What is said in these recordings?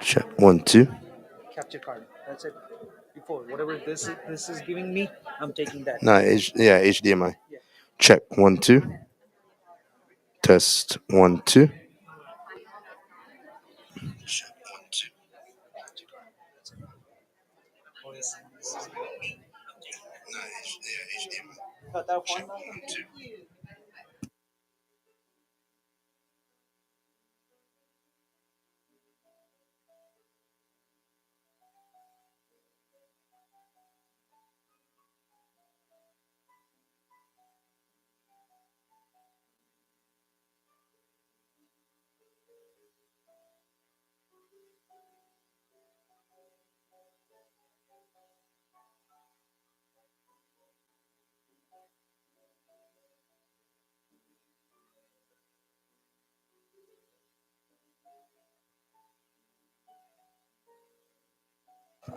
Check 1 2. Capture card. That's it. Before whatever this is giving me, I'm taking that. No, yeah, HDMI. Yeah. Check 1 2. Test 1 2. Check 1 2. Oh yeah. No, yeah, HDMI. That Check one. 1 2.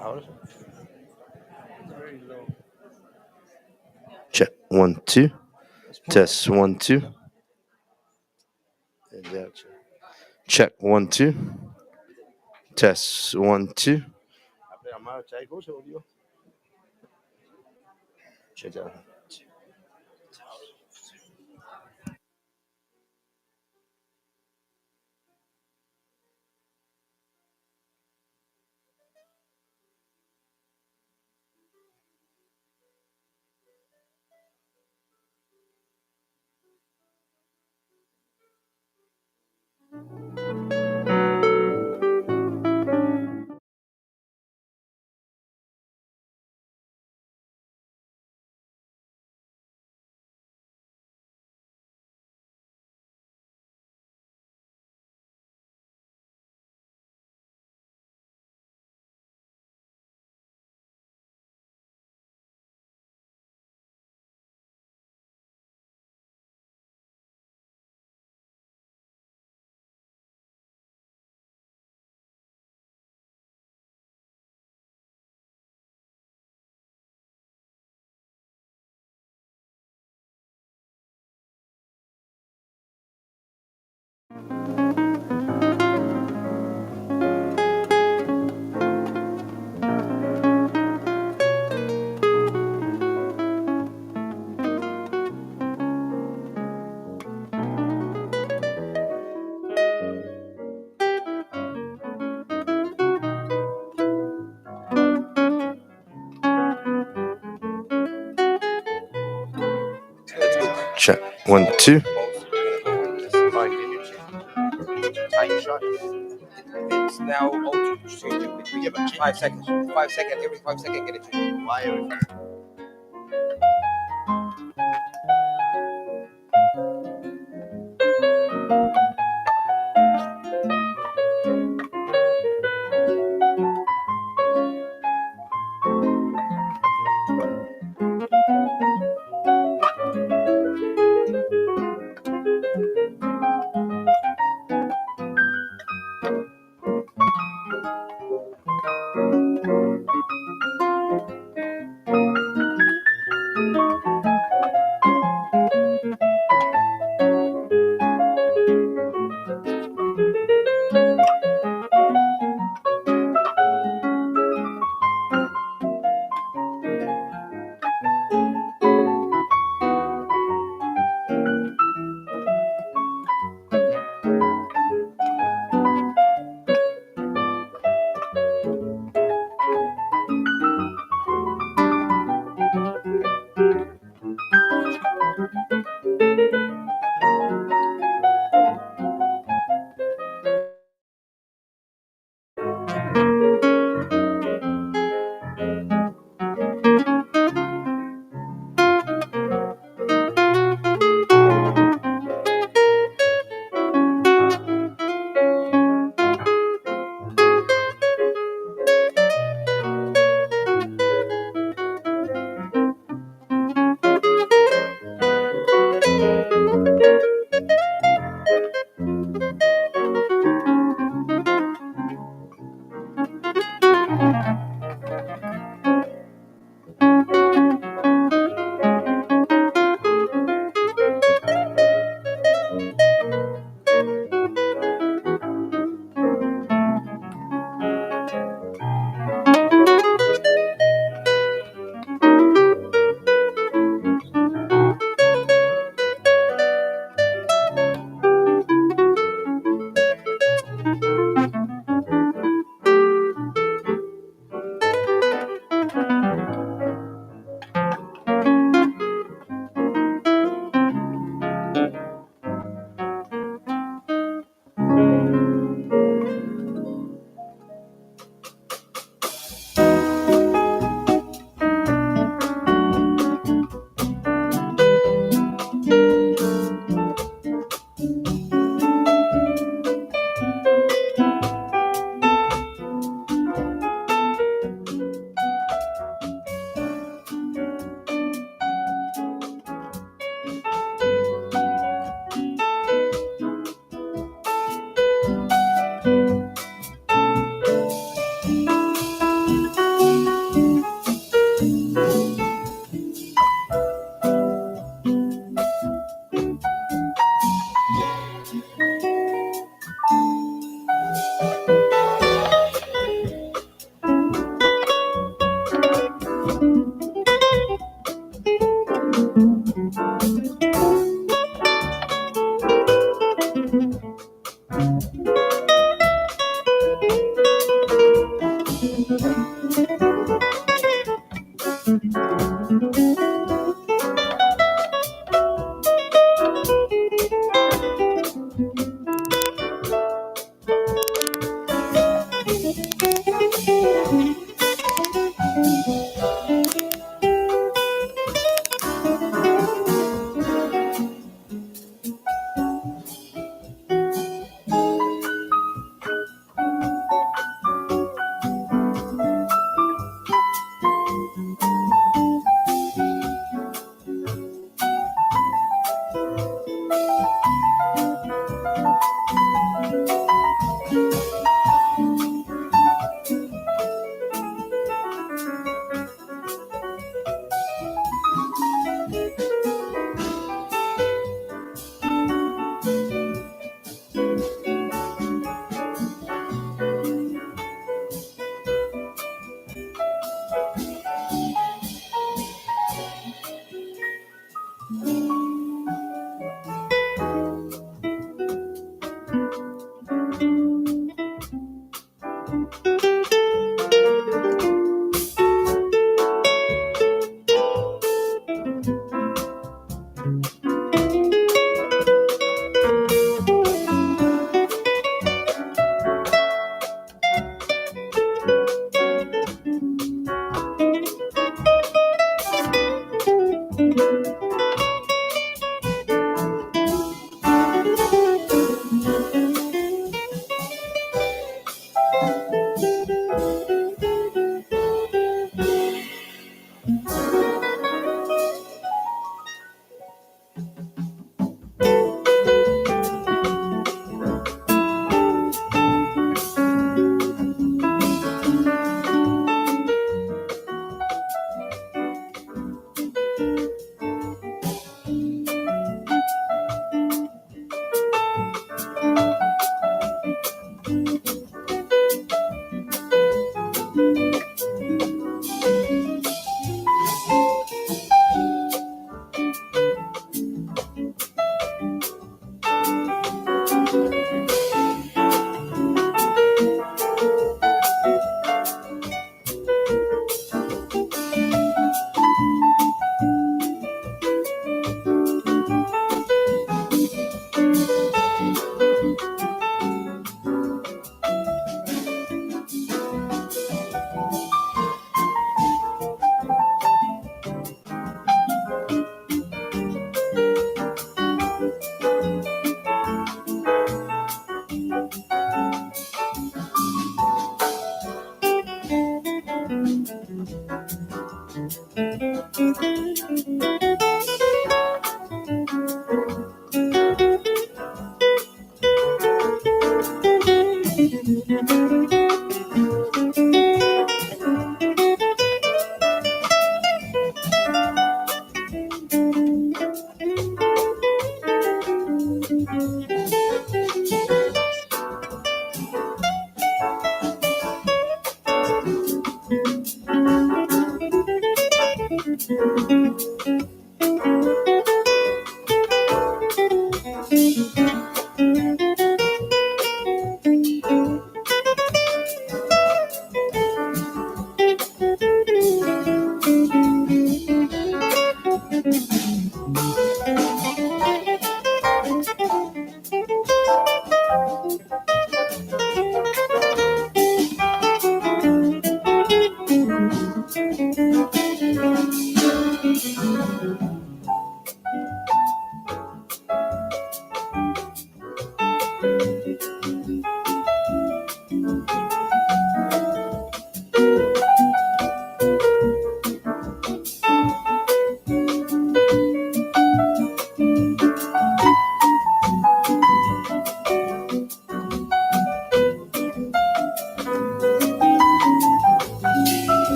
Ahora sí. Very low. Check 1 2. It's Test 1 2. Check 1 2. Test 1 2. Check that. Check 1 2. Tight shot. It's now O2. Change it. We give it 5 seconds. 5 seconds. Every 5 seconds, get it changed. Why every 5 seconds?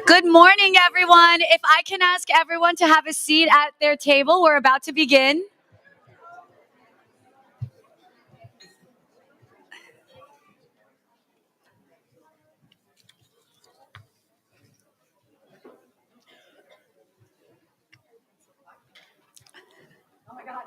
Good morning, everyone. If I can ask everyone to have a seat at their table, we're about to begin. Oh my God.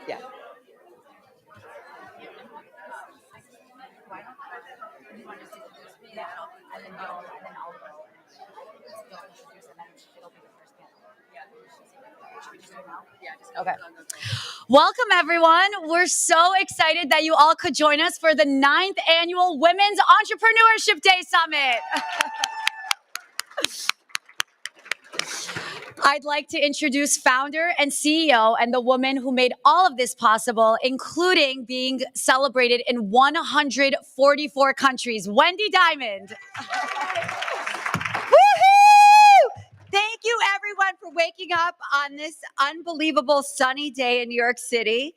Yeah. Okay. Welcome, everyone. We're so excited that you all could join us for the 9th annual Women's Entrepreneurship Day Summit. I'd like to introduce founder and CEO and the woman who made all of this possible, including being celebrated in 144 countries, Wendy Diamond. Woohoo! Thank you, everyone, for waking up on this unbelievable sunny day in New York City.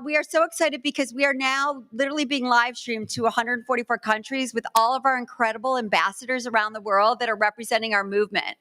We are so excited because we are now literally being live streamed to 144 countries with all of our incredible ambassadors around the world that are representing our movement.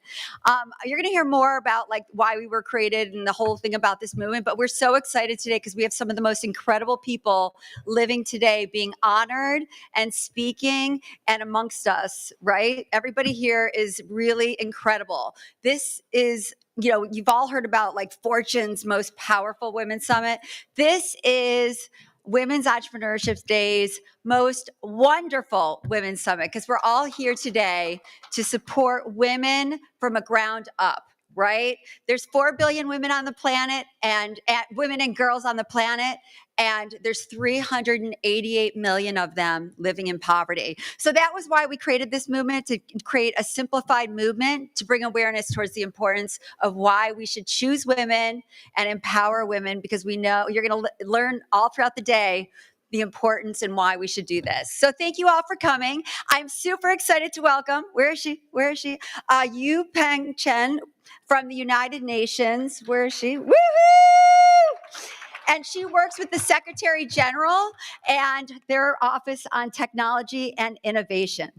You're going to hear more about like why we were created and the whole thing about this movement, but we're so excited today because we have some of the most incredible people living today being honored and speaking and amongst us, right? Everybody here is really incredible. This is, you've all heard about like Fortune's Most Powerful Women Summit. This is Women's Entrepreneurship Day's most wonderful women's summit because we're all here today to support women from a ground up, right? There's 4 billion women on the planet and women and girls on the planet. And there's 388 million of them living in poverty. So that was why we created this movement, to create a simplified movement to bring awareness towards the importance of why we should choose women and empower women, because we know you're going to learn all throughout the day the importance and why we should do this. So thank you all for coming. I'm super excited to welcome, where is she? Yu Peng Chen from the United Nations. Where is she? Woohoo! And she works with the Secretary General and their Office on Technology and Innovation.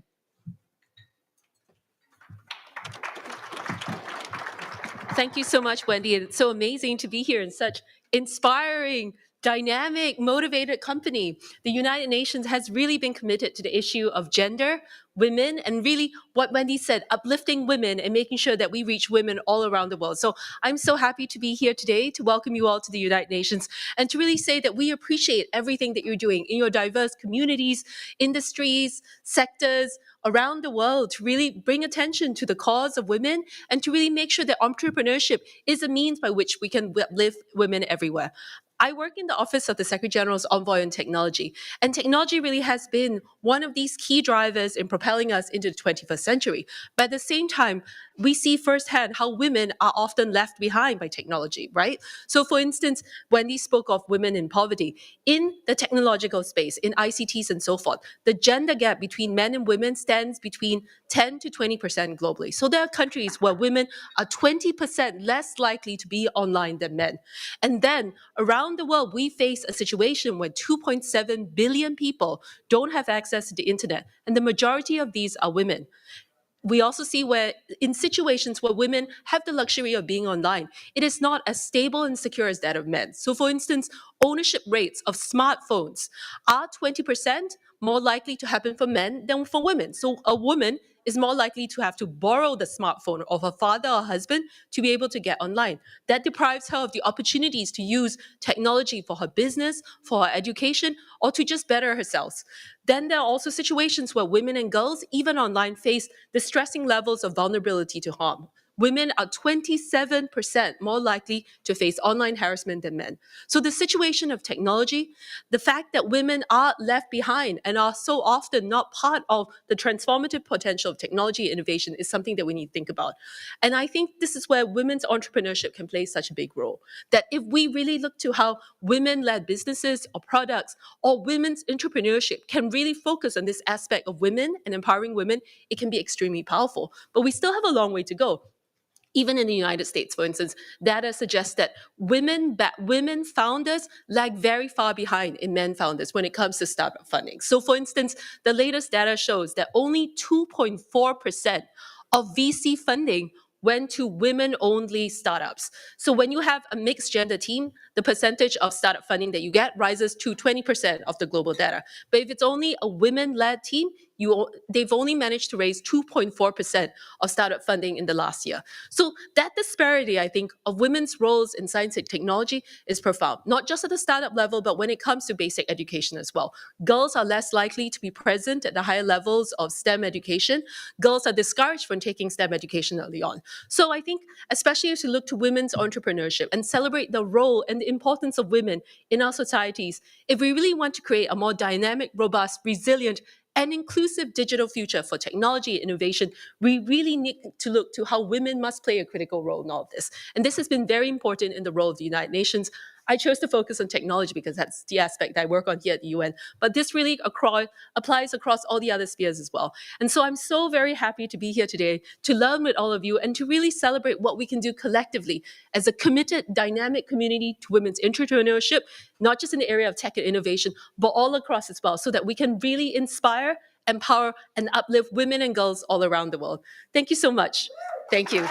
Thank you so much, Wendy. It's so amazing to be here in such inspiring, dynamic, motivated company. The United Nations has really been committed to the issue of gender, women, and really what Wendy said, uplifting women and making sure that we reach women all around the world. So I'm so happy to be here today to welcome you all to the United Nations and to really say that we appreciate everything that you're doing in your diverse communities, industries, sectors, around the world to really bring attention to the cause of women and to really make sure that entrepreneurship is a means by which we can lift women everywhere. I work in the Office of the Secretary General's Envoy on Technology, and technology really has been one of these key drivers in propelling us into the 21st century. But at the same time, we see firsthand how women are often left behind by technology, right? So for instance, Wendy spoke of women in poverty. In the technological space, in ICTs and so forth, the gender gap between men and women stands between 10 to 20% globally. So there are countries where women are 20% less likely to be online than men. And then around the world, we face a situation where 2.7 billion people don't have access to the internet, and the majority of these are women. We also see where in situations where women have the luxury of being online, it is not as stable and secure as that of men. So for instance, ownership rates of smartphones are 20% more likely to happen for men than for women. So a woman is more likely to have to borrow the smartphone of her father or husband to be able to get online. That deprives her of the opportunities to use technology for her business, for her education, or to just better herself. Then there are also situations where women and girls, even online, face distressing levels of vulnerability to harm. Women are 27% more likely to face online harassment than men. So the situation of technology, the fact that women are left behind and are so often not part of the transformative potential of technology innovation is something that we need to think about. And I think this is where women's entrepreneurship can play such a big role. That if we really look to how women-led businesses or products or women's entrepreneurship can really focus on this aspect of women and empowering women, it can be extremely powerful. But we still have a long way to go. Even in the United States, for instance, data suggests that women founders lag very far behind in men founders when it comes to startup funding. So for instance, the latest data shows that only 2.4% of VC funding went to women-only startups. So when you have a mixed gender team, the percentage of startup funding that you get rises to 20% of the global data. But if it's only a women-led team, they've only managed to raise 2.4% of startup funding in the last year. So that disparity, I think, of women's roles in science and technology is profound, not just at the startup level, but when it comes to basic education as well. Girls are less likely to be present at the higher levels of STEM education. Girls are discouraged from taking STEM education early on. So I think, especially as we look to women's entrepreneurship and celebrate the role and the importance of women in our societies, if we really want to create a more dynamic, robust, resilient, and inclusive digital future for technology and innovation, we really need to look to how women must play a critical role in all of this. And this has been very important in the role of the United Nations. I chose to focus on technology because that's the aspect I work on here at the UN. But this really applies across all the other spheres as well. And so I'm so very happy to be here today to learn with all of you and to really celebrate what we can do collectively as a committed, dynamic community to women's entrepreneurship, not just in the area of tech and innovation, but all across as well, so that we can really inspire, empower, and uplift women and girls all around the world. Thank you so much. Thank you.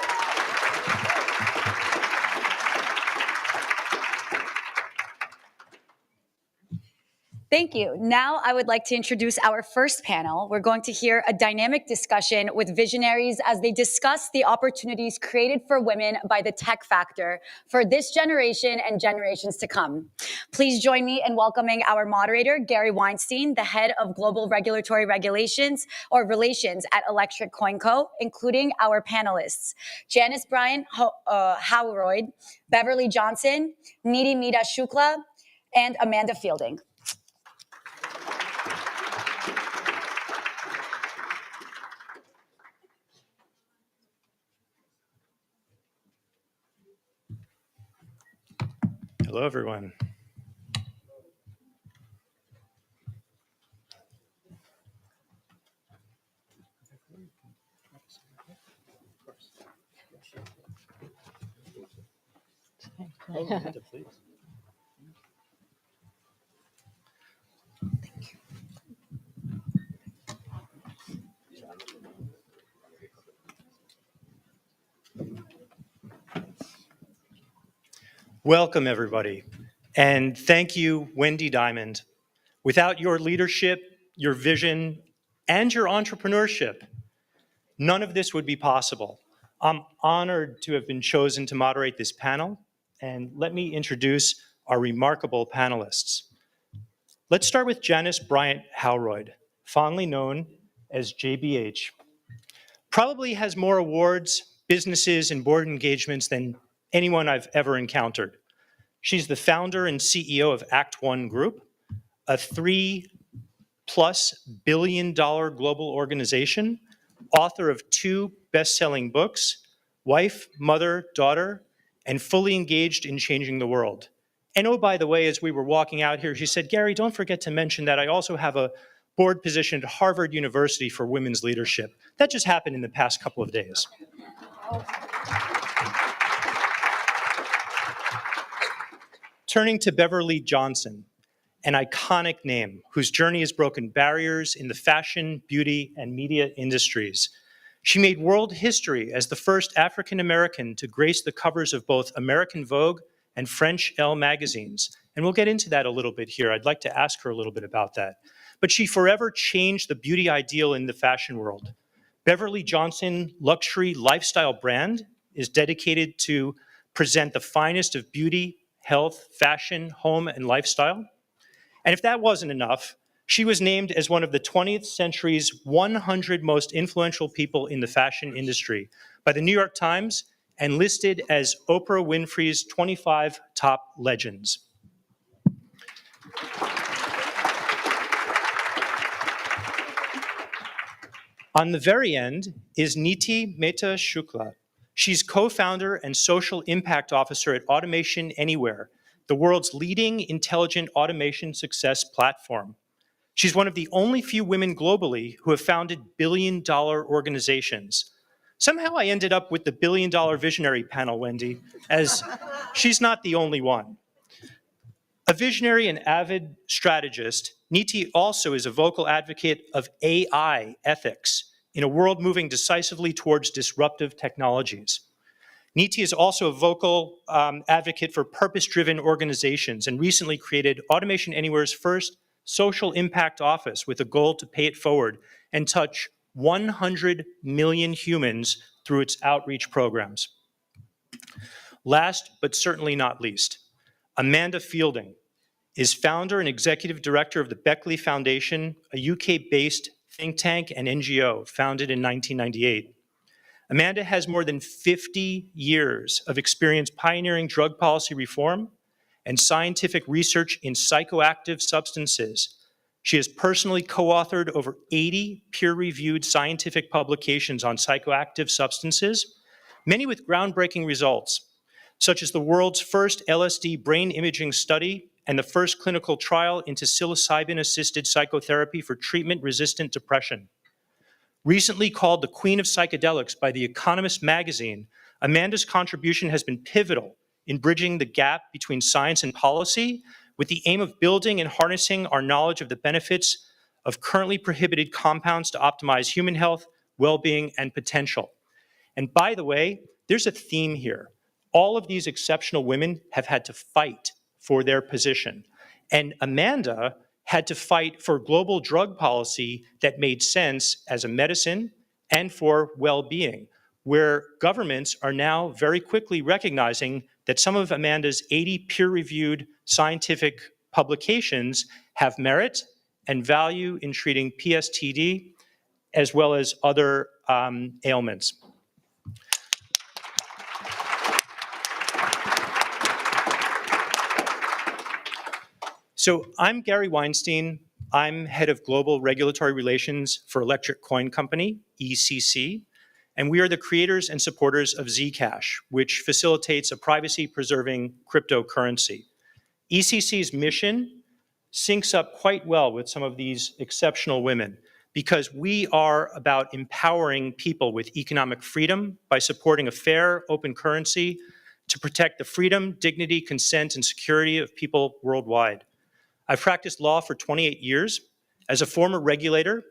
Thank you. Now I would like to introduce our first panel. We're going to hear a dynamic discussion with visionaries as they discuss the opportunities created for women by the tech factor for this generation and generations to come. Please join me in welcoming our moderator, Gary Weinstein, the head of global regulatory relations at Electric Coin Co., including our panelists, Janice Bryant Howroyd, Beverly Johnson, Nidhi Mida Shukla, and Amanda Fielding. Hello, everyone. Welcome, everybody. And thank you, Wendy Diamond. Without your leadership, your vision, and your entrepreneurship, none of this would be possible. I'm honored to have been chosen to moderate this panel, and let me introduce our remarkable panelists. Let's start with Janice Bryant Howroyd, fondly known as JBH. Probably has more awards, businesses, and board engagements than anyone I've ever encountered. She's the founder and CEO of Act One Group, a $3+ billion global organization, author of 2 best-selling books, wife, mother, daughter, and fully engaged in changing the world. And oh, by the way, as we were walking out here, she said, Gary, don't forget to mention that I also have a board position at Harvard University for women's leadership. That just happened in the past couple of days. Turning to Beverly Johnson, an iconic name whose journey has broken barriers in the fashion, beauty, and media industries. She made world history as the first African-American to grace the covers of both American Vogue and French Elle magazines. And we'll get into that a little bit here. I'd like to ask her a little bit about that. But she forever changed the beauty ideal in the fashion world. Beverly Johnson Luxury Lifestyle brand is dedicated to present the finest of beauty, health, fashion, home, and lifestyle. And if that wasn't enough, she was named as one of the 20th century's 100 most influential people in the fashion industry by the New York Times and listed as Oprah Winfrey's 25 top legends. On the very end is Niti Mehta Shukla. She's co-founder and social impact officer at Automation Anywhere, the world's leading intelligent automation success platform. She's one of the only few women globally who have founded billion-dollar organizations. Somehow I ended up with the billion-dollar visionary panel, Wendy, as she's not the only one. A visionary and avid strategist, Niti also is a vocal advocate of AI ethics in a world moving decisively towards disruptive technologies. Niti is also a vocal advocate for purpose-driven organizations and recently created Automation Anywhere's first social impact office with a goal to pay it forward and touch 100 million humans through its outreach programs. Last, but certainly not least, Amanda Fielding is founder and executive director of the Beckley Foundation, a UK-based think tank and NGO founded in 1998. Amanda has more than 50 years of experience pioneering drug policy reform and scientific research in psychoactive substances. She has personally co-authored over 80 peer-reviewed scientific publications on psychoactive substances, many with groundbreaking results, such as the world's first LSD brain imaging study and the first clinical trial into psilocybin-assisted psychotherapy for treatment-resistant depression. Recently called the Queen of Psychedelics by The Economist magazine, Amanda's contribution has been pivotal in bridging the gap between science and policy with the aim of building and harnessing our knowledge of the benefits of currently prohibited compounds to optimize human health, well-being, and potential. And by the way, there's a theme here. All of these exceptional women have had to fight for their position. And Amanda had to fight for global drug policy that made sense as a medicine and for well-being, where governments are now very quickly recognizing that some of Amanda's 80 peer-reviewed scientific publications have merit and value in treating PSTD as well as other ailments. So I'm Gary Weinstein. I'm head of global regulatory relations for Electric Coin Company, ECC, and we are the creators and supporters of Zcash, which facilitates a privacy-preserving cryptocurrency. ECC's mission syncs up quite well with some of these exceptional women because we are about empowering people with economic freedom by supporting a fair, open currency to protect the freedom, dignity, consent, and security of people worldwide. I've practiced law for 28 years. As a former regulator,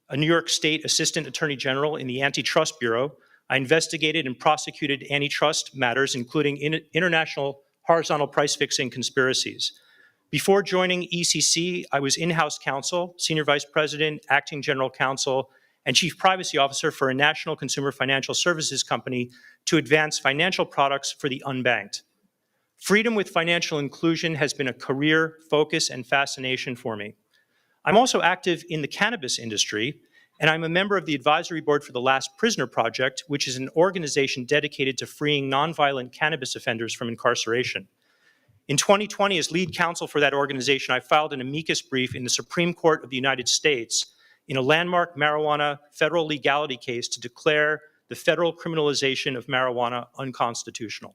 a New York State Assistant Attorney General in the Antitrust Bureau, I investigated and prosecuted antitrust matters, including international horizontal price fixing conspiracies. Before joining ECC, I was in-house counsel, senior vice president, acting general counsel, and chief privacy officer for a national consumer financial services company to advance financial products for the unbanked. Freedom with financial inclusion has been a career focus and fascination for me. I'm also active in the cannabis industry, and I'm a member of the advisory board for the Last Prisoner Project, which is an organization dedicated to freeing nonviolent cannabis offenders from incarceration. In 2020, as lead counsel for that organization, I filed an amicus brief in the Supreme Court of the United States in a landmark marijuana federal legality case to declare the federal criminalization of marijuana unconstitutional.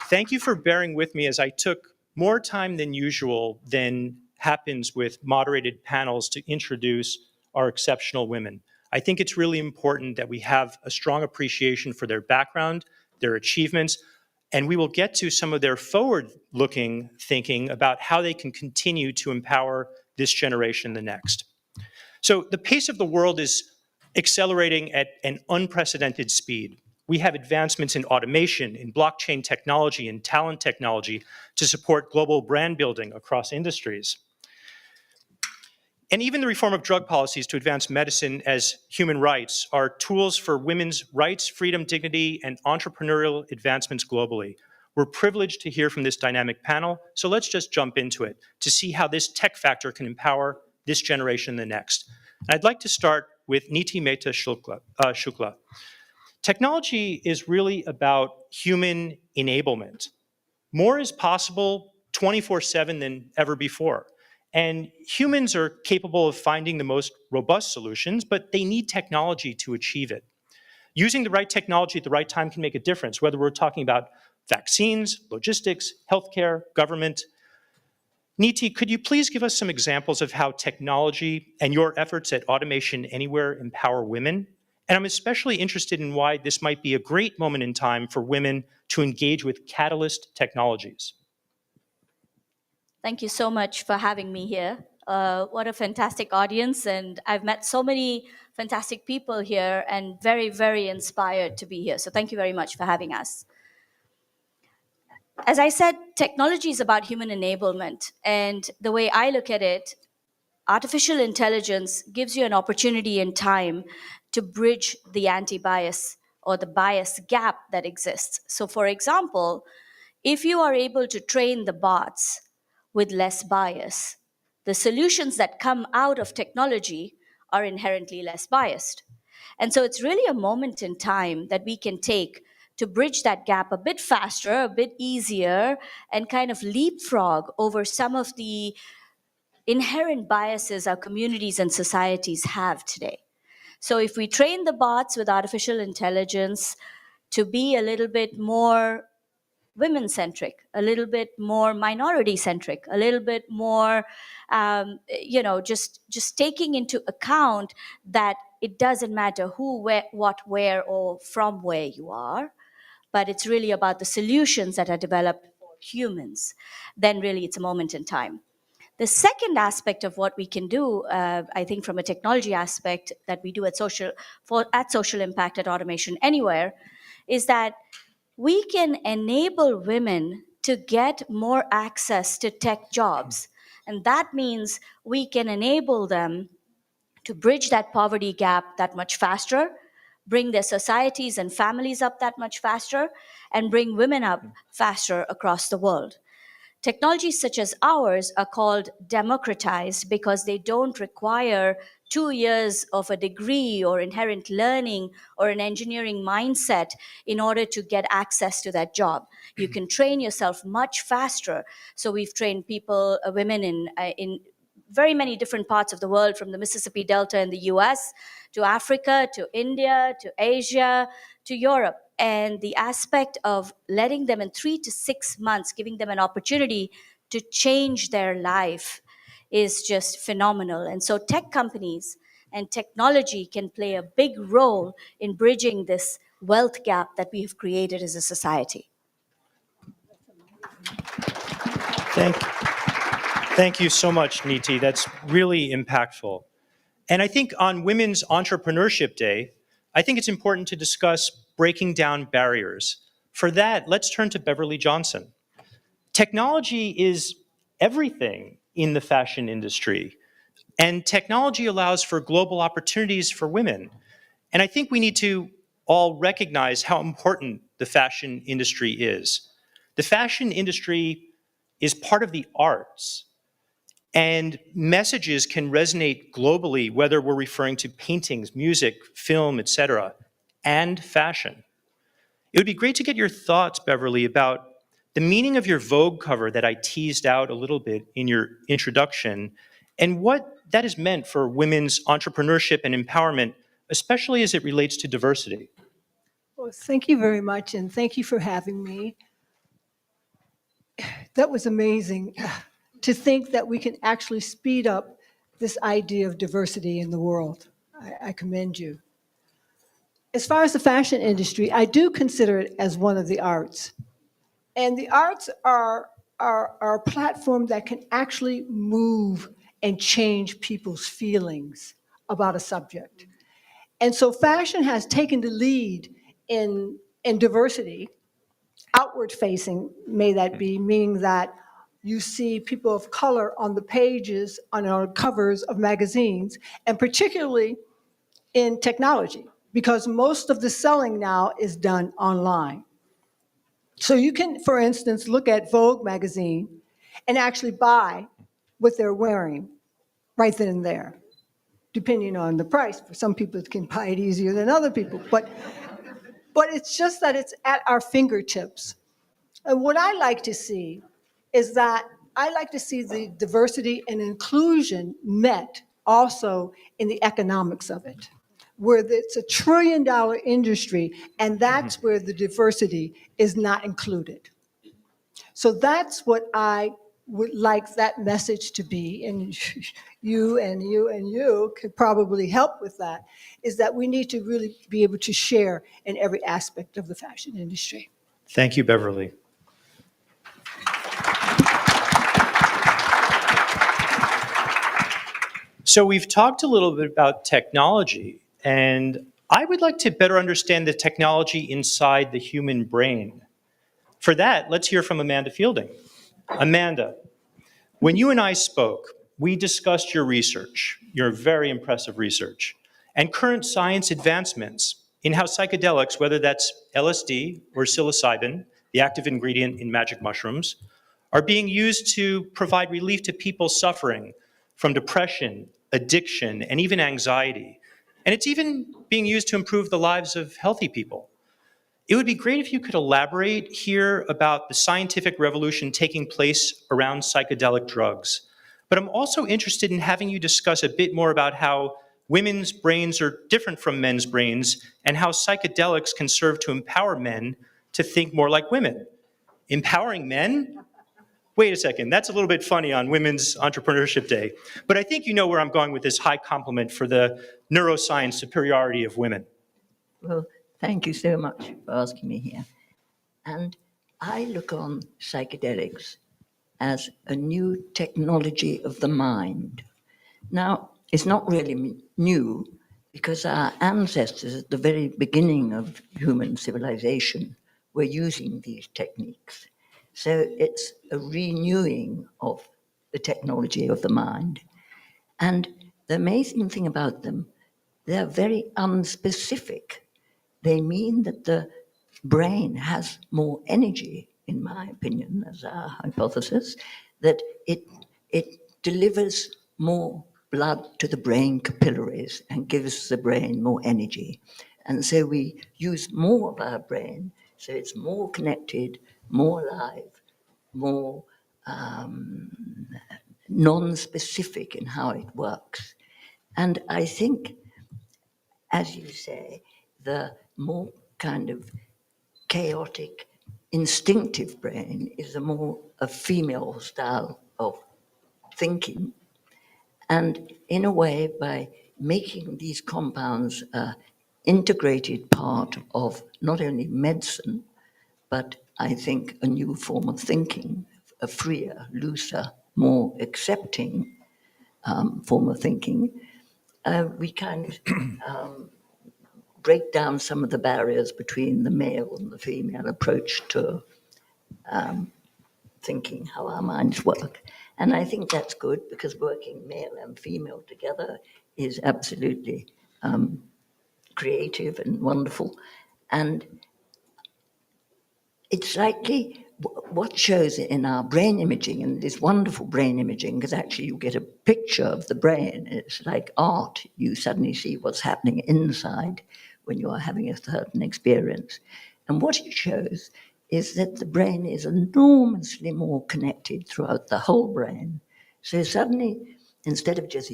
Thank you for bearing with me as I took more time than usual than happens with moderated panels to introduce our exceptional women. I think it's really important that we have a strong appreciation for their background, their achievements, and we will get to some of their forward-looking thinking about how they can continue to empower this generation, the next. So the pace of the world is accelerating at an unprecedented speed. We have advancements in automation, in blockchain technology, and talent technology to support global brand building across industries. And even the reform of drug policies to advance medicine as human rights are tools for women's rights, freedom, dignity, and entrepreneurial advancements globally. We're privileged to hear from this dynamic panel, so let's just jump into it to see how this tech factor can empower this generation and the next. And I'd like to start with Niti Mehta Shukla. Technology is really about human enablement. More is possible 24/7 than ever before. And humans are capable of finding the most robust solutions, but they need technology to achieve it. Using the right technology at the right time can make a difference, whether we're talking about vaccines, logistics, healthcare, government. Niti, could you please give us some examples of how technology and your efforts at Automation Anywhere empower women? And I'm especially interested in why this might be a great moment in time for women to engage with catalyst technologies. Thank you so much for having me here. What a fantastic audience, and I've met so many fantastic people here and very, very inspired to be here. So thank you very much for having us. As I said, technology is about human enablement, and the way I look at it, artificial intelligence gives you an opportunity in time to bridge the anti-bias or the bias gap that exists. So for example, if you are able to train the bots with less bias, the solutions that come out of technology are inherently less biased. And so it's really a moment in time that we can take to bridge that gap a bit faster, a bit easier, and kind of leapfrog over some of the inherent biases our communities and societies have today. So if we train the bots with artificial intelligence to be a little bit more women-centric, a little bit more minority-centric, a little bit more, just taking into account that it doesn't matter who, where, what, where, or from where you are, but it's really about the solutions that are developed for humans, then really it's a moment in time. The second aspect of what we can do, I think from a technology aspect that we do at Social Impact at Automation Anywhere, is that we can enable women to get more access to tech jobs. And that means we can enable them to bridge that poverty gap that much faster, bring their societies and families up that much faster, and bring women up faster across the world. Technologies such as ours are called democratized because they don't require 2 years of a degree or inherent learning or an engineering mindset in order to get access to that job. You can train yourself much faster. So we've trained people, women in very many different parts of the world, from the Mississippi Delta in the US to Africa, to India, to Asia, to Europe. And the aspect of letting them in 3 to 6 months, giving them an opportunity to change their life is just phenomenal. And so tech companies and technology can play a big role in bridging this wealth gap that we have created as a society. Thank you so much, Niti. That's really impactful. And I think on Women's Entrepreneurship Day, I think it's important to discuss breaking down barriers. For that, let's turn to Beverly Johnson. Technology is everything in the fashion industry, and technology allows for global opportunities for women. And I think we need to all recognize how important the fashion industry is. The fashion industry is part of the arts, and messages can resonate globally, whether we're referring to paintings, music, film, etc., and fashion. It would be great to get your thoughts, Beverly, about the meaning of your Vogue cover that I teased out a little bit in your introduction, and what that has meant for women's entrepreneurship and empowerment, especially as it relates to diversity. Well, thank you very much, and thank you for having me. That was amazing to think that we can actually speed up this idea of diversity in the world. I commend you. As far as the fashion industry, I do consider it as one of the arts. And the arts are a platform that can actually move and change people's feelings about a subject. And so fashion has taken the lead in diversity, outward facing, may that be, meaning that you see people of color on the pages, on our covers of magazines, and particularly in technology, because most of the selling now is done online. So you can, for instance, look at Vogue magazine and actually buy what they're wearing right then and there, depending on the price. For some people, it can buy it easier than other people, but it's just that it's at our fingertips. And what I like to see is that I like to see the diversity and inclusion met also in the economics of it, where it's a $1 trillion industry, and that's where the diversity is not included. So that's what I would like that message to be, and you could probably help with that, is that we need to really be able to share in every aspect of the fashion industry. Thank you, Beverly. So we've talked a little bit about technology, and I would like to better understand the technology inside the human brain. For that, let's hear from Amanda Fielding. Amanda, when you and I spoke, we discussed your research, your very impressive research, and current science advancements in how psychedelics, whether that's LSD or psilocybin, the active ingredient in magic mushrooms, are being used to provide relief to people suffering from depression, addiction, and even anxiety. And it's even being used to improve the lives of healthy people. It would be great if you could elaborate here about the scientific revolution taking place around psychedelic drugs. But I'm also interested in having you discuss a bit more about how women's brains are different from men's brains and how psychedelics can serve to empower men to think more like women. Empowering men? Wait a second, that's a little bit funny on Women's Entrepreneurship Day. But I think you know where I'm going with this high compliment for the neuroscience superiority of women. Well, thank you so much for asking me here. And I look on psychedelics as a new technology of the mind. Now, it's not really new because our ancestors at the very beginning of human civilization were using these techniques. So it's a renewing of the technology of the mind. And the amazing thing about them, they're very unspecific. They mean that the brain has more energy, in my opinion, as our hypothesis, that it delivers more blood to the brain capillaries and gives the brain more energy. And so we use more of our brain, so it's more connected, more alive, more non-specific in how it works. And I think, as you say, the more kind of chaotic, instinctive brain is a female style of thinking. And in a way, by making these compounds an integrated part of not only medicine, but I think a new form of thinking, a freer, looser, more accepting form of thinking, we kind of break down some of the barriers between the male and the female approach to thinking, how our minds work. And I think that's good because working male and female together is absolutely creative and wonderful. And it's likely what shows it in our brain imaging, and this wonderful brain imaging, because actually you get a picture of the brain. It's like art. You suddenly see what's happening inside when you are having a certain experience. And what it shows is that the brain is enormously more connected throughout the whole brain. So suddenly, instead of just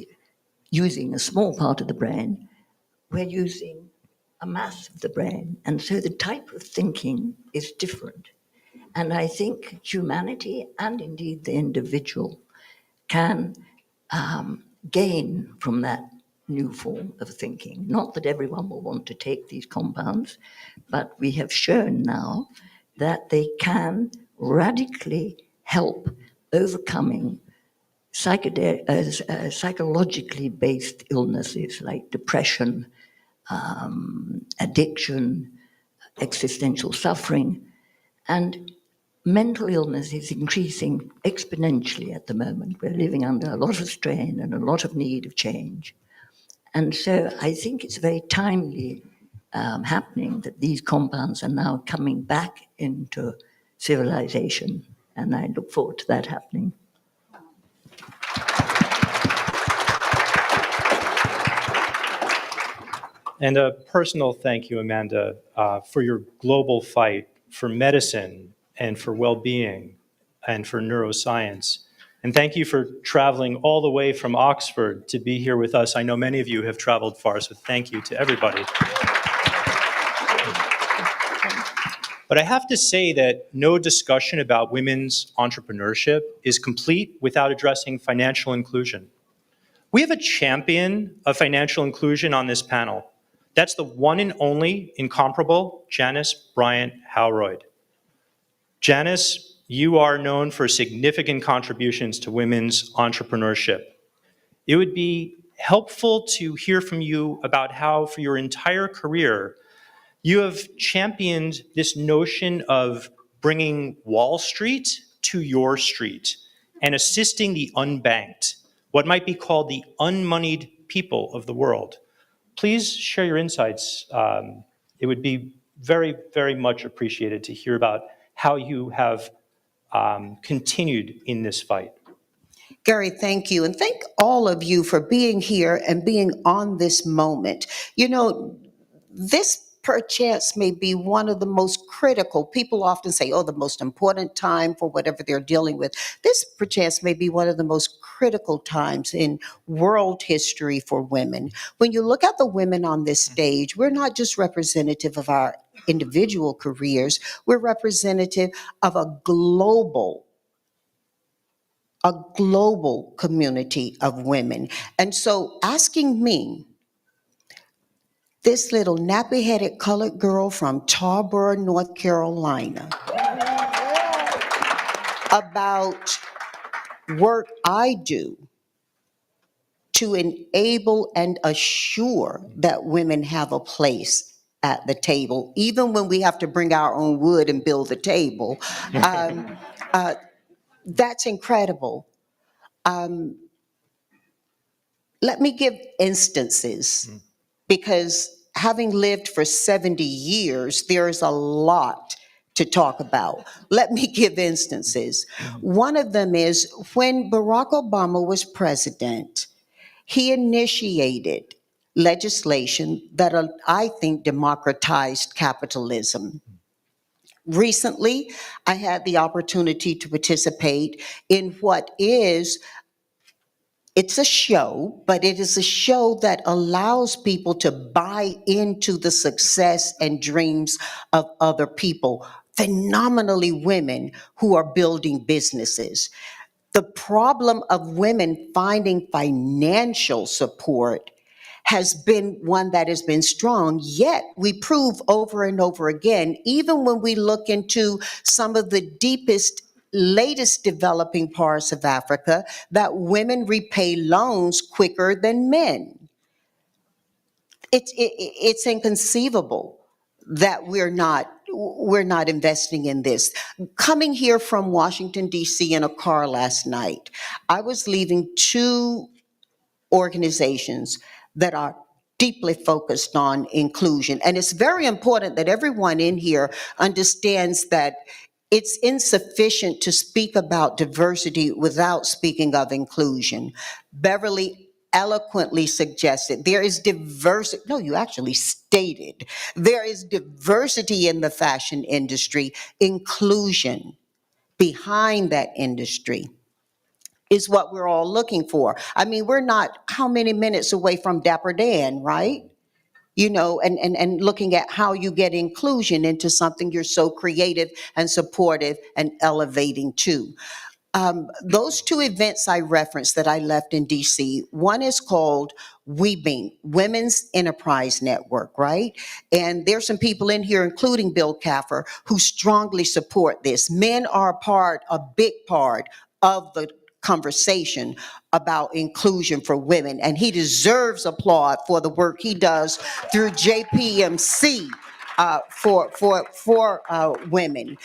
using a small part of the brain, we're using a mass of the brain. And so the type of thinking is different. And I think humanity and indeed the individual can gain from that new form of thinking. Not that everyone will want to take these compounds, but we have shown now that they can radically help overcoming psychologically based illnesses like depression, addiction, existential suffering. And mental illness is increasing exponentially at the moment. We're living under a lot of strain and a lot of need of change. And so I think it's very timely happening that these compounds are now coming back into civilization. And I look forward to that happening. And a personal thank you, Amanda, for your global fight for medicine and for well-being and for neuroscience. And thank you for traveling all the way from Oxford to be here with us. I know many of you have traveled far, so thank you to everybody. But I have to say that no discussion about women's entrepreneurship is complete without addressing financial inclusion. We have a champion of financial inclusion on this panel. That's the one and only incomparable Janice Bryant Howroyd. Janice, you are known for significant contributions to women's entrepreneurship. It would be helpful to hear from you about how, for your entire career, you have championed this notion of bringing Wall Street to your street and assisting the unbanked, what might be called the unmoneyed people of the world. Please share your insights. It would be very, very much appreciated to hear about how you have continued in this fight. Gary, thank you. And thank all of you for being here and being on this moment. You know, this perchance may be one of the most critical. People often say, oh, the most important time for whatever they're dealing with. This perchance may be one of the most critical times in world history for women. When you look at the women on this stage, we're not just representative of our individual careers, we're representative of a global community of women. And so asking me, this little nappy-headed colored girl from Tarboro, North Carolina, about work I do to enable and assure that women have a place at the table, even when we have to bring our own wood and build the table. That's incredible. Let me give instances, because having lived for 70 years, there is a lot to talk about. Let me give instances. One of them is when Barack Obama was president, he initiated legislation that I think democratized capitalism. Recently, I had the opportunity to participate in what is it's a show, but it is a show that allows people to buy into the success and dreams of other people, phenomenally women who are building businesses. The problem of women finding financial support has been one that has been strong, yet we prove over and over again, even when we look into some of the deepest latest developing parts of Africa, that women repay loans quicker than men. It's inconceivable that we're not investing in this. Coming here from Washington, D.C. in a car last night, I was leaving two organizations that are deeply focused on inclusion. And it's very important that everyone in here understands that it's insufficient to speak about diversity without speaking of inclusion. Beverly eloquently suggested there is diversity. No, you actually stated there is diversity in the fashion industry, inclusion behind that industry is what we're all looking for. I mean, we're not how many minutes away from Dapper Dan, right? You know, and looking at how you get inclusion into something you're so creative and supportive and elevating to. Those two events I referenced that I left in DC, one is called WeBeam, Women's Enterprise Network, right? And there's some people in here, including Bill Caffer, who strongly support this. Men are a big part of the conversation about inclusion for women, and he deserves applaud for the work he does through JPMC for women.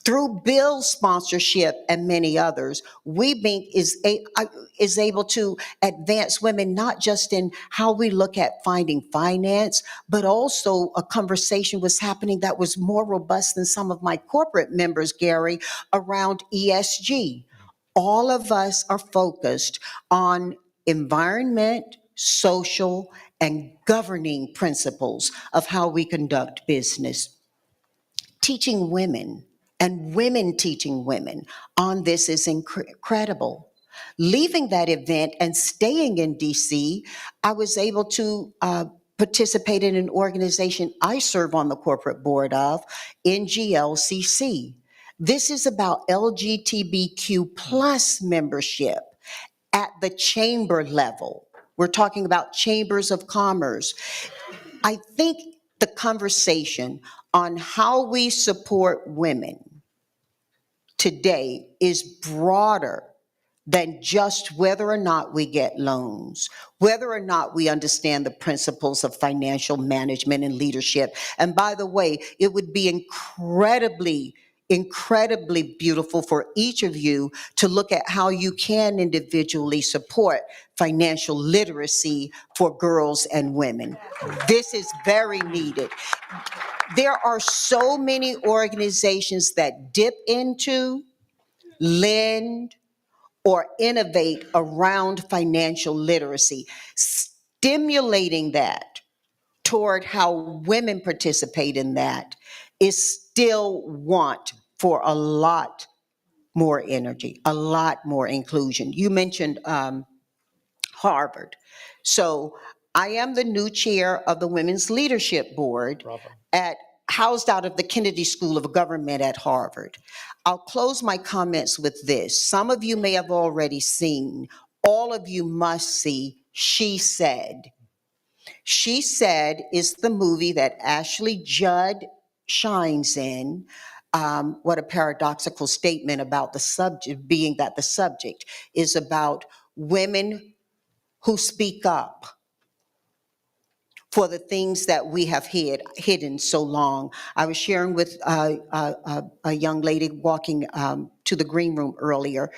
Through bill sponsorship and many others, WeBink is able to advance women not just in how we look at finding finance, but also a conversation was happening that was more robust than some of my corporate members, Gary, around ESG. All of us are focused on environment, social, and governing principles of how we conduct business. Teaching women and women teaching women on this is incredible. Leaving that event and staying in DC, I was able to participate in an organization I serve on the corporate board of, NGLCC. This is about LGBTQ plus membership at the chamber level. We're talking about chambers of commerce. I think the conversation on how we support women today is broader than just whether or not we get loans, whether or not we understand the principles of financial management and leadership. And by the way, it would be incredibly beautiful for each of you to look at how you can individually support financial literacy for girls and women. This is very needed. There are so many organizations that dip into, lend, or innovate around financial literacy, stimulating that toward how women participate in that is still want for a lot more energy, a lot more inclusion. You mentioned Harvard. So I am the new chair of the Women's Leadership Board housed out of the Kennedy School of Government at Harvard. I'll close my comments with this. Some of you may have already seen, all of you must see She Said. She Said is the movie that Ashley Judd shines in. What a paradoxical statement about the subject, being that the subject is about women who speak up for the things that we have hidden so long. I was sharing with a young lady walking to the green room earlier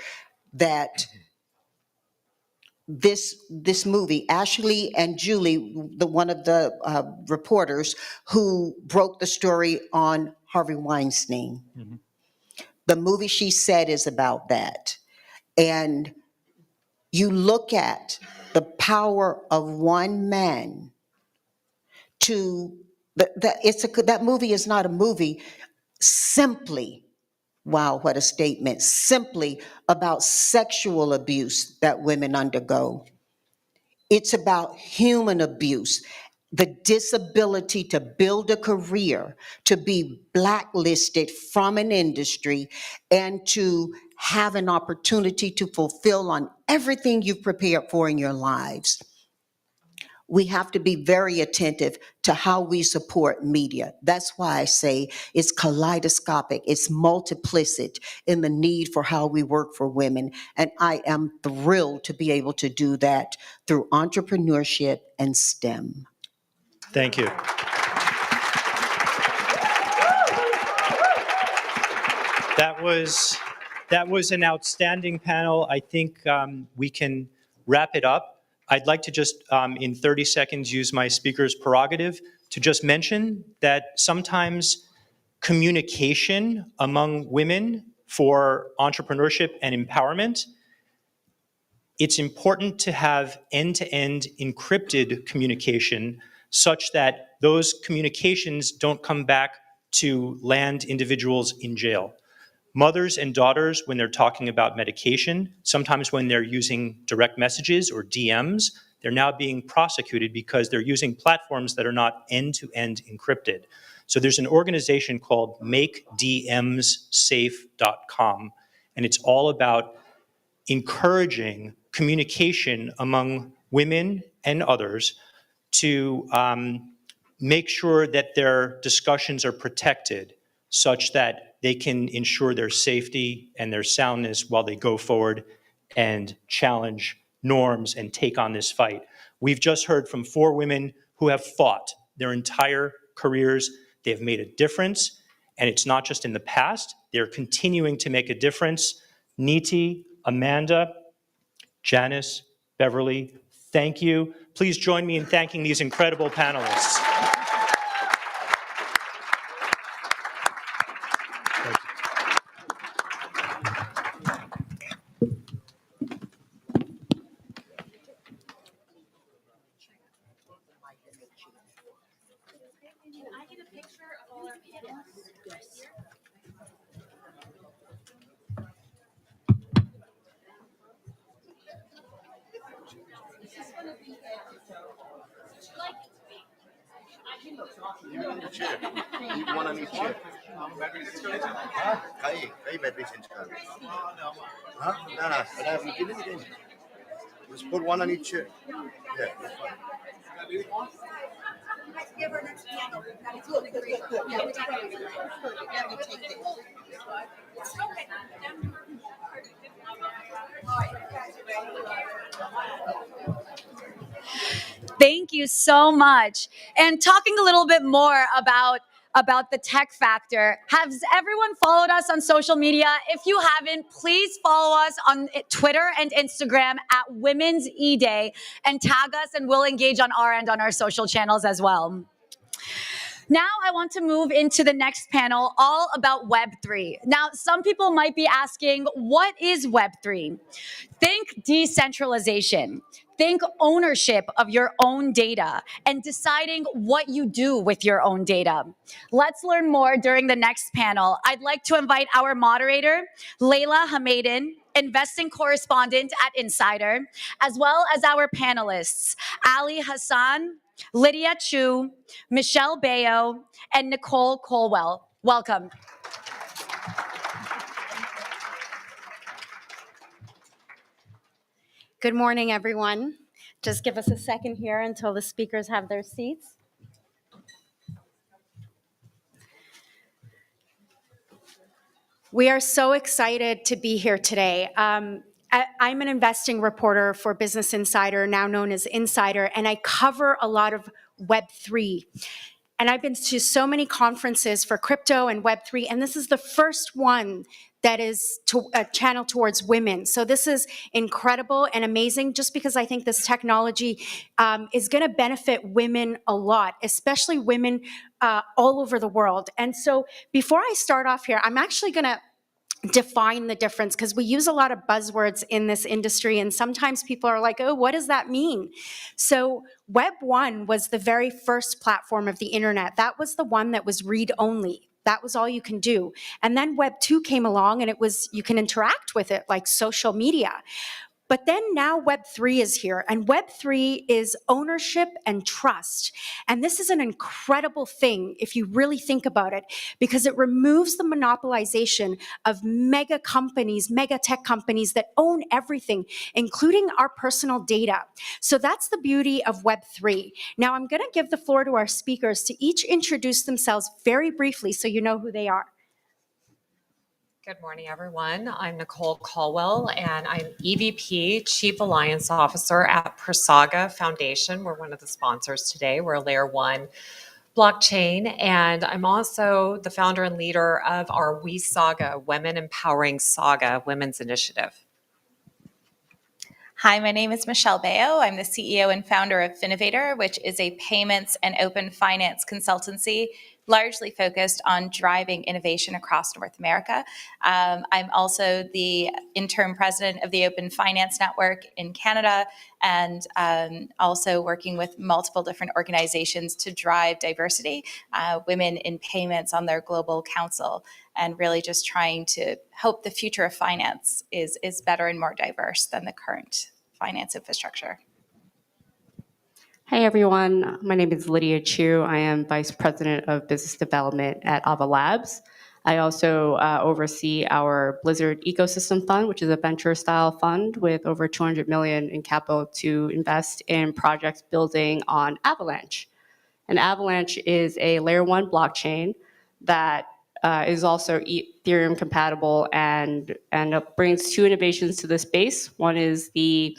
that this movie, Ashley and Julie, one of the reporters who broke the story on Harvey Weinstein. Mm-hmm. The movie She Said is about that. And you look at the power of one man that movie is not a movie simply, wow, what a statement, simply about sexual abuse that women undergo. It's about human abuse, the disability to build a career, to be blacklisted from an industry, and to have an opportunity to fulfill on everything you've prepared for in your lives. We have to be very attentive to how we support media. That's why I say it's kaleidoscopic, it's multiplicit in the need for how we work for women. And I am thrilled to be able to do that through entrepreneurship and STEM. Thank you. That was an outstanding panel. I think we can wrap it up. I'd like to just, in 30 seconds, use my speaker's prerogative to just mention that sometimes communication among women for entrepreneurship and empowerment, it's important to have end-to-end encrypted communication such that those communications don't come back to land individuals in jail. Mothers and daughters, when they're talking about medication, sometimes when they're using direct messages or DMs, they're now being prosecuted because they're using platforms that are not end-to-end encrypted. So there's an organization called MakeDMsSafe.com, and it's all about encouraging communication among women and others to make sure that their discussions are protected such that they can ensure their safety and their soundness while they go forward and challenge norms and take on this fight. We've just heard from 4 women who have fought their entire careers. They've made a difference, and it's not just in the past, They're continuing to make a difference. Niti, Amanda, Janice, Beverly, thank you. Please join me in thanking these incredible panelists. One on each chair. Kayi battery change kar. Huh? No, but we give it in. Just put one on each chair. Yeah, that's fine. Thank you so much. And talking a little bit more about the tech factor. Has everyone followed us on social media? If you haven't, please follow us on Twitter and Instagram at Women's E-Day and tag us, and we'll engage on our end on our social channels as well. Now I want to move into the next panel, all about Web3. Now, some people might be asking, what is Web3? Think decentralization. Think ownership of your own data and deciding what you do with your own data. Let's learn more during the next panel. I'd like to invite our moderator, Layla Hamadan, investing correspondent at Insider, as well as our panelists, Ali Hassan, Lydia Chu, Michelle Bayo, and Nicole Colwell. Welcome. Good morning, everyone. Just give us a second here until the speakers have their seats. We are so excited to be here today. I'm an investing reporter for Business Insider, now known as Insider, and I cover a lot of Web3. And I've been to so many conferences for crypto and Web3, and this is the first one that is a channel towards women. So this is incredible and amazing, just because I think this technology is going to benefit women a lot, especially women all over the world. And so before I start off here, I'm actually going to define the difference, because we use a lot of buzzwords in this industry, and sometimes people are like, oh, what does that mean? So Web 1 was the very first platform of the internet. That was the one that was read-only. That was all you can do. And then Web 2 came along, and it was, you can interact with it like social media. But then now Web 3 is here, and Web 3 is ownership and trust. And this is an incredible thing if you really think about it, because it removes the monopolization of mega companies, mega tech companies that own everything, including our personal data. So that's the beauty of Web 3. Now I'm going to give the floor to our speakers to each introduce themselves very briefly so you know who they are. Good morning, everyone. I'm Nicole Colwell, and I'm EVP, Chief Alliance Officer at Prasaga Foundation. We're one of the sponsors today. We're a Layer 1 blockchain, and I'm also the founder and leader of our We Saga, Women Empowering Saga Women's Initiative. Hi, my name is Michelle Bayo. I'm the CEO and founder of Finnovator, which is a payments and open finance consultancy largely focused on driving innovation across North America. I'm also the interim president of the Open Finance Network in Canada, and also working with multiple different organizations to drive diversity, women in payments on their global council, and really just trying to hope the future of finance is better and more diverse than the current finance infrastructure. Hey everyone, my name is Lydia Chu. I am Vice President of Business Development at Ava Labs. I also oversee our Blizzard Ecosystem Fund, which is a venture-style fund with over $200 million in capital to invest in projects building on Avalanche. And Avalanche is a Layer 1 blockchain that is also Ethereum compatible and brings two innovations to the space. One is the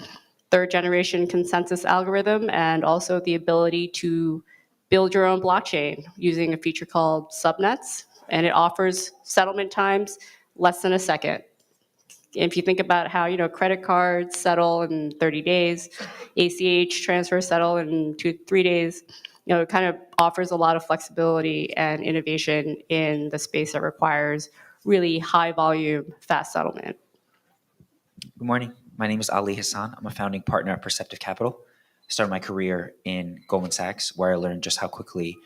third generation consensus algorithm, and also the ability to build your own blockchain using a feature called subnets. and it offers settlement times less than a second. If you think about how, credit cards settle in 30 days, ACH transfers settle in 2-3 days, it kind of offers a lot of flexibility and innovation in the space that requires really high volume, fast settlement. Good morning. My name is Ali Hassan. I'm a founding partner at Perceptive Capital. I started my career in Goldman Sachs, where I learned just how quickly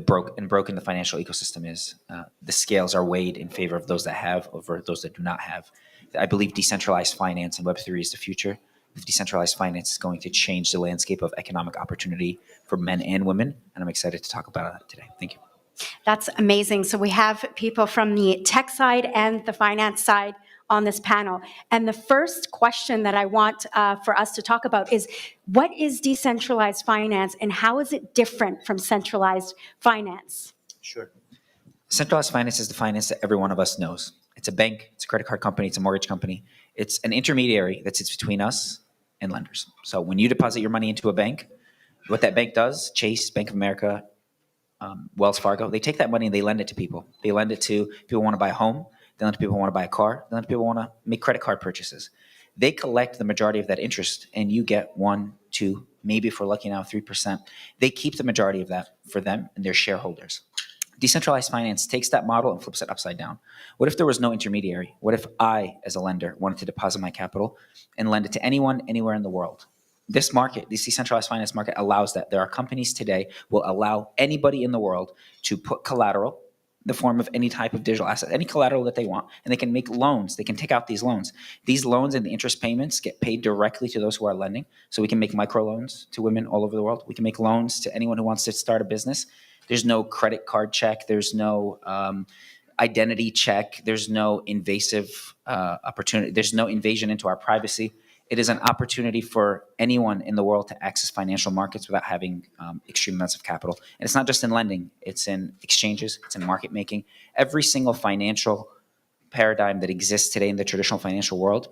broken the financial ecosystem is. The scales are weighed in favor of those that have over those that do not have. I believe decentralized finance and Web3 is the future. If decentralized finance is going to change the landscape of economic opportunity for men and women, and I'm excited to talk about that today. Thank you. That's amazing. So we have people from the tech side and the finance side on this panel. And the first question that I want for us to talk about is, what is decentralized finance and how is it different from centralized finance? Sure. Centralized finance is the finance that every one of us knows. It's a bank, it's a credit card company, it's a mortgage company. It's an intermediary that sits between us and lenders. So when you deposit your money into a bank, what that bank does, Chase, Bank of America, Wells Fargo, they take that money and they lend it to people. They lend it to people who want to buy a home. They lend to people who want to buy a car. They lend to people who want to make credit card purchases. They collect the majority of that interest, and you get 1%, 2%, maybe if we're lucky now, 3%. They keep the majority of that for them and their shareholders. Decentralized finance takes that model and flips it upside down. What if there was no intermediary? What if I, as a lender, wanted to deposit my capital and lend it to anyone, anywhere in the world? This market, this decentralized finance market, allows that. There are companies today will allow anybody in the world to put collateral, the form of any type of digital asset, any collateral that they want, and they can make loans. They can take out these loans. These loans and the interest payments get paid directly to those who are lending. So we can make microloans to women all over the world. We can make loans to anyone who wants to start a business. There's no credit card check. There's no identity check. There's no invasive opportunity. There's no invasion into our privacy. It is an opportunity for anyone in the world to access financial markets without having extreme amounts of capital. And it's not just in lending. It's in exchanges. It's in market making. Every single financial paradigm that exists today in the traditional financial world,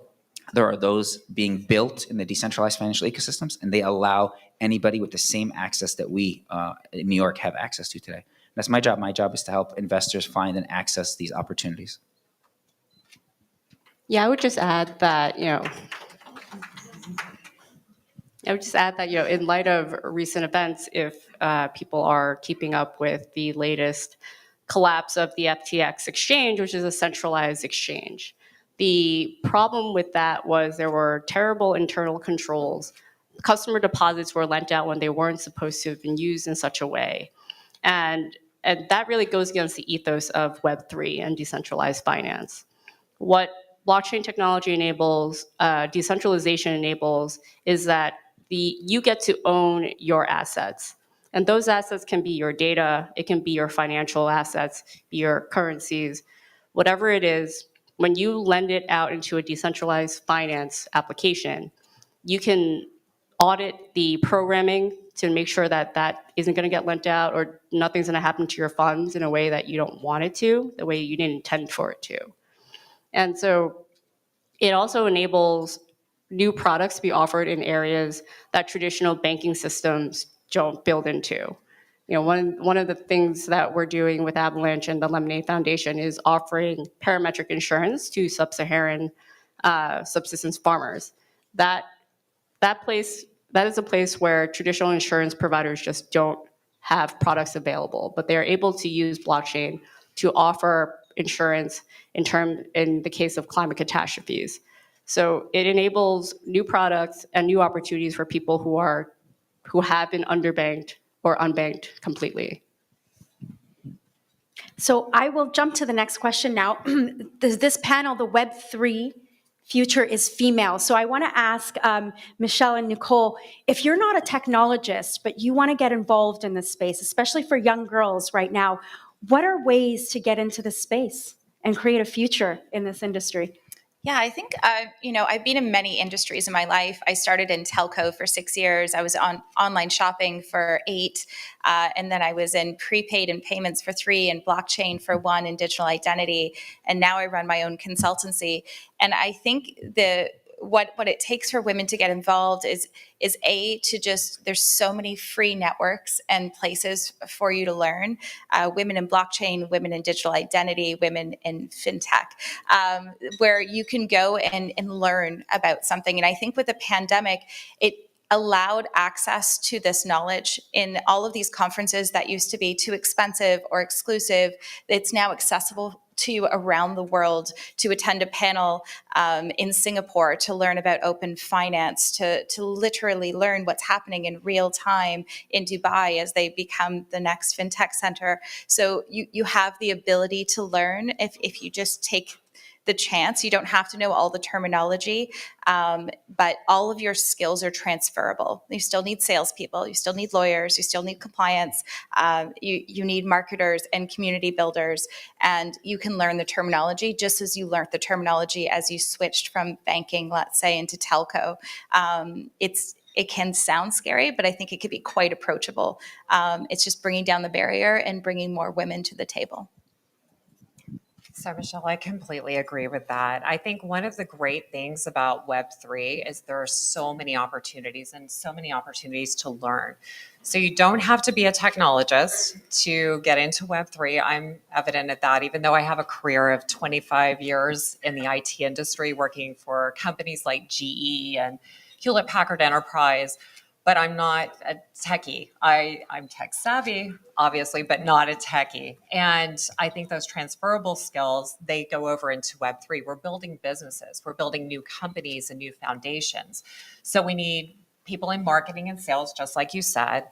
there are those being built in the decentralized financial ecosystems, and they allow anybody with the same access that we in New York have access to today. That's my job. My job is to help investors find and access these opportunities. Yeah, I would just add that, in light of recent events, if people are keeping up with the latest collapse of the FTX exchange, which is a centralized exchange, the problem with that was there were terrible internal controls. Customer deposits were lent out when they weren't supposed to have been used in such a way. And that really goes against the ethos of Web3 and decentralized finance. What blockchain technology enables, decentralization enables, is that you get to own your assets. And those assets can be your data, it can be your financial assets, be your currencies, whatever it is. When you lend it out into a decentralized finance application, you can audit the programming to make sure that that isn't going to get lent out or nothing's going to happen to your funds in a way that you don't want it to, the way you didn't intend for it to. And so it also enables new products to be offered in areas that traditional banking systems don't build into. One of the things that we're doing with Avalanche and the Lemonade Foundation is offering parametric insurance to sub-Saharan subsistence farmers. That is a place where traditional insurance providers just don't have products available, but they're able to use blockchain to offer insurance in the case of climate catastrophes. So it enables new products and new opportunities for people who have been underbanked or unbanked completely. So I will jump to the next question now. This panel, the Web3 future is female. So I want to ask Michelle and Nicole, if you're not a technologist, but you want to get involved in this space, especially for young girls right now, what are ways to get into this space and create a future in this industry? Yeah, I think, I've been in many industries in my life. I started in telco for 6 years. I was on online shopping for 8. And then I was in prepaid and payments for 3 and blockchain for 1 and digital identity. And now I run my own consultancy. And I think what it takes for women to get involved is to just, there's so many free networks and places for you to learn. Women in blockchain, women in digital identity, women in fintech, where you can go and learn about something. And I think with the pandemic, it allowed access to this knowledge in all of these conferences that used to be too expensive or exclusive. It's now accessible to you around the world, to attend a panel in Singapore, to learn about open finance, to literally learn what's happening in real time in Dubai as they become the next fintech center. So you have the ability to learn if you just take the chance. You don't have to know all the terminology, but all of your skills are transferable. You still need salespeople, you still need lawyers, you still need compliance, you need marketers and community builders, and you can learn the terminology just as you learned the terminology as you switched from banking, let's say, into telco. It can sound scary, but I think it could be quite approachable. It's just bringing down the barrier and bringing more women to the table. So, Michelle, I completely agree with that. I think one of the great things about Web3 is there are so many opportunities and so many opportunities to learn. So you don't have to be a technologist to get into Web3. I'm evident at that, even though I have a career of 25 years in the IT industry, working for companies like GE and Hewlett Packard Enterprise. But I'm not a techie. I'm tech savvy, obviously, but not a techie. And I think those transferable skills, they go over into Web3. We're building businesses. We're building new companies and new foundations. So we need people in marketing and sales, just like you said.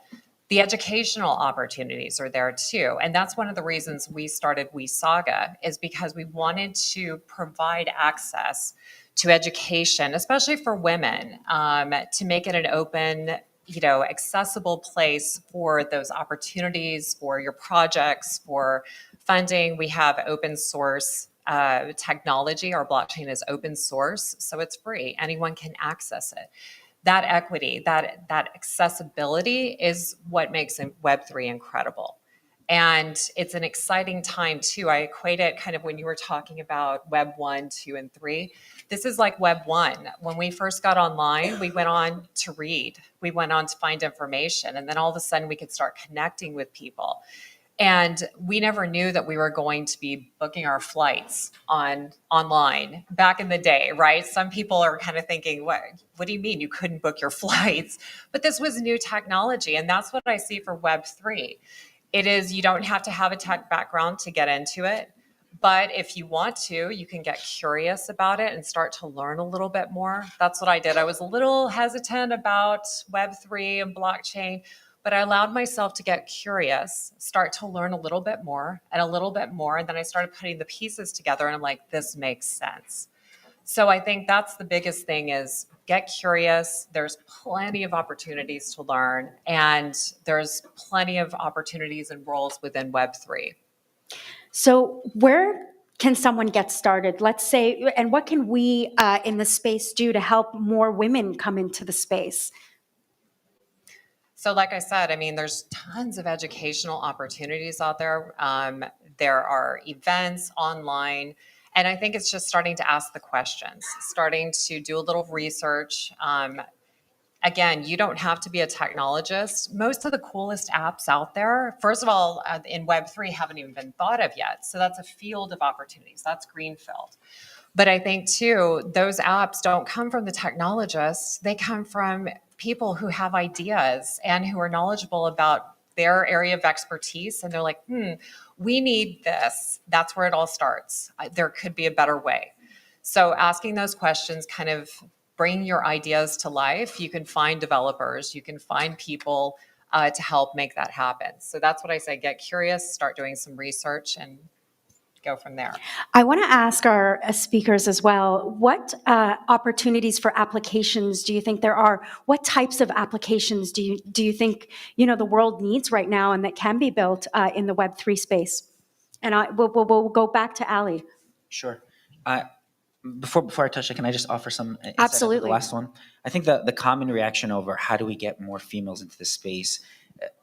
The educational opportunities are there too. And that's one of the reasons we started WeSaga, is because we wanted to provide access to education, especially for women, to make it an open, accessible place for those opportunities, for your projects, for funding. We have open source technology. Our blockchain is open source, so it's free. Anyone can access it. That equity, that accessibility is what makes Web3 incredible. And it's an exciting time too. I equate it kind of when you were talking about Web 1, 2, and 3. This is like Web 1. When we first got online, we went on to read. We went on to find information. And then all of a sudden we could start connecting with people. And we never knew that we were going to be booking our flights online back in the day, right? Some people are kind of thinking, what do you mean you couldn't book your flights? But this was new technology. And that's what I see for Web 3. It is, you don't have to have a tech background to get into it. But if you want to, you can get curious about it and start to learn a little bit more. That's what I did. I was a little hesitant about Web3 and blockchain, but I allowed myself to get curious, start to learn a little bit more and a little bit more. And then I started putting the pieces together and I'm like, this makes sense. So I think that's the biggest thing, is get curious. There's plenty of opportunities to learn, and there's plenty of opportunities and roles within Web3. So where can someone get started? Let's say, and what can we in the space do to help more women come into the space? So like I said, I mean, there's tons of educational opportunities out there. There are events online. And I think it's just starting to ask the questions, starting to do a little research. Again, you don't have to be a technologist. Most of the coolest apps out there, first of all, in Web3 haven't even been thought of yet. So that's a field of opportunities. That's greenfield. But I think too, those apps don't come from the technologists. They come from people who have ideas and who are knowledgeable about their area of expertise. And they're like, we need this. That's where it all starts. There could be a better way. So asking those questions, kind of bring your ideas to life. You can find developers, you can find people to help make that happen. So that's what I say, get curious, start doing some research, and go from there. I want to ask our speakers as well, what opportunities for applications do you think there are? What types of applications do you think the world needs right now and that can be built in the Web3 space? And we'll go back to Ali. Sure. Before I touch it, can I just offer some insight Absolutely. into the last one? I think the common reaction over how do we get more females into this space,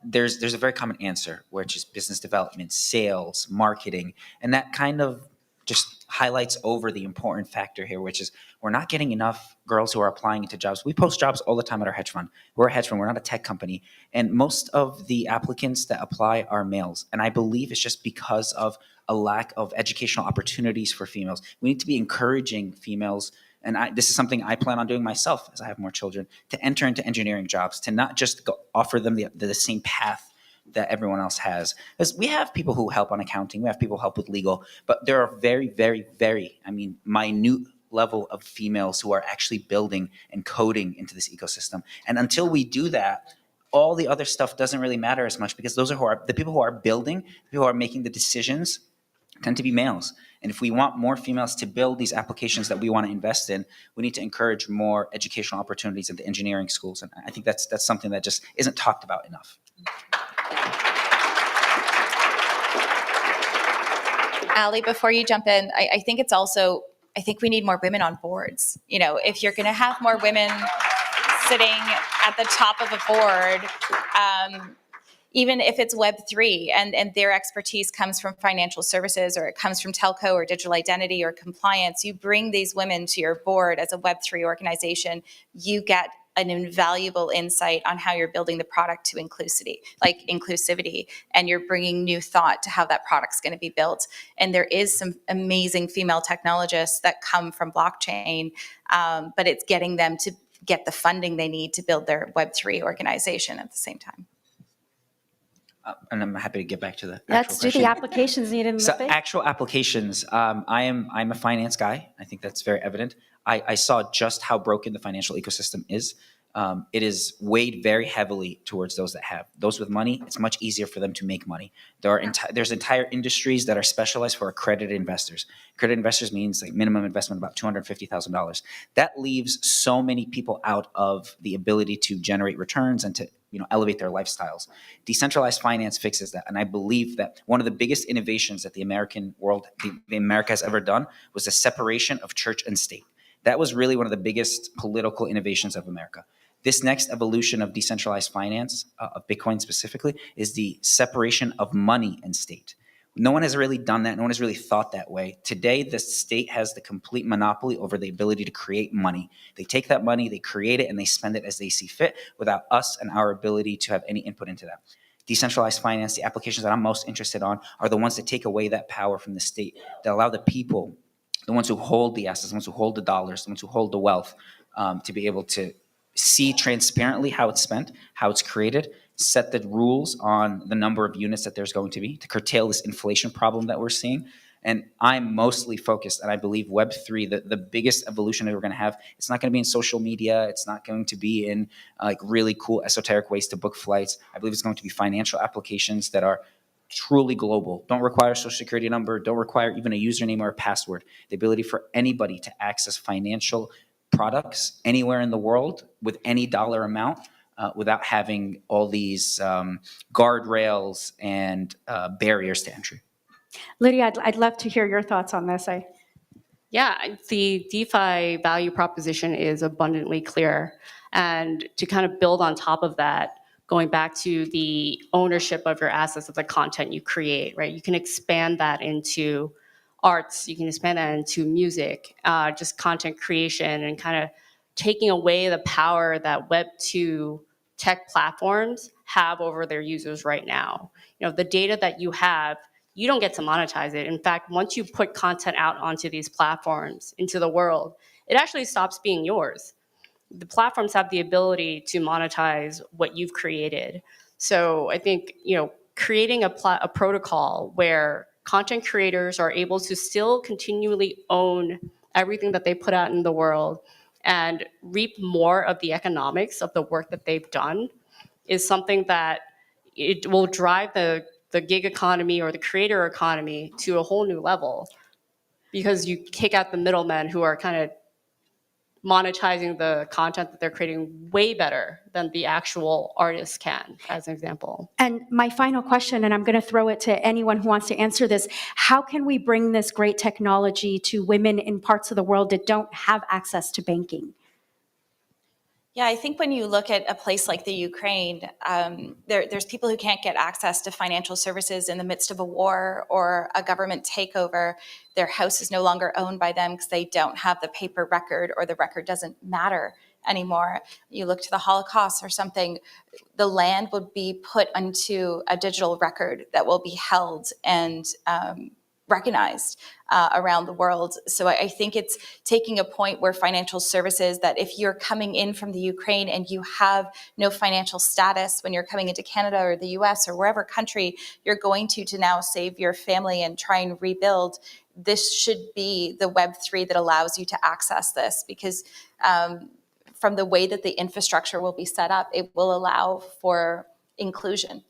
there's a very common answer, which is business development, sales, marketing, and that kind of just highlights over the important factor here, which is we're not getting enough girls who are applying into jobs. We post jobs all the time at our hedge fund. We're a hedge fund. We're not a tech company. And most of the applicants that apply are males. And I believe it's just because of a lack of educational opportunities for females. We need to be encouraging females, and this is something I plan on doing myself as I have more children, to enter into engineering jobs, to not just offer them the same path that everyone else has. Because we have people who help on accounting, we have people who help with legal, but there are very, very, very, minute level of females who are actually building and coding into this ecosystem. And until we do that, all the other stuff doesn't really matter as much, because those are the people who are building, the people who are making the decisions tend to be males. And if we want more females to build these applications that we want to invest in, we need to encourage more educational opportunities in the engineering schools. And I think that's something that just isn't talked about enough. Ali, before you jump in, I think it's also, I think we need more women on boards. You know, if you're going to have more women sitting at the top of a board, even if it's Web3 and their expertise comes from financial services, or it comes from telco or digital identity or compliance, you bring these women to your board as a Web3 organization, you get an invaluable insight on how you're building the product to inclusivity, and you're bringing new thought to how that product's going to be built. And there is some amazing female technologists that come from blockchain, but it's getting them to get the funding they need to build their Web3 organization at the same time. And I'm happy to get back to the Let's do the applications needed in the So thing. actual applications, I'm a finance guy. I think that's very evident. I saw just how broken the financial ecosystem is. It is weighed very heavily towards those that have. Those with money, it's much easier for them to make money. There's entire industries that are specialized for accredited investors. Accredited investors means like minimum investment about $250,000. That leaves so many people out of the ability to generate returns and to elevate their lifestyles. Decentralized finance fixes that. And I believe that one of the biggest innovations that the American world, the America has ever done, was the separation of church and state. That was really one of the biggest political innovations of America. This next evolution of decentralized finance, of Bitcoin specifically, is the separation of money and state. No one has really done that. No one has really thought that way. Today, the state has the complete monopoly over the ability to create money. They take that money, they create it, and they spend it as they see fit without us and our ability to have any input into that. Decentralized finance, the applications that I'm most interested on, are the ones that take away that power from the state, that allow the people, the ones who hold the assets, the ones who hold the dollars, the ones who hold the wealth, to be able to see transparently how it's spent, how it's created, set the rules on the number of units that there's going to be to curtail this inflation problem that we're seeing. And I'm mostly focused, and I believe Web3, the biggest evolution that we're going to have, it's not going to be in social media. It's not going to be in really cool esoteric ways to book flights. I believe it's going to be financial applications that are truly global, don't require a social security number, don't require even a username or a password. The ability for anybody to access financial products anywhere in the world with any dollar amount, without having all these guardrails and barriers to entry. Lydia, I'd love to hear your thoughts on this. Yeah, the DeFi value proposition is abundantly clear. And to kind of build on top of that, going back to the ownership of your assets, of the content you create, right? You can expand that into arts, you can expand that into music, just content creation, and kind of taking away the power that Web2 tech platforms have over their users right now. The data that you have, you don't get to monetize it. In fact, once you put content out onto these platforms, into the world, it actually stops being yours. The platforms have the ability to monetize what you've created. So I think, creating a protocol where content creators are able to still continually own everything that they put out in the world and reap more of the economics of the work that they've done is something that it will drive the gig economy or the creator economy to a whole new level, because you kick out the middlemen who are kind of monetizing the content that they're creating way better than the actual artists can, as an example. And my final question, and I'm going to throw it to anyone who wants to answer this, how can we bring this great technology to women in parts of the world that don't have access to banking? Yeah, I think when you look at a place like the Ukraine, there's people who can't get access to financial services in the midst of a war or a government takeover. Their house is no longer owned by them because they don't have the paper record, or the record doesn't matter anymore. You look to the Holocaust or something, the land would be put onto a digital record that will be held and recognized around the world. So I think it's taking a point where financial services, that if you're coming in from the Ukraine and you have no financial status when you're coming into Canada or the US or wherever country you're going to now save your family and try and rebuild, this should be the Web3 that allows you to access this, because from the way that the infrastructure will be set up, it will allow for inclusion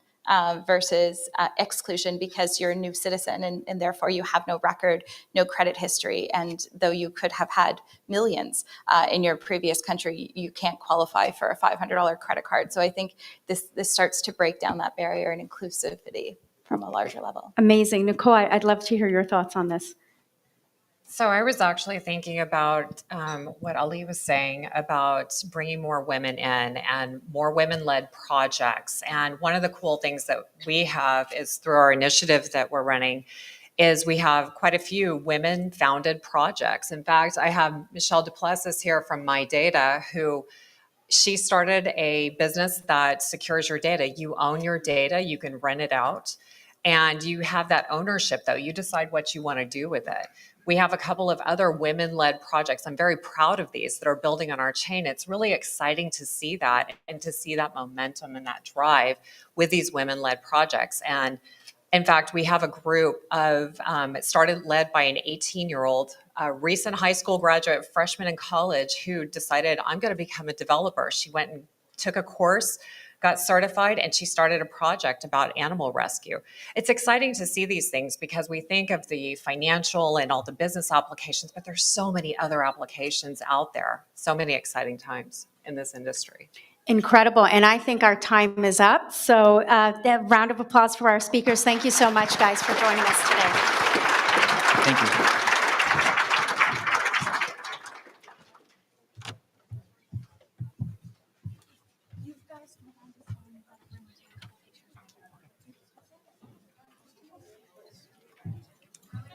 versus exclusion, because you're a new citizen and therefore you have no record, no credit history. And though you could have had millions in your previous country, you can't qualify for a $500 credit card. So I think this starts to break down that barrier and inclusivity from a larger level. Amazing. Nicole, I'd love to hear your thoughts on this. So I was actually thinking about what Ali was saying about bringing more women in and more women-led projects. And one of the cool things that we have is through our initiative that we're running is we have quite a few women-founded projects. In fact, I have Michelle Duplessis here from My Data, who she started a business that secures your data. You own your data, you can rent it out, and you have that ownership, though. You decide what you want to do with it. We have a couple of other women-led projects. I'm very proud of these that are building on our chain. It's really exciting to see that and to see that momentum and that drive with these women-led projects. And in fact, we have a group of, it started led by an 18-year-old, recent high school graduate, freshman in college, who decided, I'm going to become a developer. She went and took a course, got certified, and she started a project about animal rescue. It's exciting to see these things because we think of the financial and all the business applications, but there's so many other applications out there, so many exciting times in this industry. Incredible. And I think our time is up. So a round of applause for our speakers. Thank you so much, guys, for joining us today. Thank you.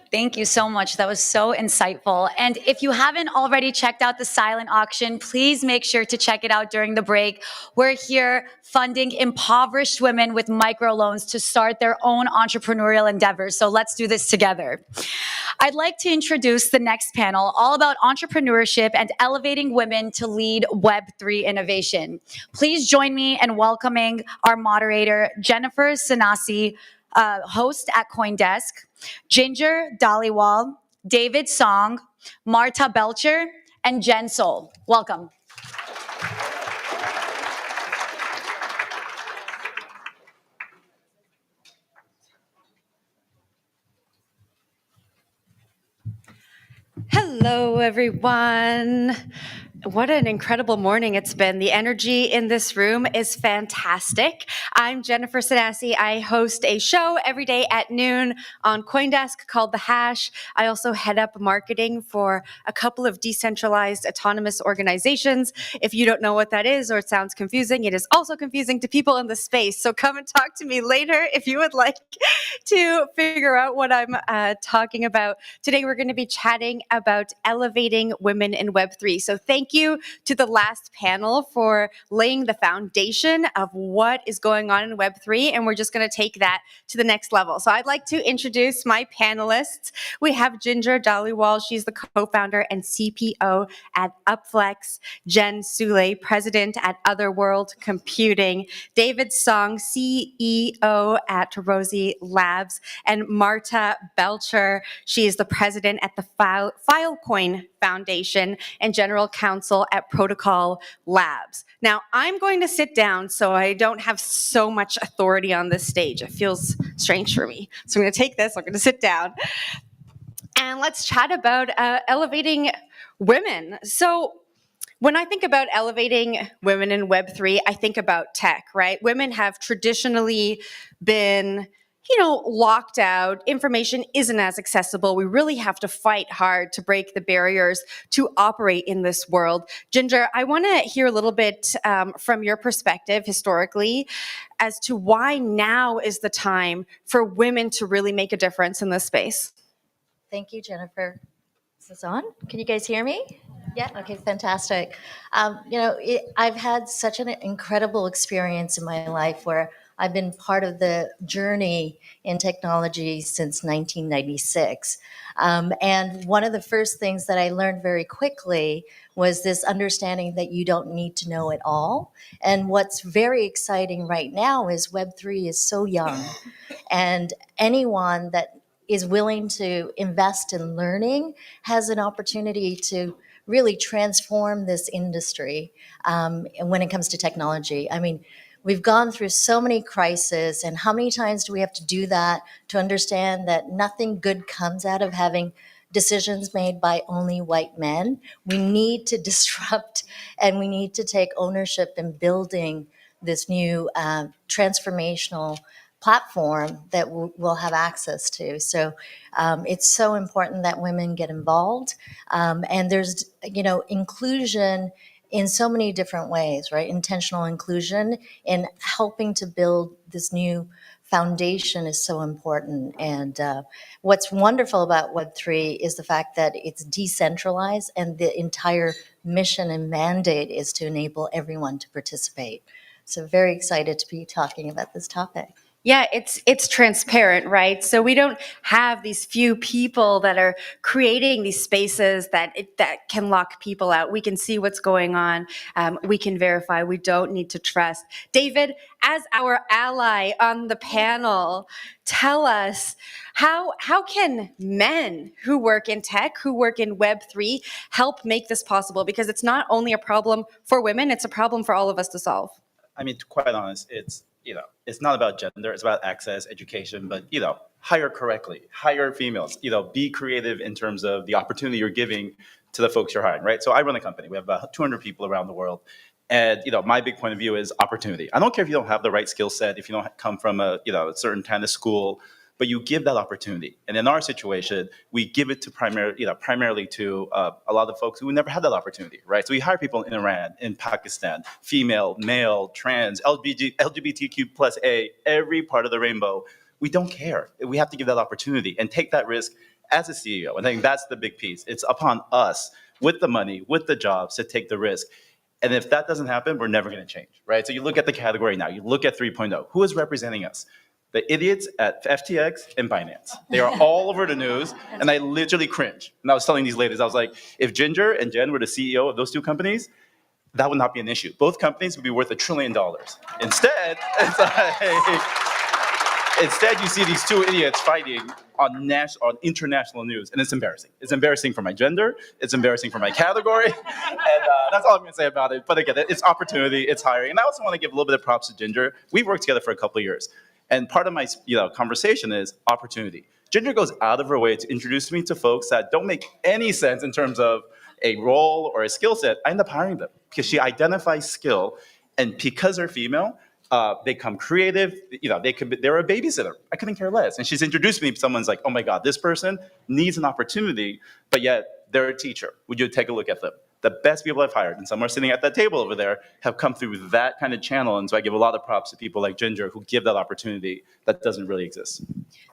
Thank you so much. That was so insightful. And if you haven't already checked out the silent auction, please make sure to check it out during the break. We're here funding impoverished women with microloans to start their own entrepreneurial endeavors. So let's do this together. I'd like to introduce the next panel, all about entrepreneurship and elevating women to lead Web3 innovation. Please join me in welcoming our moderator, Jennifer Sanasi, host at CoinDesk, Ginger Dhaliwal, David Song, Marta Belcher, and Jen Sol. Welcome. Hello, everyone. What an incredible morning it's been. The energy in this room is fantastic. I'm Jennifer Sanasi. I host a show every day at noon on CoinDesk called The Hash. I also head up marketing for a couple of decentralized autonomous organizations. If you don't know what that is or it sounds confusing, it is also confusing to people in the space. So come and talk to me later if you would like to figure out what I'm talking about. Today we're going to be chatting about elevating women in Web3. So thank you to the last panel for laying the foundation of what is going on in Web3, and we're just going to take that to the next level. So I'd like to introduce my panelists. We have Ginger Dhaliwal. She's the co-founder and CPO at Upflex. Jen Sule, president at Otherworld Computing. David Song, CEO at Rosie Labs. And Marta Belcher. She is the president at the Filecoin Foundation and general counsel at Protocol Labs. Now, I'm going to sit down so I don't have so much authority on this stage. It feels strange for me. So I'm going to take this, I'm going to sit down, and let's chat about elevating women. So when I think about elevating women in Web3, I think about tech, right? Women have traditionally been locked out. Information isn't as accessible. We really have to fight hard to break the barriers to operate in this world. Ginger, I want to hear a little bit from your perspective historically as to why now is the time for women to really make a difference in this space. Thank you, Jennifer. Is this on? Can you guys hear me? Yeah, okay, fantastic. I've had such an incredible experience in my life where I've been part of the journey in technology since 1996. And one of the first things that I learned very quickly was this understanding that you don't need to know it all. And what's very exciting right now is Web3 is so young. And anyone that is willing to invest in learning has an opportunity to really transform this industry when it comes to technology. I mean, we've gone through so many crises, and how many times do we have to do that to understand that nothing good comes out of having decisions made by only white men? We need to disrupt, and we need to take ownership in building this new transformational platform that we'll have access to. So it's so important that women get involved. And there's, inclusion in so many different ways, right? Intentional inclusion in helping to build this new foundation is so important. And what's wonderful about Web3 is the fact that it's decentralized and the entire mission and mandate is to enable everyone to participate. So very excited to be talking about this topic. Yeah, it's transparent, right? So we don't have these few people that are creating these spaces that can lock people out. We can see what's going on. We can verify. We don't need to trust. David, as our ally on the panel, tell us how can men who work in tech, who work in Web3, help make this possible? Because it's not only a problem for women; it's a problem for all of us to solve. I mean, to be quite honest, it's not about gender, it's about access, education, but, hire correctly, hire females, be creative in terms of the opportunity you're giving to the folks you're hiring, right? So I run a company. We have about 200 people around the world. And, my big point of view is opportunity. I don't care if you don't have the right skill set, if you don't come from a certain kind of school, but you give that opportunity. And in our situation, we give it to primarily to a lot of folks who never had that opportunity, right? So we hire people in Iran, in Pakistan, female, male, trans, LGBTQ plus A, every part of the rainbow. We don't care. We have to give that opportunity and take that risk as a CEO. I think that's the big piece. It's upon us with the money, with the jobs to take the risk. And if that doesn't happen, we're never going to change, right? So you look at the category now, you look at 3.0, who is representing us? The idiots at FTX and Binance. They are all over the news, and I literally cringe. And I was telling these ladies, I was like, if Ginger and Jen were the CEO of those two companies, that would not be an issue. Both companies would be worth $1 trillion. Instead, instead you see these two idiots fighting on international news, and it's embarrassing. It's embarrassing for my gender. It's embarrassing for my category. And that's all I'm going to say about it. But again, it's opportunity, it's hiring. And I also want to give a little bit of props to Ginger. We've worked together for a couple of years. And part of my conversation is opportunity. Ginger goes out of her way to introduce me to folks that don't make any sense in terms of a role or a skill set. I end up hiring them because she identifies skill, and because they're female, they come creative. They're a babysitter. I couldn't care less. And she's introduced me to someone's like, oh my God, this person needs an opportunity, but yet they're a teacher. Would you take a look at them? The best people I've hired, and some are sitting at that table over there, have come through that kind of channel. And so I give a lot of props to people like Ginger who give that opportunity that doesn't really exist.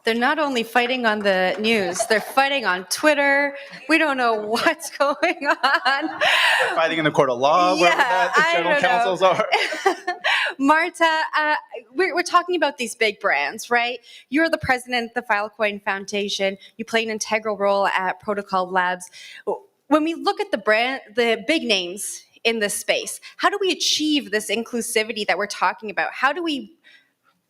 They're not only fighting on the news, they're fighting on Twitter. We don't know what's going on. They're fighting in the court of law, wherever the general counsels are. Marta, we're talking about these big brands, right? You're the president of the Filecoin Foundation. You play an integral role at Protocol Labs. When we look at the big names in this space, how do we achieve this inclusivity that we're talking about? How do we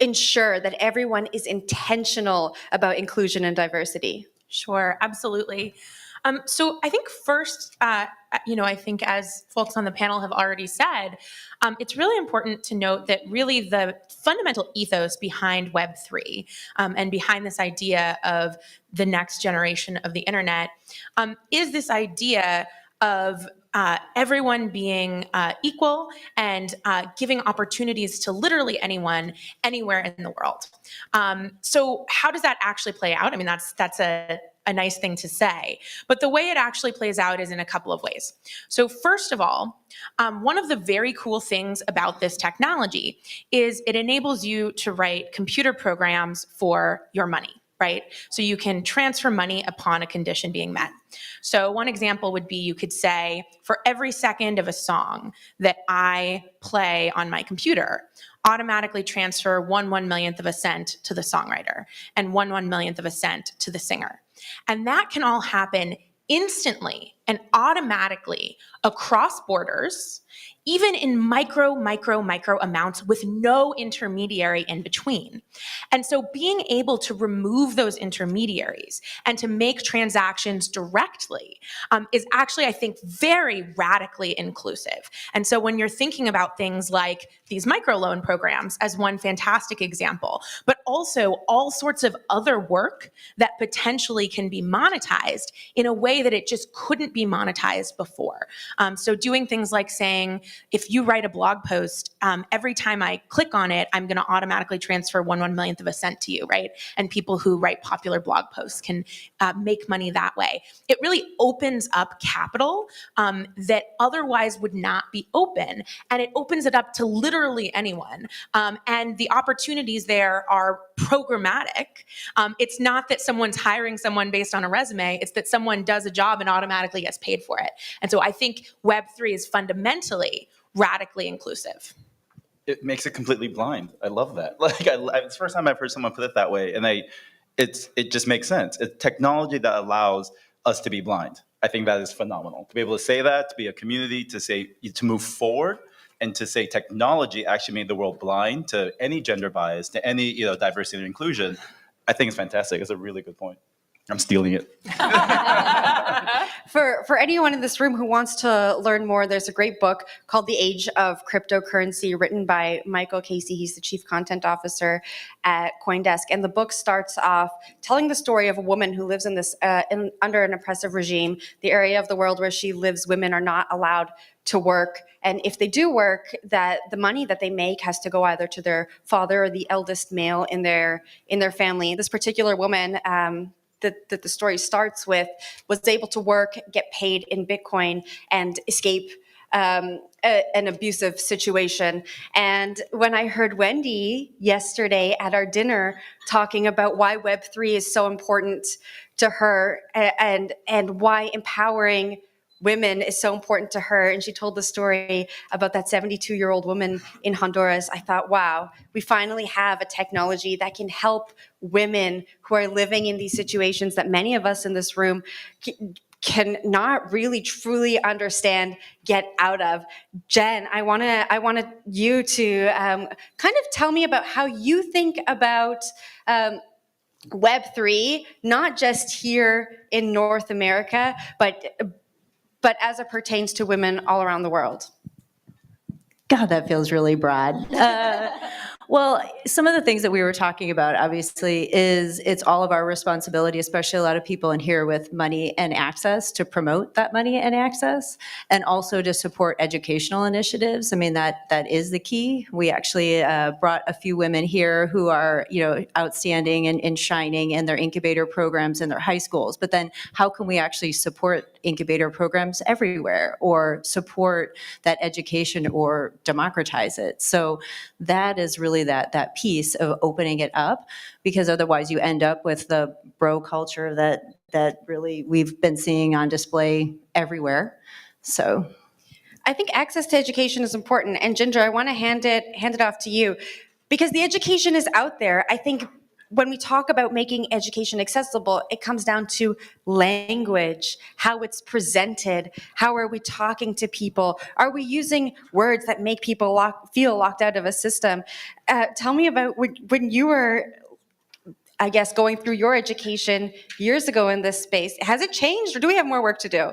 ensure that everyone is intentional about inclusion and diversity? Sure, absolutely. So I think first, I think as folks on the panel have already said, it's really important to note that really the fundamental ethos behind Web3 and behind this idea of the next generation of the internet is this idea of everyone being equal and giving opportunities to literally anyone, anywhere in the world. So how does that actually play out? I mean, that's a nice thing to say, but the way it actually plays out is in a couple of ways. So first of all, one of the very cool things about this technology is it enables you to write computer programs for your money, right? So you can transfer money upon a condition being met. So one example would be you could say, for every second of a song that I play on my computer, automatically transfer 1/1,000,000th of a cent to the songwriter and 1/1,000,000th of a cent to the singer. And that can all happen instantly and automatically across borders, even in micro amounts with no intermediary in between. And so being able to remove those intermediaries and to make transactions directly is actually, I think, very radically inclusive. And so when you're thinking about things like these microloan programs as one fantastic example, but also all sorts of other work that potentially can be monetized in a way that it just couldn't be monetized before. So doing things like saying, if you write a blog post, every time I click on it, I'm going to automatically transfer 1/1,000,000th of a cent to you, right? And people who write popular blog posts can make money that way. It really opens up capital that otherwise would not be open, and it opens it up to literally anyone. And the opportunities there are programmatic. It's not that someone's hiring someone based on a resume, it's that someone does a job and automatically gets paid for it. And so I think Web3 is fundamentally radically inclusive. It makes it completely blind. I love that. Like, it's the first time I've heard someone put it that way, and it just makes sense. It's technology that allows us to be blind. I think that is phenomenal. To be able to say that, to be a community, to move forward, and to say technology actually made the world blind to any gender bias, to any diversity and inclusion. I think it's fantastic. It's a really good point. I'm stealing it. For anyone in this room who wants to learn more, there's a great book called The Age of Cryptocurrency, written by Michael Casey. He's the chief content officer at CoinDesk. And the book starts off telling the story of a woman who lives in this under an oppressive regime. The area of the world where she lives, women are not allowed to work. And if they do work, that the money that they make has to go either to their father or the eldest male in their family. This particular woman, that the story starts with, was able to work, get paid in Bitcoin, and escape an abusive situation. And when I heard Wendy yesterday at our dinner talking about why Web3 is so important to her and why empowering women is so important to her, and she told the story about that 72-year-old woman in Honduras, I thought, wow, we finally have a technology that can help women who are living in these situations that many of us in this room can not really truly understand, get out of. Jen, I wanted you to kind of tell me about how you think about Web3, not just here in North America, but as it pertains to women all around the world. God, that feels really broad. Well, some of the things that we were talking about, obviously, is it's all of our responsibility, especially a lot of people in here with money and access, to promote that money and access, and also to support educational initiatives. I mean, that is the key. We actually brought a few women here who are, outstanding and shining in their incubator programs in their high schools. But then how can we actually support incubator programs everywhere, or support that education, or democratize it? So that is really that piece of opening it up, because otherwise you end up with the bro culture that really we've been seeing on display everywhere. So I think access to education is important. And Ginger, I want to hand it off to you, because the education is out there. I think when we talk about making education accessible, it comes down to language, how it's presented, how are we talking to people, are we using words that make people feel locked out of a system? Tell me about when you were, I guess, going through your education years ago in this space. Has it changed, or do we have more work to do?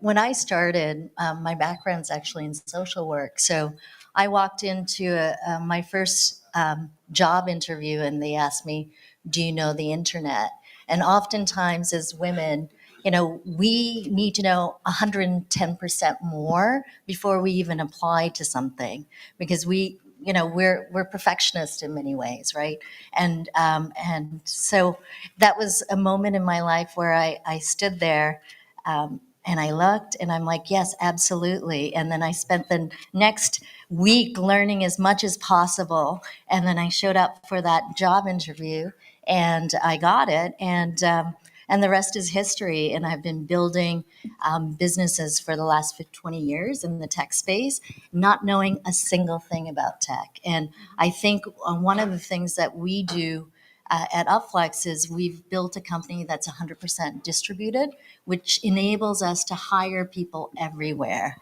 When I started, my background's actually in social work. So I walked into my first job interview, and they asked me, do you know the internet? And oftentimes as women, we need to know 110% more before we even apply to something, because we're perfectionists in many ways, right? And so that was a moment in my life where I stood there and I looked and I'm like, yes, absolutely. And then I spent the next week learning as much as possible. And then I showed up for that job interview and I got it. And the rest is history. And I've been building businesses for the last 20 years in the tech space, not knowing a single thing about tech. And I think one of the things that we do at Upflex is we've built a company that's 100% distributed, which enables us to hire people everywhere.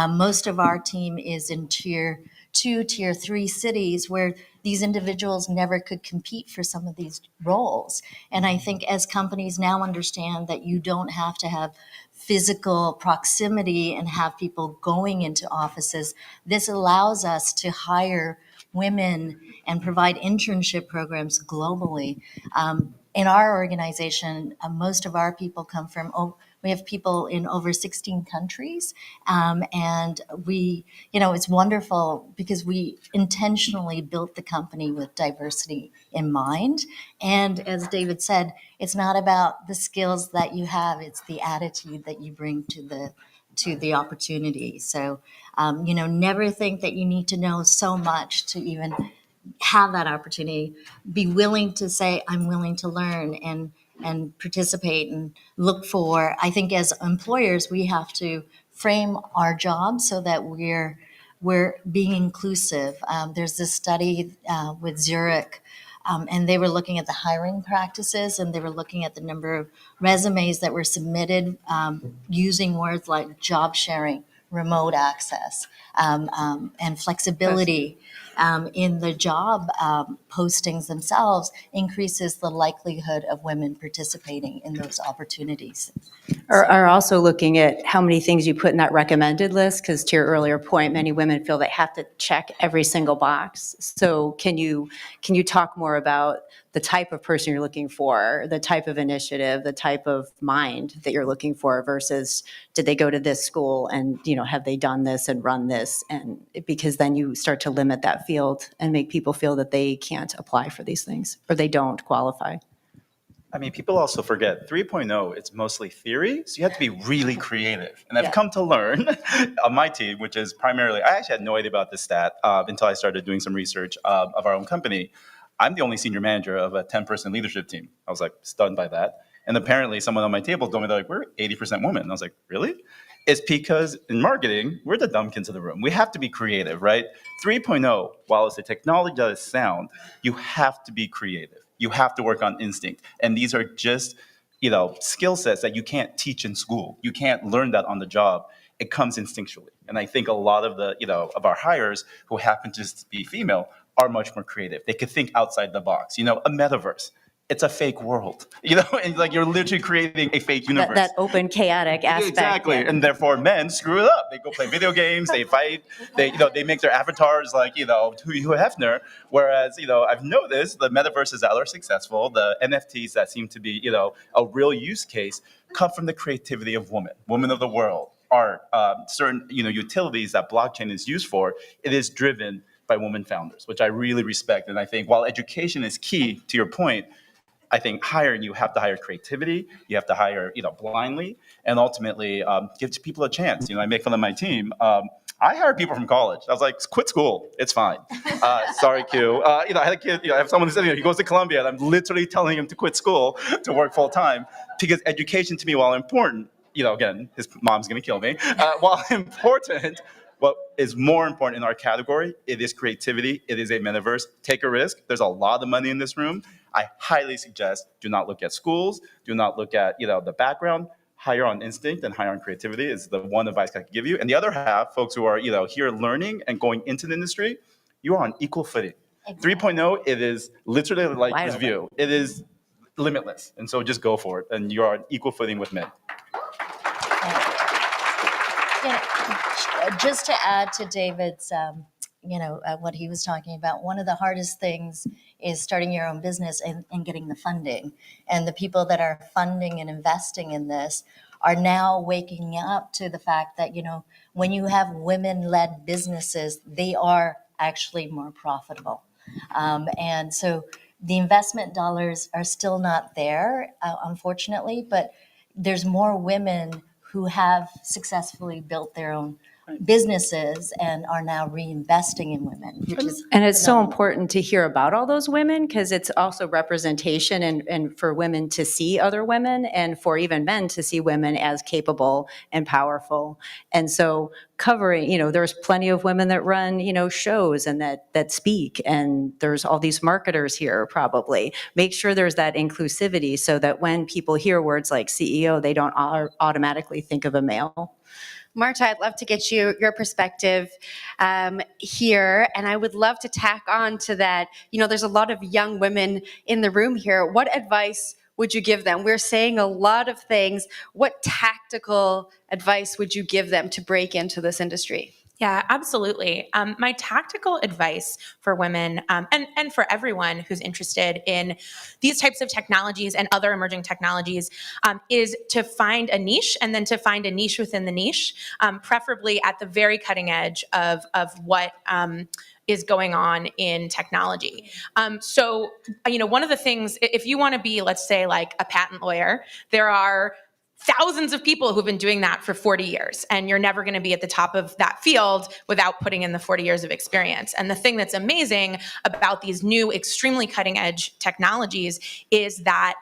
Most of our team is in tier 2, tier 3 cities where these individuals never could compete for some of these roles. And I think as companies now understand that you don't have to have physical proximity and have people going into offices, this allows us to hire women and provide internship programs globally. In our organization, most of our people come from, we have people in over 16 countries. And it's wonderful because we intentionally built the company with diversity in mind. And as David said, it's not about the skills that you have, it's the attitude that you bring to the opportunity. So, never think that you need to know so much to even have that opportunity. Be willing to say, I'm willing to learn and participate and look for. I think as employers, we have to frame our jobs so that we're being inclusive. There's this study with Zurich, and they were looking at the hiring practices, and they were looking at the number of resumes that were submitted using words like job sharing, remote access, and flexibility in the job postings themselves increases the likelihood of women participating in those opportunities. Are also looking at how many things you put in that recommended list, because to your earlier point, many women feel they have to check every single box. So can you talk more about the type of person you're looking for, the type of initiative, the type of mind that you're looking for versus did they go to this school and have they done this and run this? And because then you start to limit that field and make people feel that they can't apply for these things or they don't qualify. I mean, people also forget 3.0, it's mostly theory, so you have to be really creative. And I've Yeah. come to learn on my team, which is primarily, I actually had no idea about this stat until I started doing some research of our own company. I'm the only senior manager of a 10-person leadership team. I was like stunned by that. And apparently someone on my table told me, they're like, we're 80% women. And I was like, really? It's because in marketing, we're the dumb kids of the room. We have to be creative, right? 3.0, while it's a technology that is sound, you have to be creative. You have to work on instinct. And these are just, skill sets that you can't teach in school. You can't learn that on the job. It comes instinctually. And I think a lot of of our hires who happen to just be female are much more creative. They could think outside the box. A metaverse. It's a fake world, and like you're literally creating a fake universe. That open, chaotic aspect. Exactly, yeah. and therefore men screw it up. They go play video games, they fight, they make their avatars like Hugh Hefner. Whereas I've noticed the metaverses that are successful, the NFTs that seem to be a real use case, come from the creativity of women of the world, art, certain utilities that blockchain is used for. It is driven by women founders, which I really respect. And I think while education is key to your point, I think hiring, you have to hire creativity, you have to hire, blindly, and ultimately give people a chance. I make fun of my team. I hire people from college. I was like, quit school, it's fine. Sorry, Q. I had a kid, I have someone who said, he goes to Columbia, and I'm literally telling him to quit school to work full time, because education to me, while important, again, his mom's gonna kill me, while important, what is more important in our category, it is creativity, it is a metaverse. Take a risk. There's a lot of money in this room. I highly suggest do not look at schools, do not look at the background. Hire on instinct and hire on creativity is the one advice I could give you. And the other half, folks who are here learning and going into the industry, you are on equal footing. Exactly. 3.0, it is literally like this view. It is limitless. And so just go for it. And you are on equal footing with men. Just to add to David's what he was talking about. One of the hardest things is starting your own business and getting the funding. And the people that are funding and investing in this are now waking up to the fact that, when you have women-led businesses, they are actually more profitable. And so the investment dollars are still not there, unfortunately, but there's more women who have successfully built their own businesses and are now reinvesting in women, which is And it's so phenomenal. important to hear about all those women because it's also representation and for women to see other women and for even men to see women as capable and powerful. And so covering, there's plenty of women that run, shows and that speak, and there's all these marketers here probably. Make sure there's that inclusivity so that when people hear words like CEO, they don't automatically think of a male. Marta, I'd love to get your perspective here, and I would love to tack on to that. There's a lot of young women in the room here. What advice would you give them? We're saying a lot of things. What tactical advice would you give them to break into this industry? Yeah, absolutely. My tactical advice for women and for everyone who's interested in these types of technologies and other emerging technologies is to find a niche and then to find a niche within the niche, preferably at the very cutting edge of what is going on in technology. So, one of the things, if you want to be, let's say, like a patent lawyer, there are thousands of people who've been doing that for 40 years, and you're never going to be at the top of that field without putting in the 40 years of experience. And the thing that's amazing about these new, extremely cutting edge technologies is that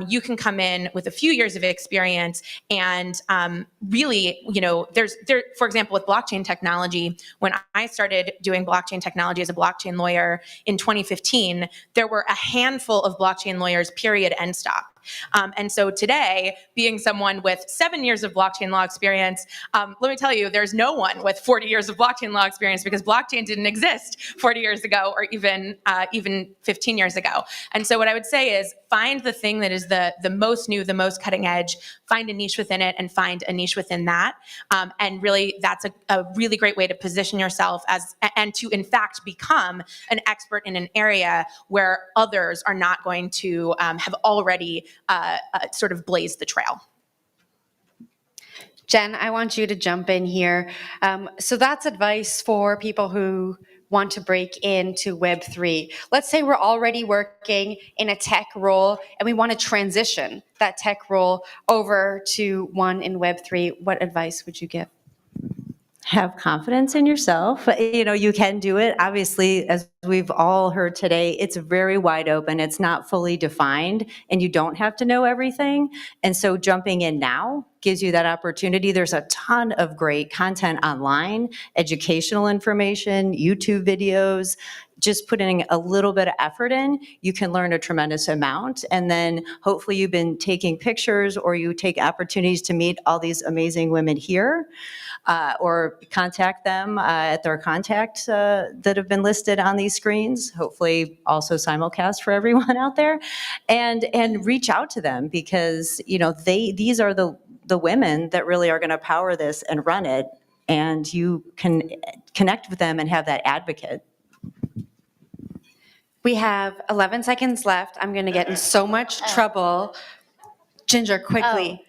you can come in with a few years of experience and really, for example, with blockchain technology, when I started doing blockchain technology as a blockchain lawyer in 2015, there were a handful of blockchain lawyers, period, end stop. And so today, being someone with 7 years of blockchain law experience, let me tell you, there's no one with 40 years of blockchain law experience because blockchain didn't exist 40 years ago or even 15 years ago. And so what I would say is find the thing that is the most new, the most cutting edge, find a niche within it and find a niche within that. And really, that's a really great way to position yourself and to, in fact, become an expert in an area where others are not going to have already sort of blazed the trail. Jen, I want you to jump in here. So that's advice for people who want to break into Web3. Let's say we're already working in a tech role and we want to transition that tech role over to one in Web3. What advice would you give? Have confidence in yourself. You can do it. Obviously, as we've all heard today, it's very wide open. It's not fully defined, and you don't have to know everything. And so jumping in now gives you that opportunity. There's a ton of great content online, educational information, YouTube videos. Just putting a little bit of effort in, you can learn a tremendous amount. And then hopefully you've been taking pictures or you take opportunities to meet all these amazing women here. Or contact them at their contacts that have been listed on these screens, hopefully also simulcast for everyone out there, and reach out to them because these are the women that really are going to power this and run it, and you can connect with them and have that advocate. We have 11 seconds left. I'm going to get in so much trouble. Ginger, quickly.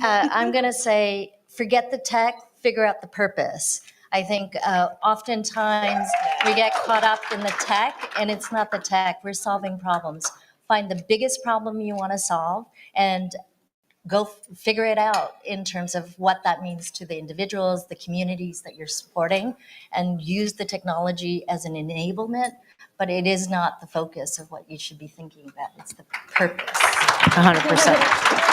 I'm going to say, forget the tech, figure out the purpose. I think oftentimes we get caught up in the tech, and it's not the tech. We're solving problems. Find the biggest problem you want to solve and go figure it out in terms of what that means to the individuals, the communities that you're supporting, and use the technology as an enablement, but it is not the focus of what you should be thinking about. It's the purpose. 100%.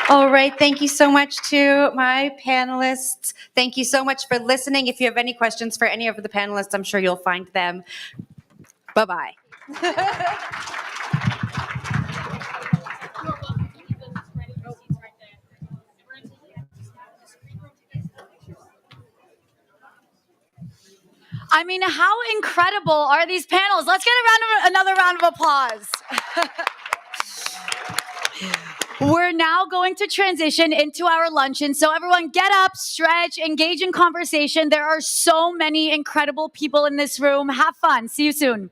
All right, thank you so much to my panelists. Thank you so much for listening. If you have any questions for any of the panelists, I'm sure you'll find them. Bye-bye. I mean, how incredible are these panels? Let's get another round of applause. We're now going to transition into our luncheon. So everyone get up, stretch, engage in conversation. There are so many incredible people in this room. Have fun. See you soon.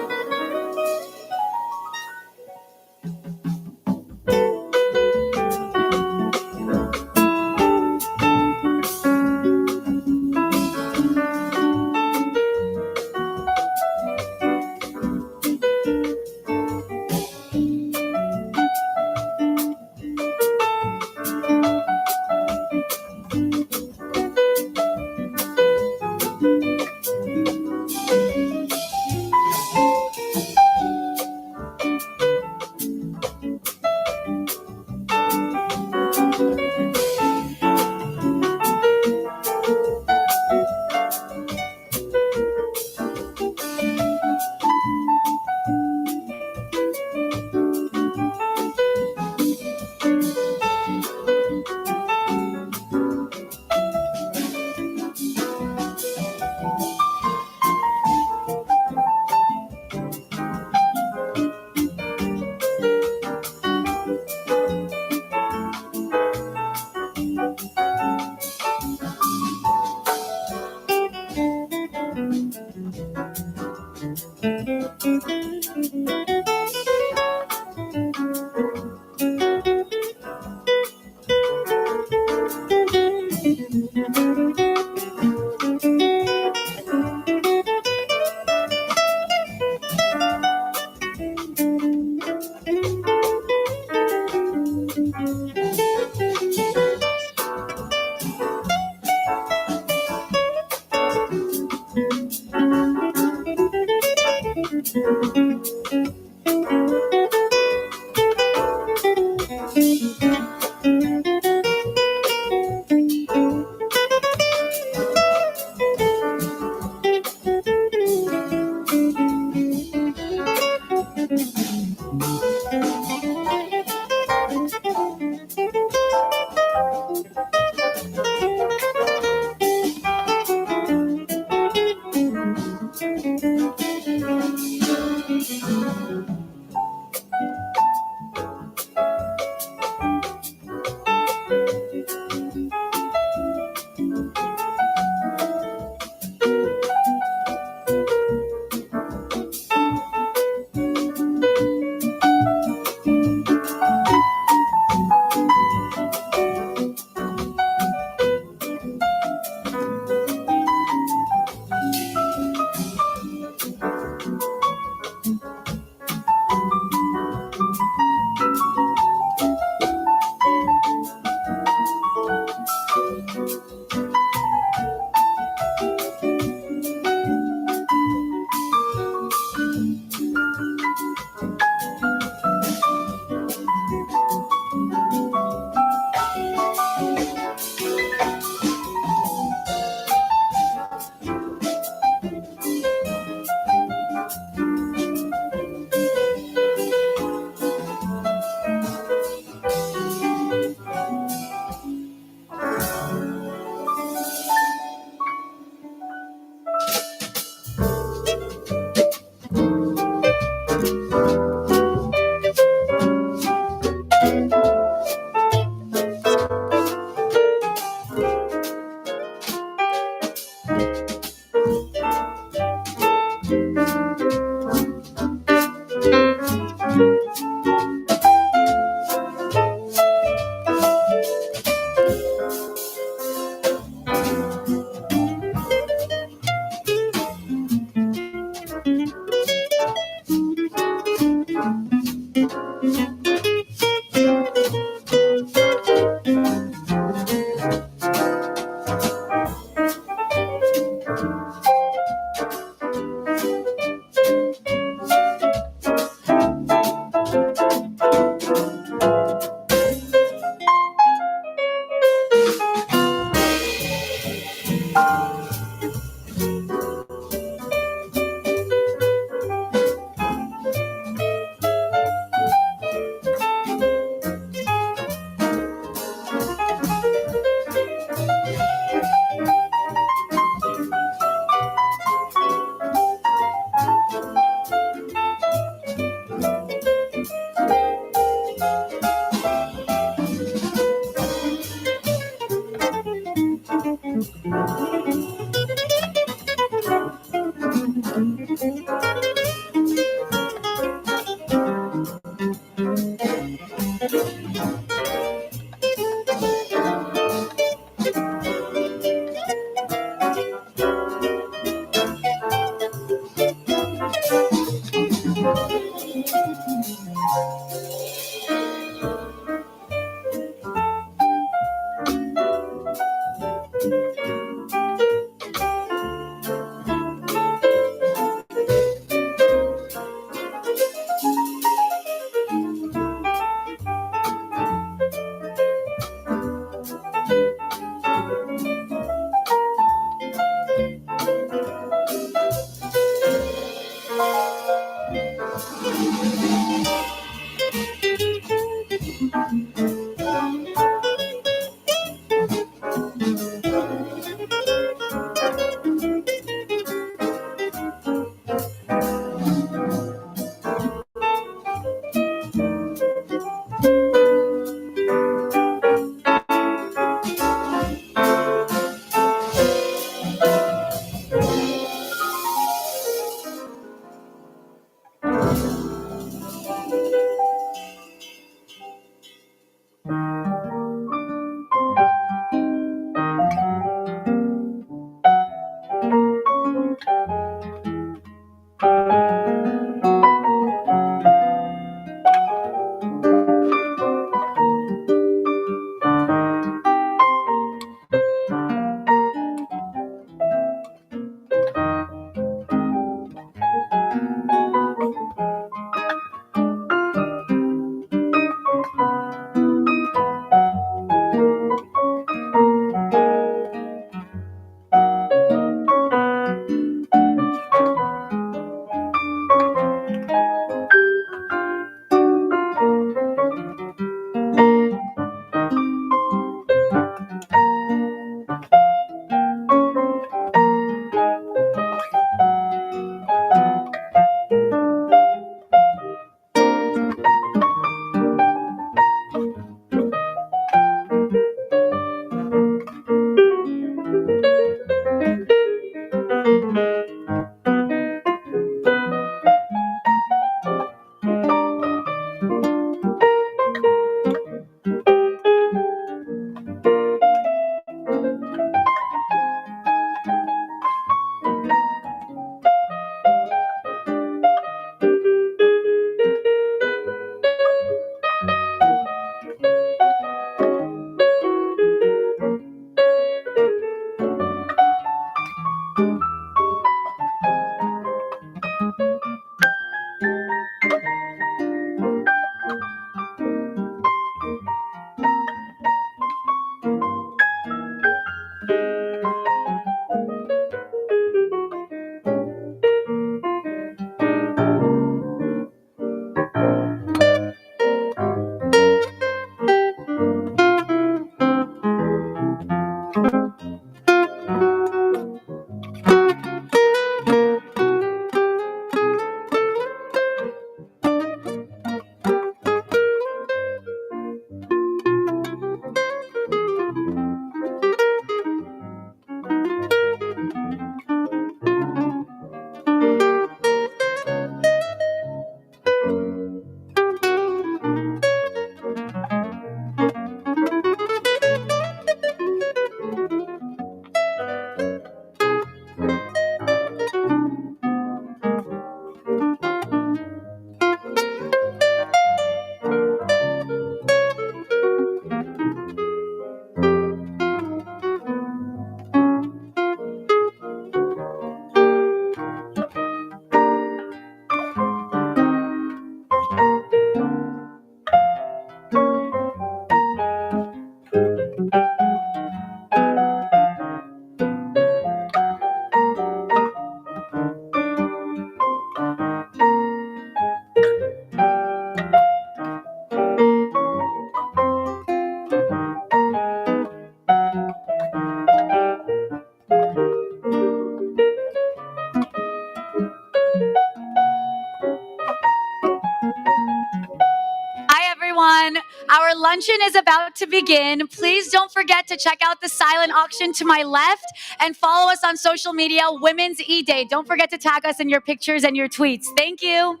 luncheon is about to begin. Please don't forget to check out the silent auction to my left and follow us on social media, Women's E-Day. Don't forget to tag us in your pictures and your tweets. Thank you.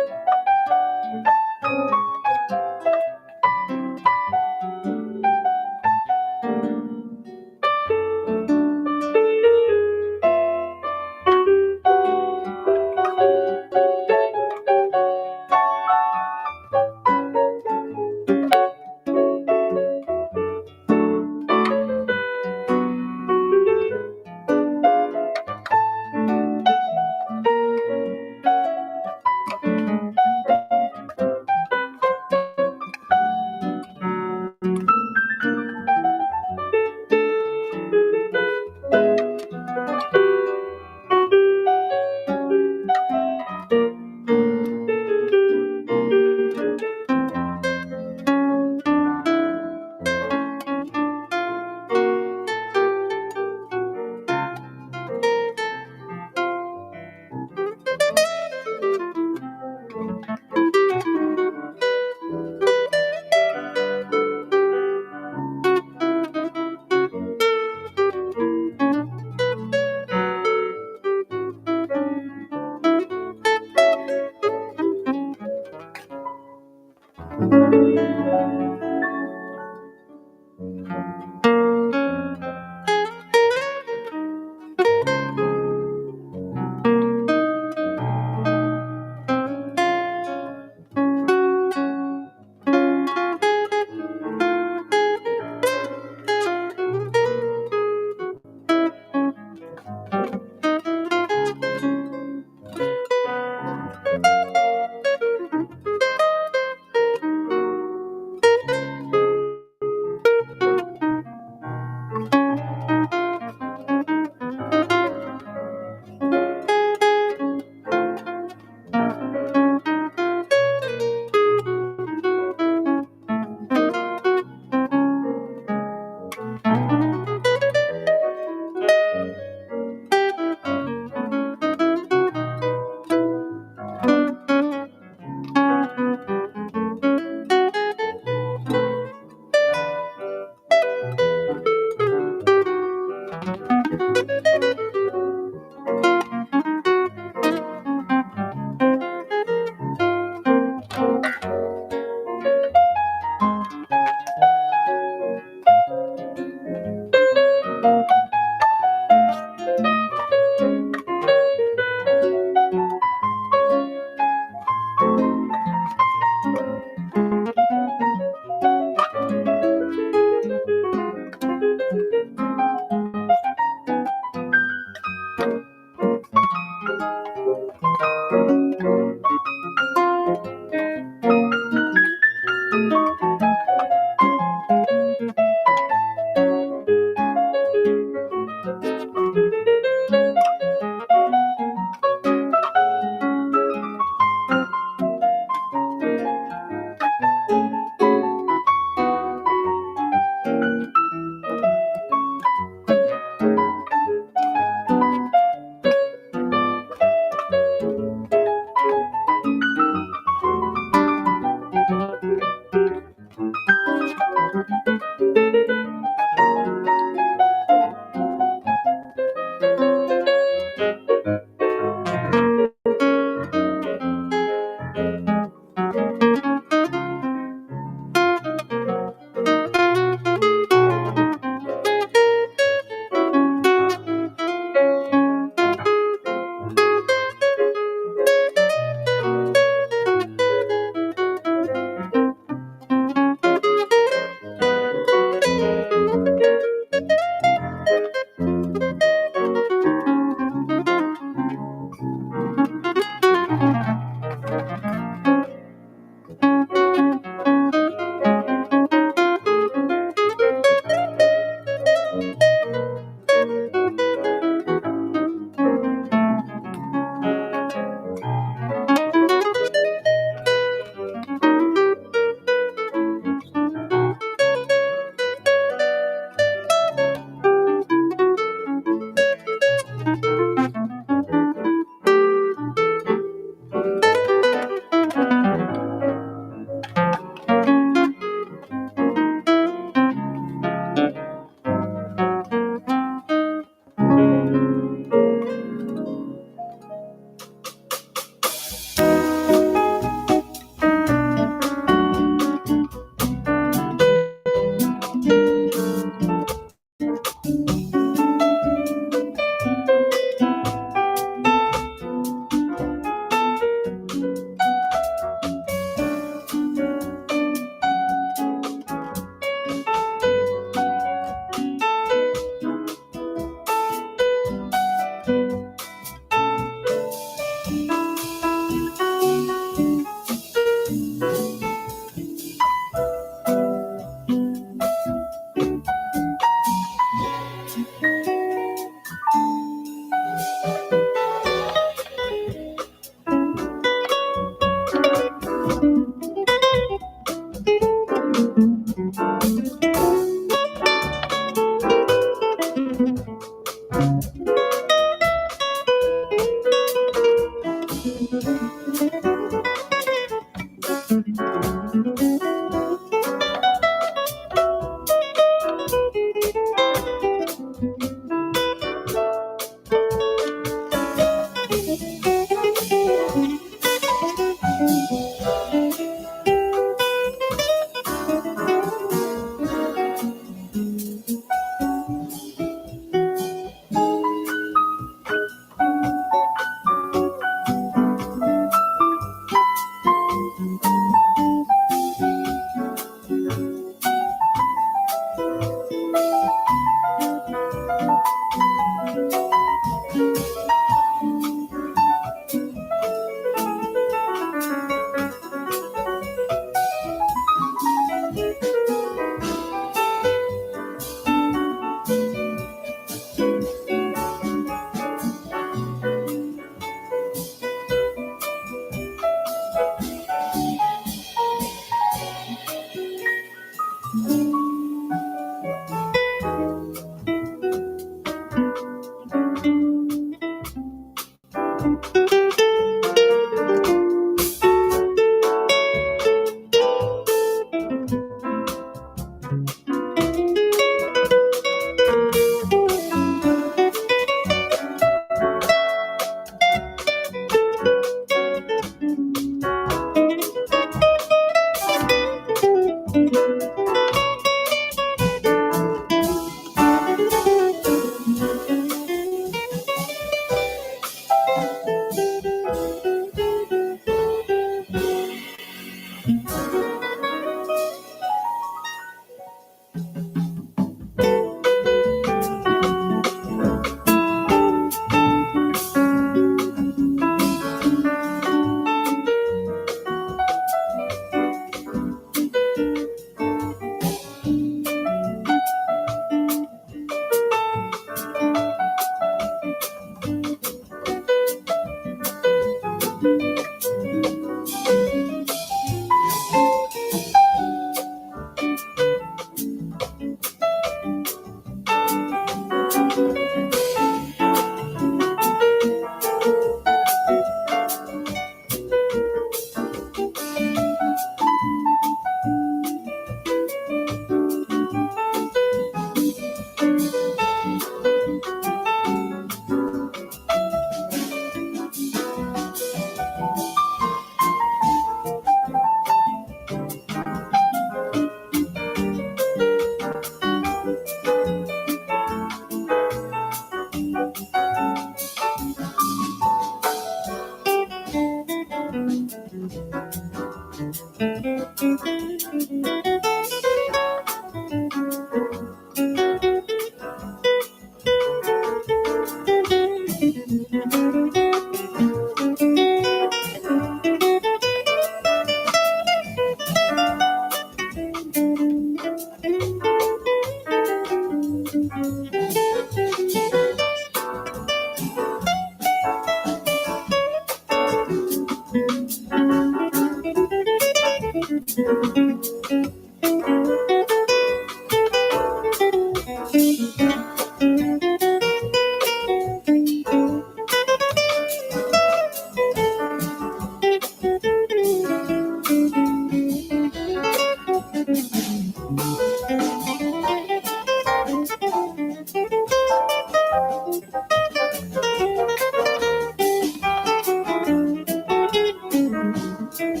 Hello,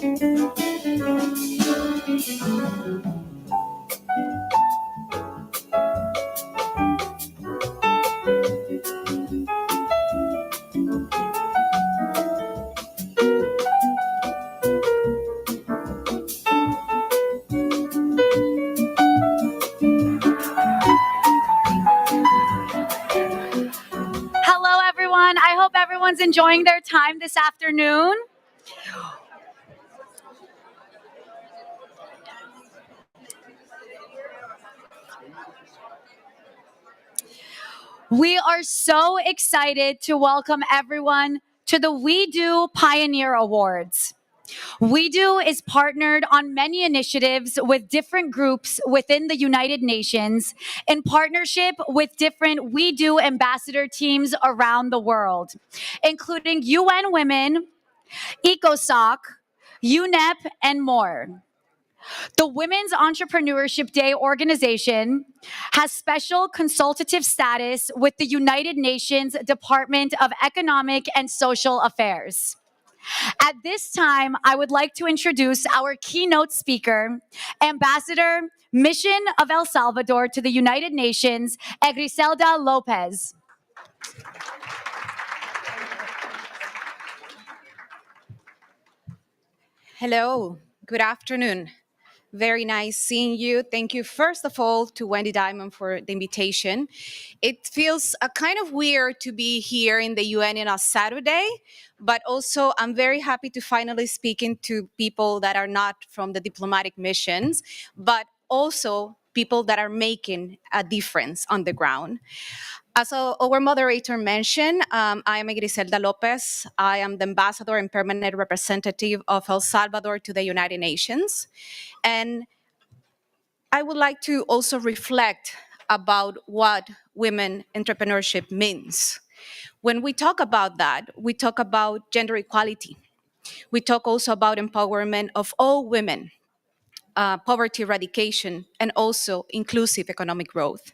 everyone. I hope everyone's enjoying their time this afternoon. We are so excited to welcome everyone to the We Do Pioneer Awards. We Do is partnered on many initiatives with different groups within the United Nations in partnership with different We Do ambassador teams around the world, including UN Women, ECOSOC, UNEP, and more. The Women's Entrepreneurship Day organization has special consultative status with the United Nations Department of Economic and Social Affairs. At this time, I would like to introduce our keynote speaker, Ambassador, Mission of El Salvador to the United Nations, Egriselda Lopez. Hello, good afternoon. Very nice seeing you. Thank you, first of all, to Wendy Diamond for the invitation. It feels kind of weird to be here in the UN on a Saturday, but also I'm very happy to finally speaking to people that are not from the diplomatic missions, but also people that are making a difference on the ground. As our moderator mentioned, I am Griselda Lopez. I am the ambassador and permanent representative of El Salvador to the United Nations. And I would like to also reflect about what women entrepreneurship means. When we talk about that, we talk about gender equality. We talk also about empowerment of all women, poverty eradication, and also inclusive economic growth.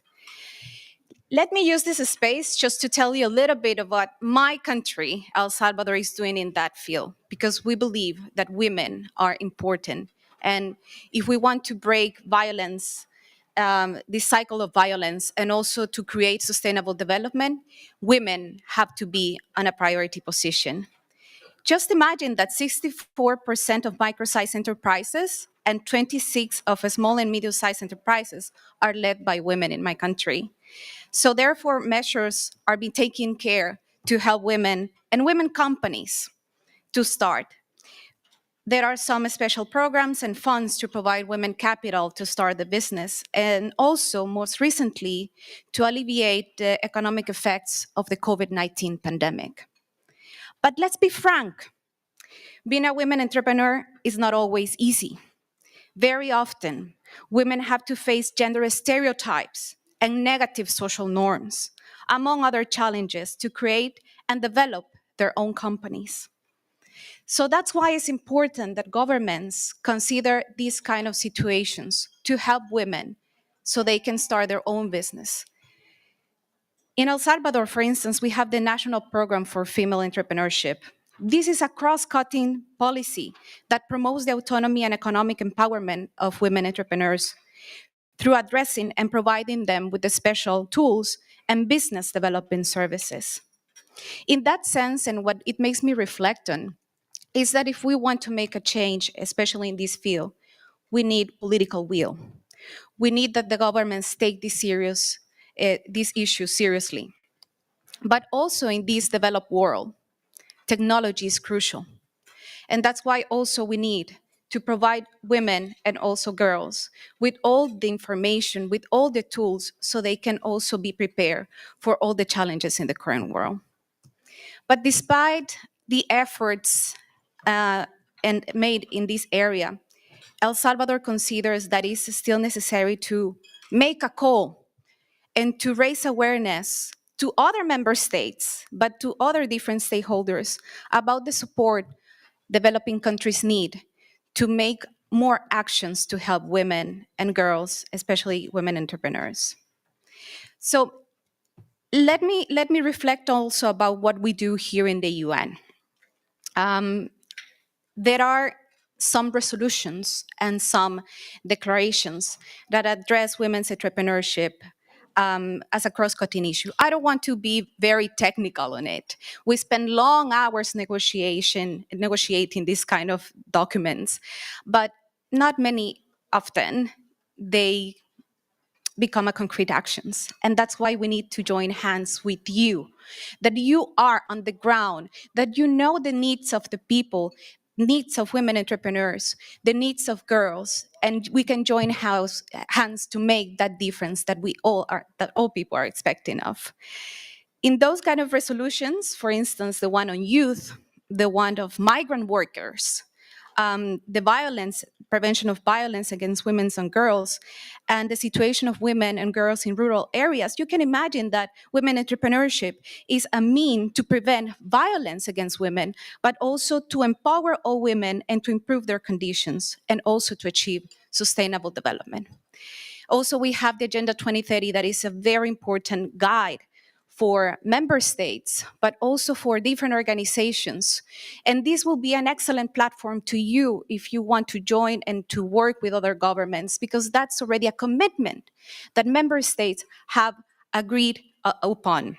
Let me use this space just to tell you a little bit of what my country, El Salvador, is doing in that field, because we believe that women are important. And if we want to break violence, this cycle of violence, and also to create sustainable development, women have to be on a priority position. Just imagine that 64% of micro-sized enterprises and 26% of small and medium-sized enterprises are led by women in my country. So therefore, measures are being taken care to help women and women companies to start. There are some special programs and funds to provide women capital to start the business, and also, most recently, to alleviate the economic effects of the COVID-19 pandemic. But let's be frank, being a women entrepreneur is not always easy. Very often, women have to face gender stereotypes and negative social norms, among other challenges, to create and develop their own companies. So that's why it's important that governments consider these kind of situations to help women so they can start their own business. In El Salvador, for instance, we have the National Program for Female Entrepreneurship. This is a cross-cutting policy that promotes the autonomy and economic empowerment of women entrepreneurs through addressing and providing them with the special tools and business development services. In that sense, and what it makes me reflect on, is that if we want to make a change, especially in this field, we need political will. We need that the governments take this issue seriously. But also in this developed world, technology is crucial. And that's why also we need to provide women and also girls with all the information, with all the tools, so they can also be prepared for all the challenges in the current world. But despite the efforts and made in this area, El Salvador considers that it's still necessary to make a call and to raise awareness to other member states, but to other different stakeholders about the support developing countries need to make more actions to help women and girls, especially women entrepreneurs. So let me reflect also about what we do here in the UN. There are some resolutions and some declarations that address women's entrepreneurship as a cross-cutting issue. I don't want to be very technical on it. We spend long hours negotiating these kind of documents, but not many often they become a concrete actions. And that's why we need to join hands with you, that you are on the ground, that you know the needs of the people, needs of women entrepreneurs, the needs of girls, and we can join hands to make that difference that that all people are expecting of. In those kind of resolutions, for instance, the one on youth, the one of migrant workers, the prevention of violence against women and girls, and the situation of women and girls in rural areas, you can imagine that women entrepreneurship is a mean to prevent violence against women, but also to empower all women and to improve their conditions, and also to achieve sustainable development. Also, we have the Agenda 2030 that is a very important guide for member states, but also for different organizations. And this will be an excellent platform to you if you want to join and to work with other governments, because that's already a commitment that member states have agreed upon.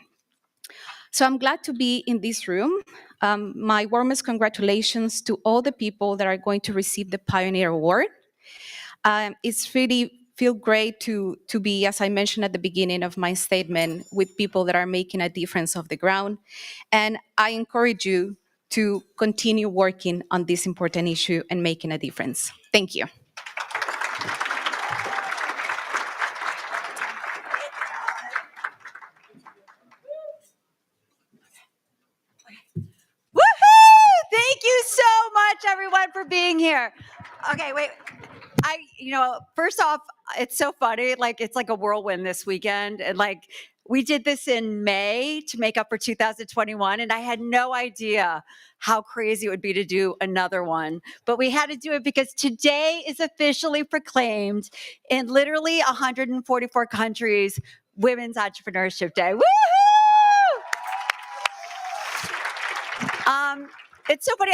So I'm glad to be in this room. My warmest congratulations to all the people that are going to receive the Pioneer Award. It's really feel great to be, as I mentioned at the beginning of my statement, with people that are making a difference off the ground. And I encourage you to continue working on this important issue and making a difference. Thank you. Woohoo! Thank you so much, everyone, for being here. Okay, wait. First off, it's so funny. Like, it's like a whirlwind this weekend. And like, we did this in May to make up for 2021. And I had no idea how crazy it would be to do another one. But we had to do it because today is officially proclaimed in literally 144 countries, Women's Entrepreneurship Day. Woohoo! It's so funny.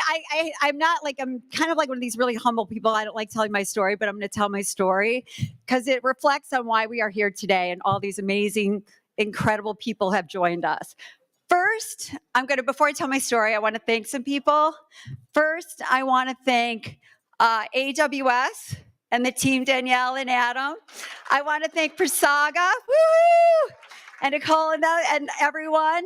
I'm not like, I'm kind of like one of these really humble people. I don't like telling my story, but I'm going to tell my story because it reflects on why we are here today and all these amazing, incredible people have joined us. First, before I tell my story, I want to thank some people. First, I want to thank AWS and the team, Danielle and Adam. I want to thank Prasaga, woo, and Nicole and everyone.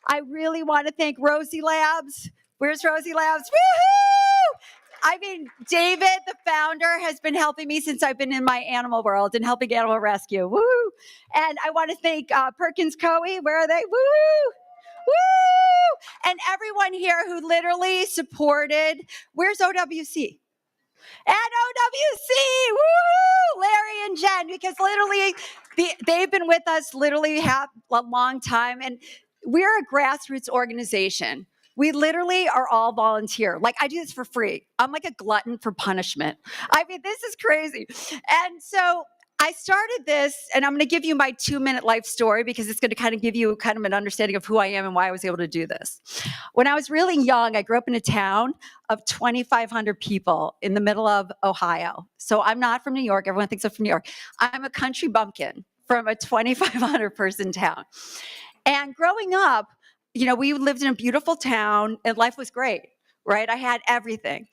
I really want to thank Rosie Labs. Where's Rosie Labs? Woohoo! I mean, David, the founder, has been helping me since I've been in my animal world and helping animal rescue. Woo! And I want to thank Perkins Coie. Where are they? Woo! Woo! And everyone here who literally supported. Where's OWC? And OWC, woo! Larry and Jen, because literally they've been with us literally a long time, and we're a grassroots organization. We literally are all volunteer. Like, I do this for free. I'm like a glutton for punishment. I mean, this is crazy. And so I started this, and I'm going to give you my 2-minute life story because it's going to kind of give you kind of an understanding of who I am and why I was able to do this. When I was really young, I grew up in a town of 2,500 people in the middle of Ohio. So I'm not from New York. Everyone thinks I'm from New York. I'm a country bumpkin from a 2,500 person town. And growing up, we lived in a beautiful town and life was great, right? I had everything.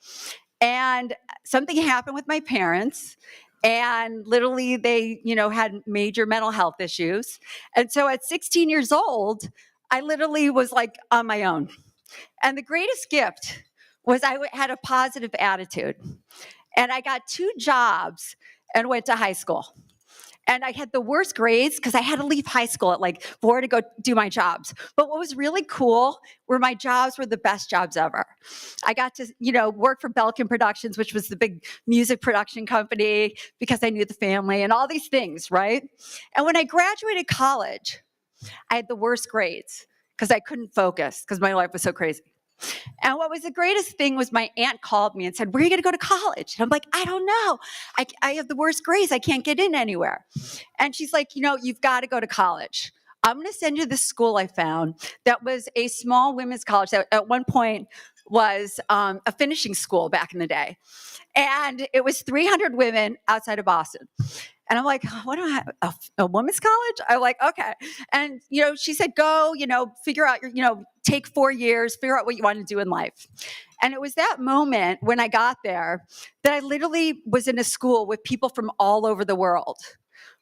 And something happened with my parents. And literally they, had major mental health issues. And so at 16 years old, I literally was like on my own. And the greatest gift was I had a positive attitude. And I got 2 jobs and went to high school. And I had the worst grades because I had to leave high school at like 4 to go do my jobs. But what was really cool were my jobs were the best jobs ever. I got to, work for Belkin Productions, which was the big music production company, because I knew the family and all these things, right? And when I graduated college, I had the worst grades because I couldn't focus because my life was so crazy. And what was the greatest thing was my aunt called me and said, where are you going to go to college? And I'm like, I don't know. I have the worst grades. I can't get in anywhere. And she's like, you've got to go to college. I'm going to send you this school I found that was a small women's college that at one point was a finishing school back in the day. And it was 300 women outside of Boston. And I'm like, what do I have? A women's college? I'm like, okay. And, she said, go, figure out your, take 4 years, figure out what you want to do in life. And it was that moment when I got there that I literally was in a school with people from all over the world.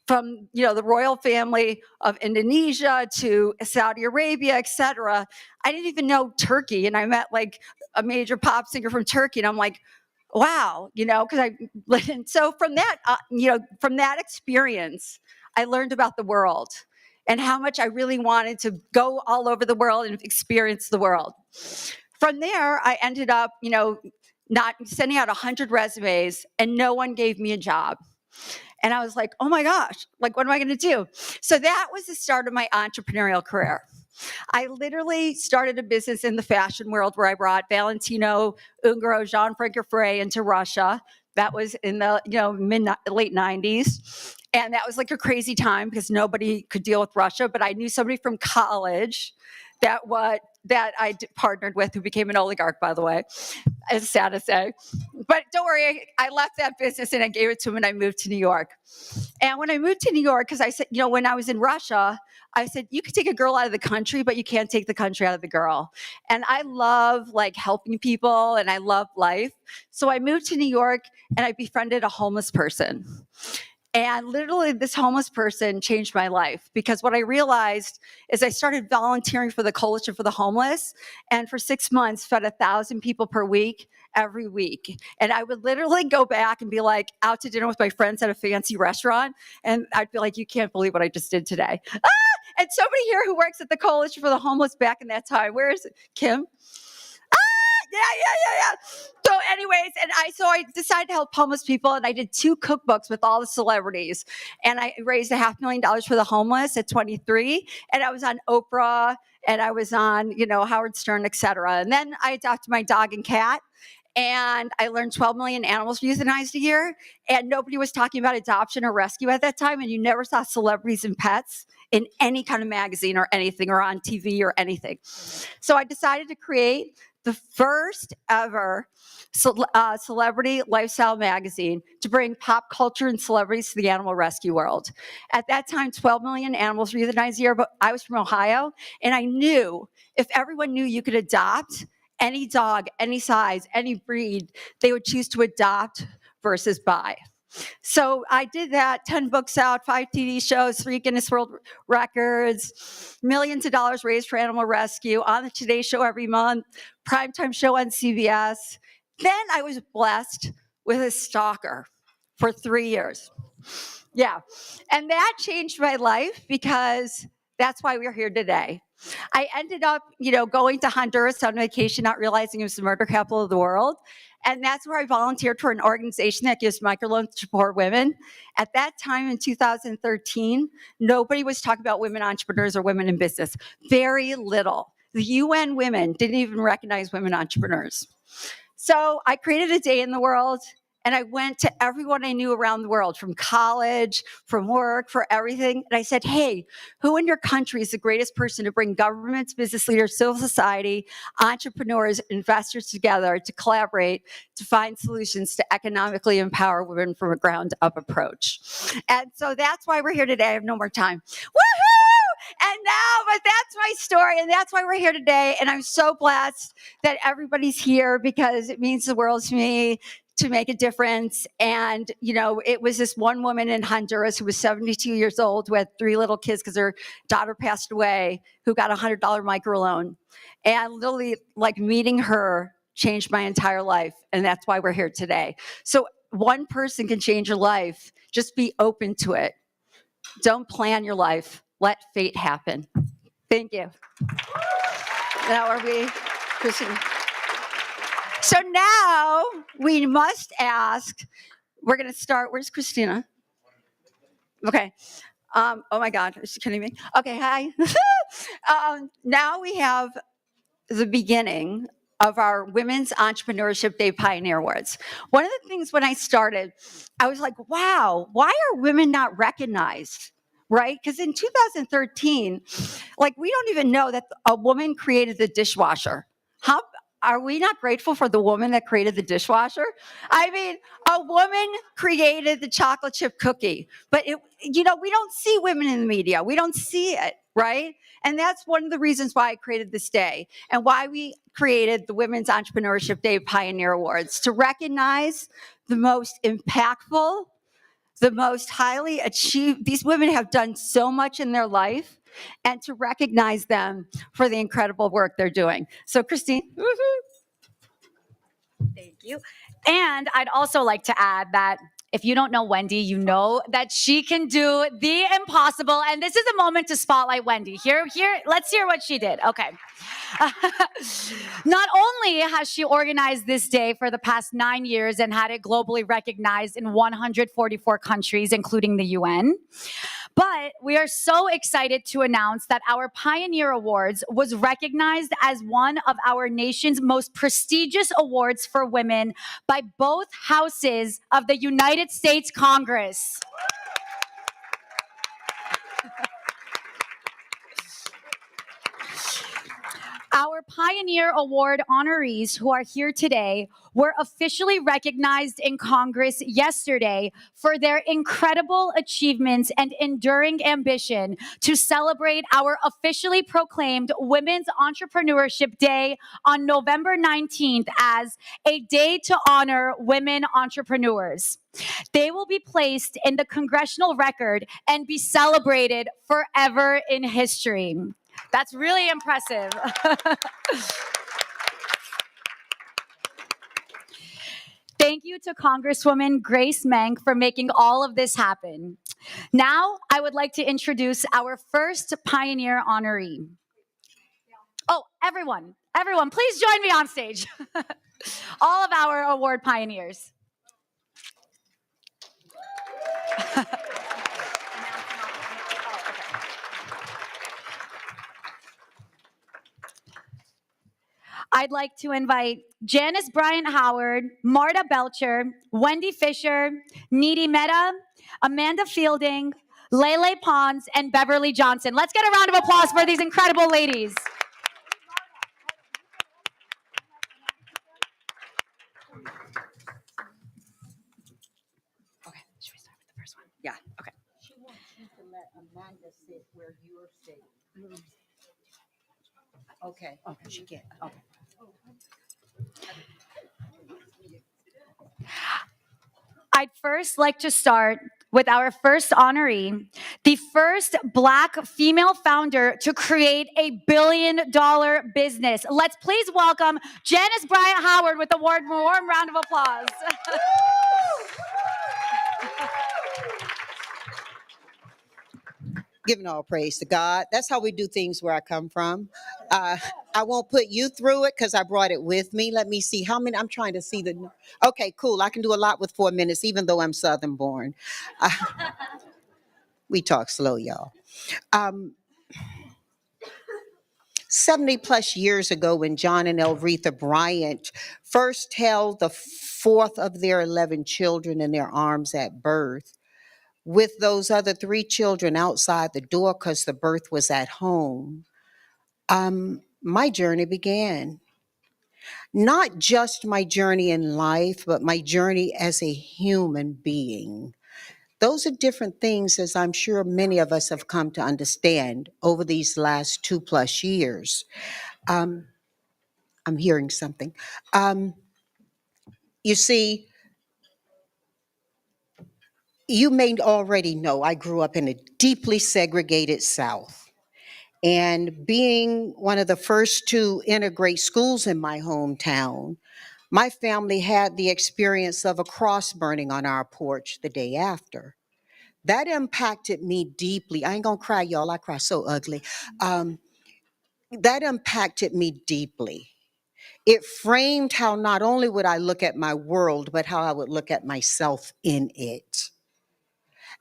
From, the royal family of Indonesia to Saudi Arabia, et cetera. I didn't even know Turkey. And I met like a major pop singer from Turkey. And I'm like, wow, because so from that, from that experience, I learned about the world and how much I really wanted to go all over the world and experience the world. From there, I ended up, not sending out 100 resumes and no one gave me a job. And I was like, oh my gosh, like, what am I going to do? So that was the start of my entrepreneurial career. I literally started a business in the fashion world where I brought Valentino, Ungaro, Jean Francoeur into Russia. That was in the late 90s. And that was like a crazy time because nobody could deal with Russia. But I knew somebody from college that I partnered with, who became an oligarch, by the way. It's sad to say. But don't worry, I left that business and I gave it to him and I moved to New York. And when I moved to New York, because I said, when I was in Russia, I said, you can take a girl out of the country, but you can't take the country out of the girl. And I love like helping people and I love life. So I moved to New York and I befriended a homeless person. And literally this homeless person changed my life because what I realized is I started volunteering for the Coalition for the Homeless and for 6 months fed 1,000 people per week, every week. And I would literally go back and be like out to dinner with my friends at a fancy restaurant. And I'd be like, you can't believe what I just did today. And somebody here who works at the Coalition for the Homeless back in that time, where is it? Kim? Yeah. So anyways, so I decided to help homeless people and I did 2 cookbooks with all the celebrities and I raised $500,000 for the homeless at 23 and I was on Oprah and I was on, Howard Stern, et cetera. And then I adopted my dog and cat and I learned 12 million animals were euthanized a year and nobody was talking about adoption or rescue at that time and you never saw celebrities and pets in any kind of magazine or anything or on TV or anything. So I decided to create the first ever celebrity lifestyle magazine to bring pop culture and celebrities to the animal rescue world. At that time, 12 million animals were euthanized a year, but I was from Ohio, and I knew if everyone knew you could adopt any dog, any size, any breed, they would choose to adopt versus buy. So I did that, 10 books out, 5 TV shows, 3 Guinness World Records, millions of dollars raised for animal rescue, on the Today Show every month, primetime show on CBS. Then I was blessed with a stalker for 3 years. Yeah, and that changed my life because that's why we're here today. I ended up, going to Honduras on vacation, not realizing it was the murder capital of the world. And that's where I volunteered for an organization that gives microloans to poor women. At that time in 2013, nobody was talking about women entrepreneurs or women in business. Very little. The UN women didn't even recognize women entrepreneurs. So I created a day in the world. And I went to everyone I knew around the world, from college, from work, for everything. And I said, hey, who in your country is the greatest person to bring governments, business leaders, civil society, entrepreneurs, investors together to collaborate to find solutions to economically empower women from a ground up approach? And so that's why we're here today. I have no more time. Woohoo! And now, but that's my story, and that's why we're here today. And I'm so blessed that everybody's here because it means the world to me to make a difference. And, it was this one woman in Honduras who was 72 years old, who had 3 little kids because her daughter passed away, who got a $100 microloan. And literally, like, meeting her changed my entire life. And that's why we're here today. So one person can change your life. Just be open to it. Don't plan your life. Let fate happen. Thank you. Now are we, Christian? So now we must ask, we're going to start, where's Christina? Okay. Oh my God, is she kidding me? Okay, hi. Now we have the beginning of our Women's Entrepreneurship Day Pioneer Awards. One of the things when I started, I was like, wow, why are women not recognized? Right? Because in 2013, like, we don't even know that a woman created the dishwasher. are we not grateful for the woman that created the dishwasher? I mean, a woman created the chocolate chip cookie, but we don't see women in the media. We don't see it, right? And that's one of the reasons why I created this day and why we created the Women's Entrepreneurship Day Pioneer Awards, to recognize the most impactful, the most highly achieved. These women have done so much in their life, and to recognize them for the incredible work they're doing. So, Christine. Thank you. And I'd also like to add that if you don't know Wendy, you know that she can do the impossible. And this is a moment to spotlight Wendy. Here, let's hear what she did. Okay. Not only has she organized this day for the past 9 years and had it globally recognized in 144 countries, including the UN, but we are so excited to announce that our Pioneer Awards was recognized as one of our nation's most prestigious awards for women by both houses of the United States Congress. Our Pioneer Award honorees who are here today were officially recognized in Congress yesterday for their incredible achievements and enduring ambition to celebrate our officially proclaimed Women's Entrepreneurship Day on November 19th as a day to honor women entrepreneurs. They will be placed in the congressional record and be celebrated forever in history. That's really impressive. Thank you to Congresswoman Grace Menk for making all of this happen. Now, I would like to introduce our first Pioneer honoree. Oh, everyone, please join me on stage. All of our award pioneers. I'd like to invite Janice Bryant Howard, Marta Belcher, Wendy Fisher, Needy Mehta, Amanda Fielding, Lele Pons, and Beverly Johnson. Let's get a round of applause for these incredible ladies. Okay, should we start with the first one? Yeah, okay. She wants you to let Amanda sit where you're sitting. Okay. Okay, she can't. Okay. I'd first like to start with our first honoree, the first Black female founder to create a billion-dollar business. Let's please welcome Janice Bryant Howard with a warm round of applause. Giving all praise to God. That's how we do things where I come from. I won't put you through it because I brought it with me. Let me see how many. I'm trying to see the. Okay, cool. I can do a lot with 4 minutes, even though I'm Southern born. We talk slow, y'all. 70 plus years ago, when John and Elretha Bryant first held the fourth of their 11 children in their arms at birth, with those other 3 children outside the door because the birth was at home, my journey began. Not just my journey in life, but my journey as a human being. Those are different things, as I'm sure many of us have come to understand over these last 2+ years. I'm hearing something. You see, you may already know I grew up in a deeply segregated South. And being one of the first to integrate schools in my hometown, my family had the experience of a cross burning on our porch the day after. That impacted me deeply. I ain't gonna cry, y'all. I cry so ugly. That impacted me deeply. It framed how not only would I look at my world, but how I would look at myself in it.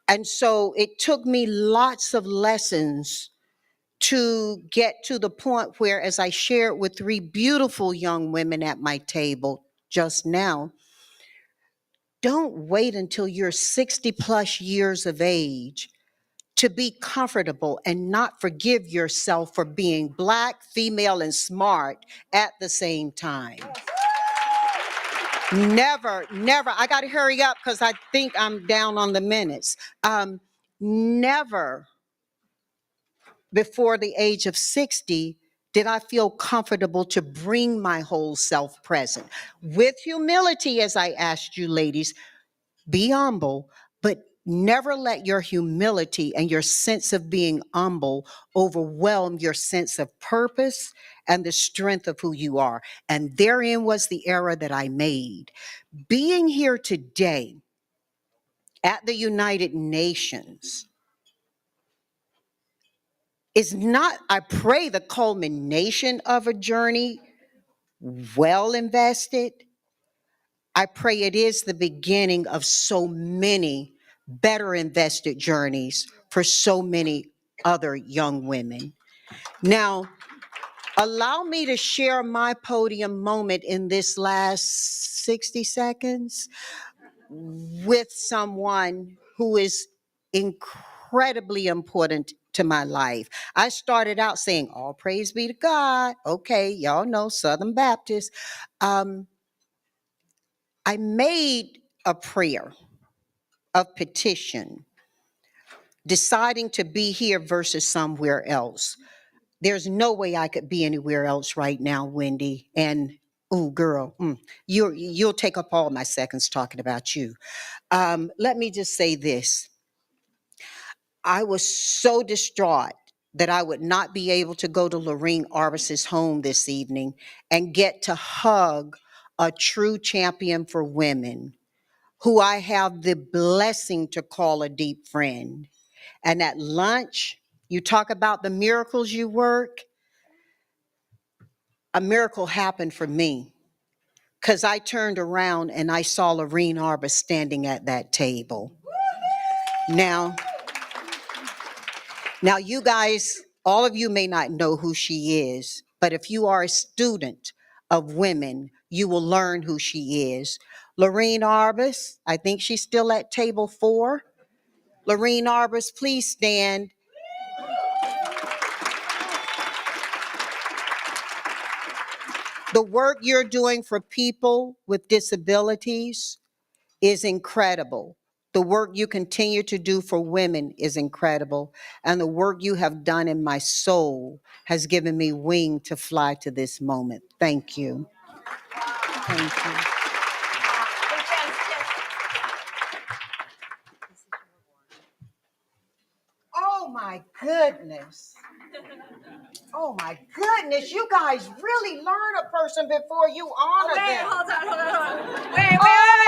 And so it took me lots of lessons to get to the point where, as I shared with 3 beautiful young women at my table just now, don't wait until you're 60 plus years of age to be comfortable and not forgive yourself for being Black, female, and smart at the same time. Never, never. I got to hurry up because I think I'm down on the minutes. Never before the age of 60 did I feel comfortable to bring my whole self present. With humility, as I asked you ladies, be humble, but never let your humility and your sense of being humble overwhelm your sense of purpose and the strength of who you are. And therein was the error that I made. Being here today at the United Nations is not, I pray, the culmination of a journey well invested. I pray it is the beginning of so many better invested journeys for so many other young women. Now, allow me to share my podium moment in this last 60 seconds with someone who is incredibly important to my life. I started out saying, all praise be to God. Okay, y'all know Southern Baptist. I made a prayer of petition, deciding to be here versus somewhere else. There's no way I could be anywhere else right now, Wendy. And oh, girl, you'll take up all my seconds talking about you. Let me just say this. I was so distraught that I would not be able to go to Lorene Arbus's home this evening and get to hug a true champion for women who I have the blessing to call a deep friend. And at lunch, you talk about the miracles you work. A miracle happened for me because I turned around and I saw Lorene Arbus standing at that table. Now, you guys, all of you may not know who she is, but if you are a student of women, you will learn who she is. Lorene Arbus, I think she's still at table 4. Lorene Arbus, please stand. The work you're doing for people with disabilities is incredible. The work you continue to do for women is incredible. And the work you have done in my soul has given me wing to fly to this moment. Thank you. Thank you. Oh my goodness. Oh my goodness. You guys really learn a person before you honor them. Hold on. Wait.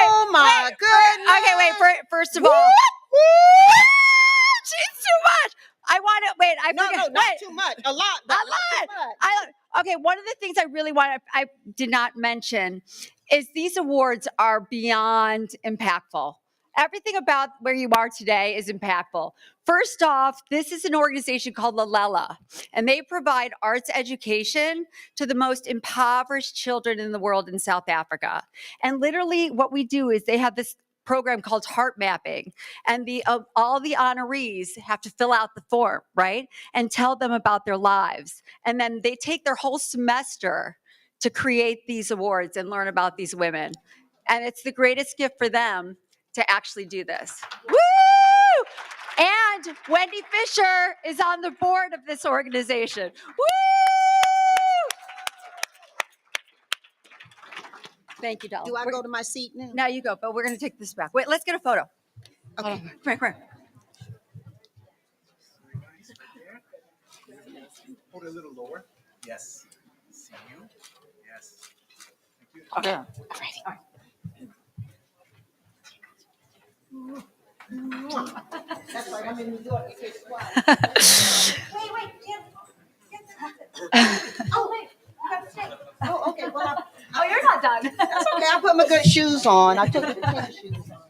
Oh my goodness. Okay, wait. First of all, she's too much. I want to wait. I forget. No, not too much. A lot. But A lot. Okay, one of the things I did not mention is these awards are beyond impactful. Everything about where you are today is impactful. First off, this is an organization called Lalela, and they provide arts education to the most impoverished children in the world in South Africa. And literally what we do is they have this program called heart mapping, and all the honorees have to fill out the form, right? And tell them about their lives. And then they take their whole semester to create these awards and learn about these women. And it's the greatest gift for them to actually do this. Woo! And Wendy Fisher is on the board of this organization. Woo! Thank you, Della. Do I go to my seat now? Now you go, but we're going to take this back. Wait, let's get a photo. Okay. Come here. Hold it a little lower. Yes. See you. Yes. Thank you. Okay. All right. That's right. I'm in New York. Wait, Jim. Oh, wait. You got to stay. Oh, okay. Well, you're not done. That's okay. I put my good shoes on. I took the tennis shoes on.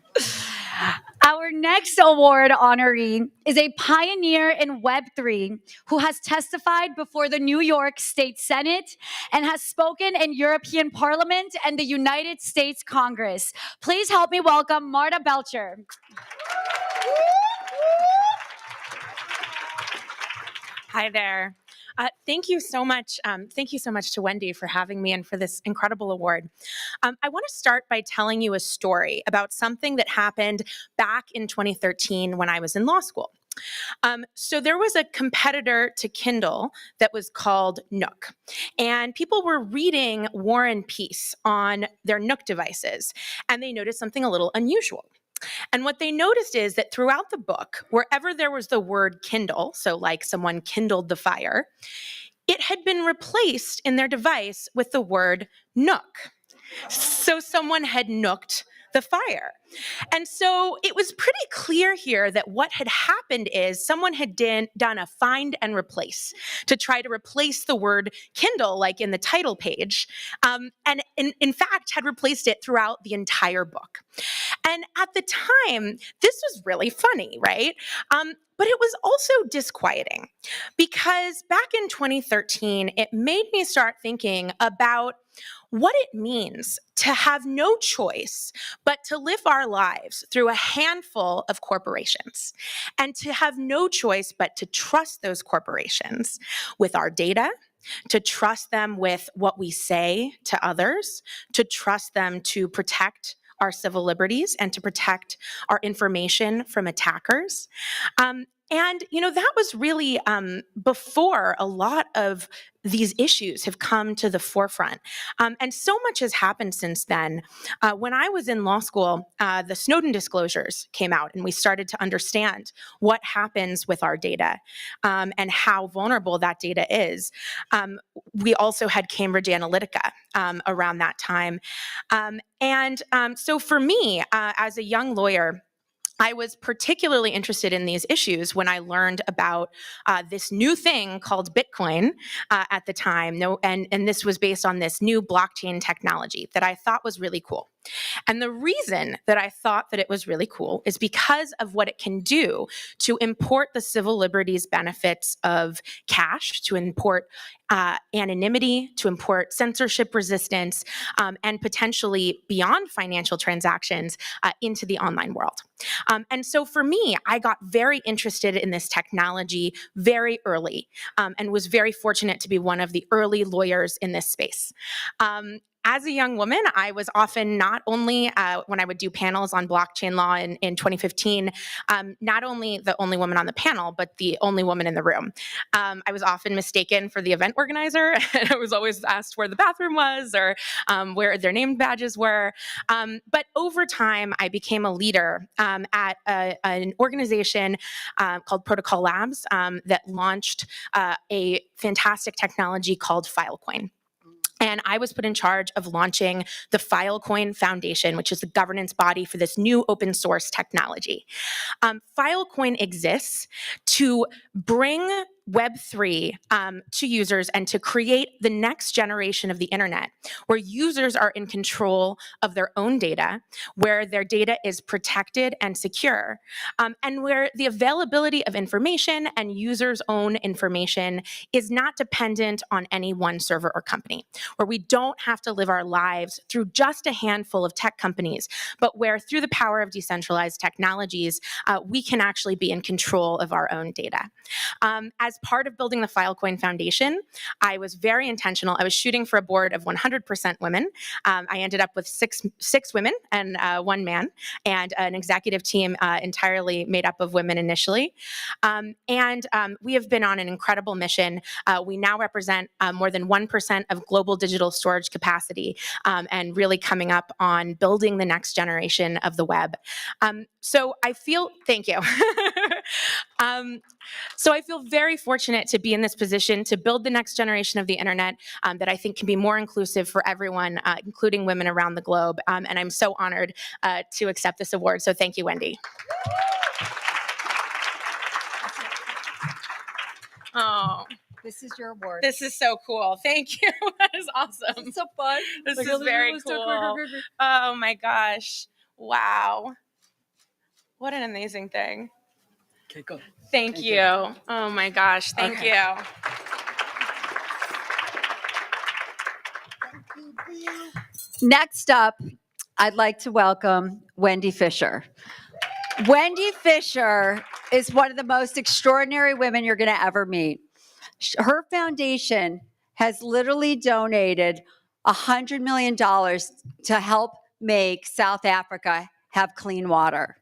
Our next award honoree is a pioneer in Web3 who has testified before the New York State Senate and has spoken in European Parliament and the United States Congress. Please help me welcome Marta Belcher. Hi there. Thank you so much. Thank you so much to Wendy for having me and for this incredible award. I want to start by telling you a story about something that happened back in 2013 when I was in law school. So there was a competitor to Kindle that was called Nook, and people were reading War and Peace on their Nook devices, and they noticed something a little unusual. And what they noticed is that throughout the book, wherever there was the word Kindle, so like someone kindled the fire, it had been replaced in their device with the word Nook. So someone had nooked the fire. And so it was pretty clear here that what had happened is someone had done a find and replace to try to replace the word Kindle, like in the title page, and in fact had replaced it throughout the entire book. And at the time, this was really funny, right? But it was also disquieting because back in 2013, it made me start thinking about what it means to have no choice but to live our lives through a handful of corporations and to have no choice but to trust those corporations with our data, to trust them with what we say to others, to trust them to protect our civil liberties and to protect our information from attackers. And, that was really before a lot of these issues have come to the forefront. And so much has happened since then. When I was in law school, the Snowden disclosures came out, and we started to understand what happens with our data and how vulnerable that data is. We also had Cambridge Analytica around that time. So for me, as a young lawyer, I was particularly interested in these issues when I learned about this new thing called Bitcoin at the time. And this was based on this new blockchain technology that I thought was really cool. And the reason that I thought that it was really cool is because of what it can do to import the civil liberties benefits of cash, to import anonymity, to import censorship resistance, and potentially beyond financial transactions into the online world. And so for me, I got very interested in this technology very early and was very fortunate to be one of the early lawyers in this space. As a young woman, I was often not only, when I would do panels on blockchain law in 2015, not only the only woman on the panel, but the only woman in the room. I was often mistaken for the event organizer, and I was always asked where the bathroom was or where their name badges were. But over time, I became a leader at an organization called Protocol Labs that launched a fantastic technology called Filecoin. And I was put in charge of launching the Filecoin Foundation, which is the governance body for this new open source technology. Filecoin exists to bring Web3 to users and to create the next generation of the internet, where users are in control of their own data, where their data is protected and secure, and where the availability of information and users' own information is not dependent on any one server or company, where we don't have to live our lives through just a handful of tech companies, but where through the power of decentralized technologies, we can actually be in control of our own data. As part of building the Filecoin Foundation, I was very intentional. I was shooting for a board of 100% women. I ended up with six women and one man, and an executive team entirely made up of women initially. We have been on an incredible mission. We now represent more than 1% of global digital storage capacity, and really coming up on building the next generation of the web. So I feel, thank you. So I feel very fortunate to be in this position to build the next generation of the internet that I think can be more inclusive for everyone, including women around the globe. And I'm so honored to accept this award. So thank you, Wendy. Oh. This is your award. This is so cool. Thank you. That is awesome. This is so fun. This is very cool. Oh my gosh. Wow. What an amazing thing. Okay, go. Thank you. Oh my gosh. Thank you. Next up, I'd like to welcome Wendy Fisher. Wendy Fisher is one of the most extraordinary women you're going to ever meet. Her foundation has literally donated $100 million to help make South Africa have clean water.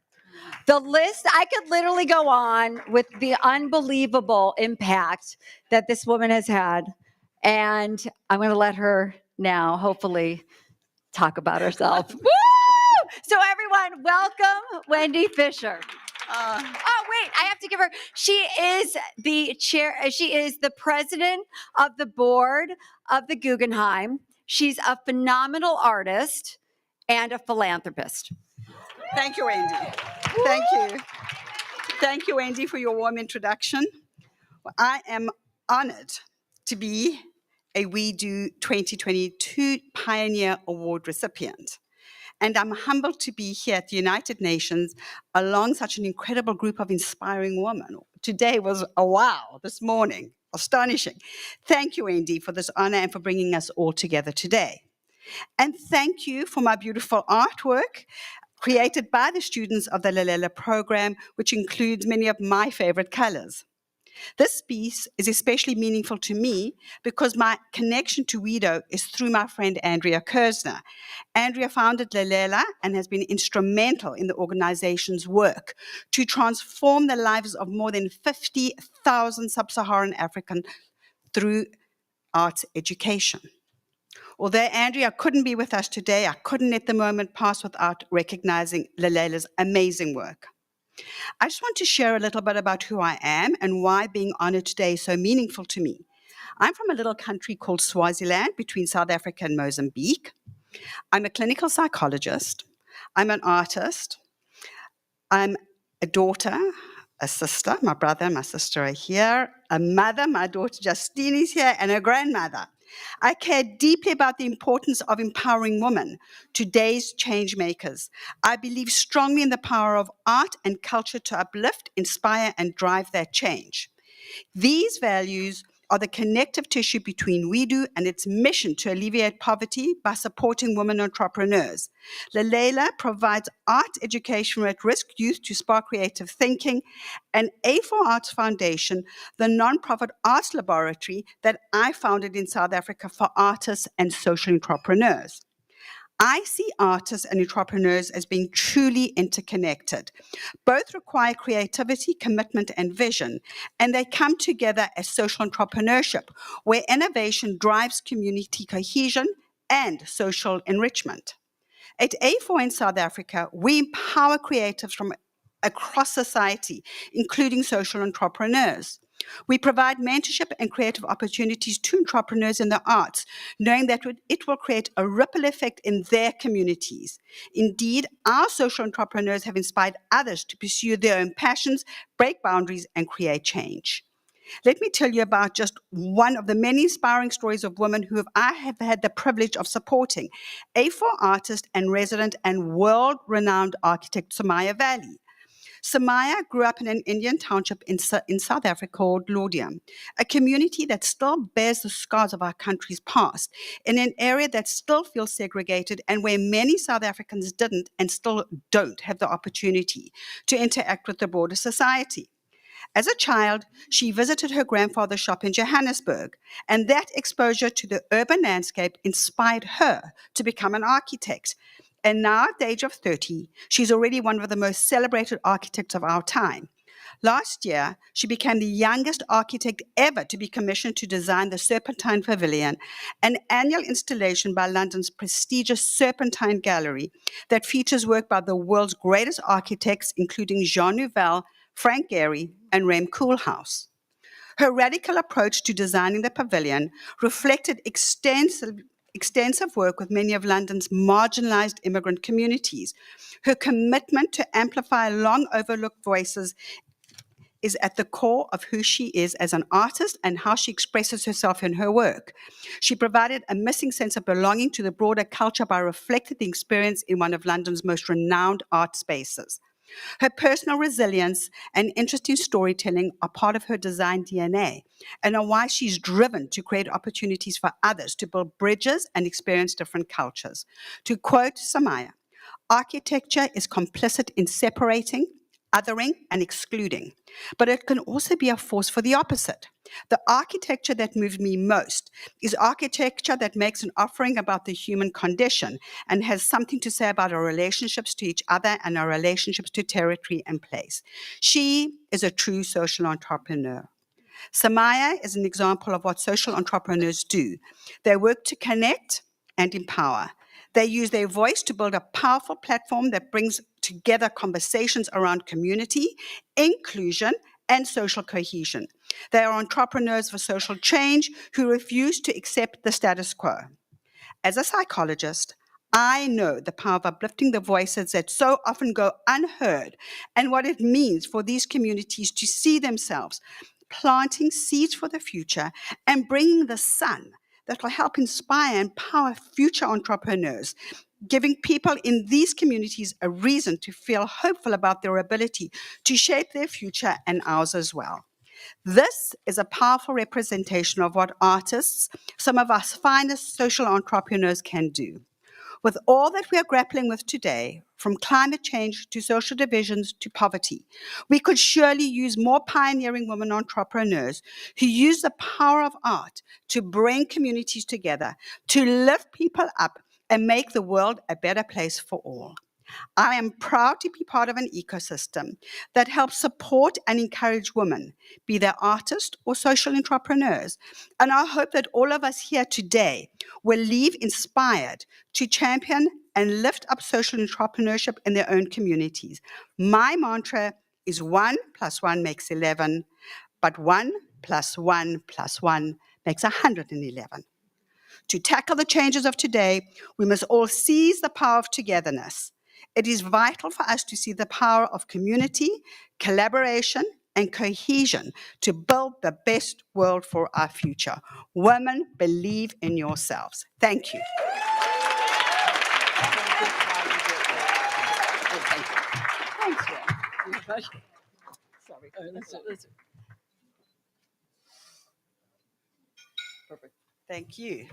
The list, I could literally go on with the unbelievable impact that this woman has had. And I'm going to let her now, hopefully, talk about herself. Woo! So everyone, welcome Wendy Fisher. Oh, wait, I have to give her, she is the president of the board of the Guggenheim. She's a phenomenal artist and a philanthropist. Thank you, Wendy. Thank you. Thank you, Wendy, for your warm introduction. I am honored to be a We Do 2022 Pioneer Award recipient. And I'm humbled to be here at the United Nations along such an incredible group of inspiring women. Today was a wow, this morning, astonishing. Thank you, Wendy, for this honor and for bringing us all together today. And thank you for my beautiful artwork created by the students of the Lalela program, which includes many of my favorite colors. This piece is especially meaningful to me because my connection to WIDO is through my friend Andrea Kersner. Andrea founded Lalela and has been instrumental in the organization's work to transform the lives of more than 50,000 sub-Saharan Africans through arts education. Although Andrea couldn't be with us today, I couldn't let the moment pass without recognizing Lalela's amazing work. I just want to share a little bit about who I am and why being honored today is so meaningful to me. I'm from a little country called Swaziland between South Africa and Mozambique. I'm a clinical psychologist. I'm an artist. I'm a daughter, a sister, my brother and my sister are here, a mother, my daughter Justine is here, and a grandmother. I care deeply about the importance of empowering women, today's change makers. I believe strongly in the power of art and culture to uplift, inspire, and drive that change. These values are the connective tissue between WIDO and its mission to alleviate poverty by supporting women entrepreneurs. Lalela provides art education for at-risk youth to spark creative thinking, and A4Arts Foundation, the nonprofit arts laboratory that I founded in South Africa for artists and social entrepreneurs. I see artists and entrepreneurs as being truly interconnected. Both require creativity, commitment, and vision, and they come together as social entrepreneurship, where innovation drives community cohesion and social enrichment. At A4 in South Africa, we empower creatives from across society, including social entrepreneurs. We provide mentorship and creative opportunities to entrepreneurs in the arts, knowing that it will create a ripple effect in their communities. Indeed, our social entrepreneurs have inspired others to pursue their own passions, break boundaries, and create change. Let me tell you about just one of the many inspiring stories of women who I have had the privilege of supporting, A4 artist and resident and world-renowned architect Samaya Valley. Samaya grew up in an Indian township in South Africa called Laudium, a community that still bears the scars of our country's past, in an area that still feels segregated and where many South Africans didn't and still don't have the opportunity to interact with the broader society. As a child, she visited her grandfather's shop in Johannesburg, and that exposure to the urban landscape inspired her to become an architect. And now, at the age of 30, she's already one of the most celebrated architects of our time. Last year, she became the youngest architect ever to be commissioned to design the Serpentine Pavilion, an annual installation by London's prestigious Serpentine Gallery that features work by the world's greatest architects, including Jean Nouvel, Frank Gehry, and Rem Koolhaas. Her radical approach to designing the pavilion reflected extensive work with many of London's marginalized immigrant communities. Her commitment to amplify long overlooked voices is at the core of who she is as an artist and how she expresses herself in her work. She provided a missing sense of belonging to the broader culture by reflecting the experience in one of London's most renowned art spaces. Her personal resilience and interest in storytelling are part of her design DNA and are why she's driven to create opportunities for others to build bridges and experience different cultures. To quote Samaya, "Architecture is complicit in separating, othering and excluding, but it can also be a force for the opposite. The architecture that moved me most is architecture that makes an offering about the human condition and has something to say about our relationships to each other and our relationships to territory and place. She is a true social entrepreneur. Samaya is an example of what social entrepreneurs do. They work to connect and empower. They use their voice to build a powerful platform that brings together conversations around community, inclusion, and social cohesion. They are entrepreneurs for social change who refuse to accept the status quo. As a psychologist, I know the power of uplifting the voices that so often go unheard and what it means for these communities to see themselves planting seeds for the future and bringing the sun that will help inspire and empower future entrepreneurs, giving people in these communities a reason to feel hopeful about their ability to shape their future and ours as well. This is a powerful representation of what artists, some of our finest social entrepreneurs, can do. With all that we are grappling with today, from climate change to social divisions to poverty, we could surely use more pioneering women entrepreneurs who use the power of art to bring communities together, to lift people up, and make the world a better place for all. I am proud to be part of an ecosystem that helps support and encourage women, be they artists or social entrepreneurs. And I hope that all of us here today will leave inspired to champion and lift up social entrepreneurship in their own communities. My mantra is 1 + 1 makes 11, but 1 + 1 + 1 makes 111. To tackle the changes of today, we must all seize the power of togetherness. It is vital for us to see the power of community, collaboration, and cohesion to build the best world for our future. Women, believe in yourselves. Thank you. Perfect. Thank you.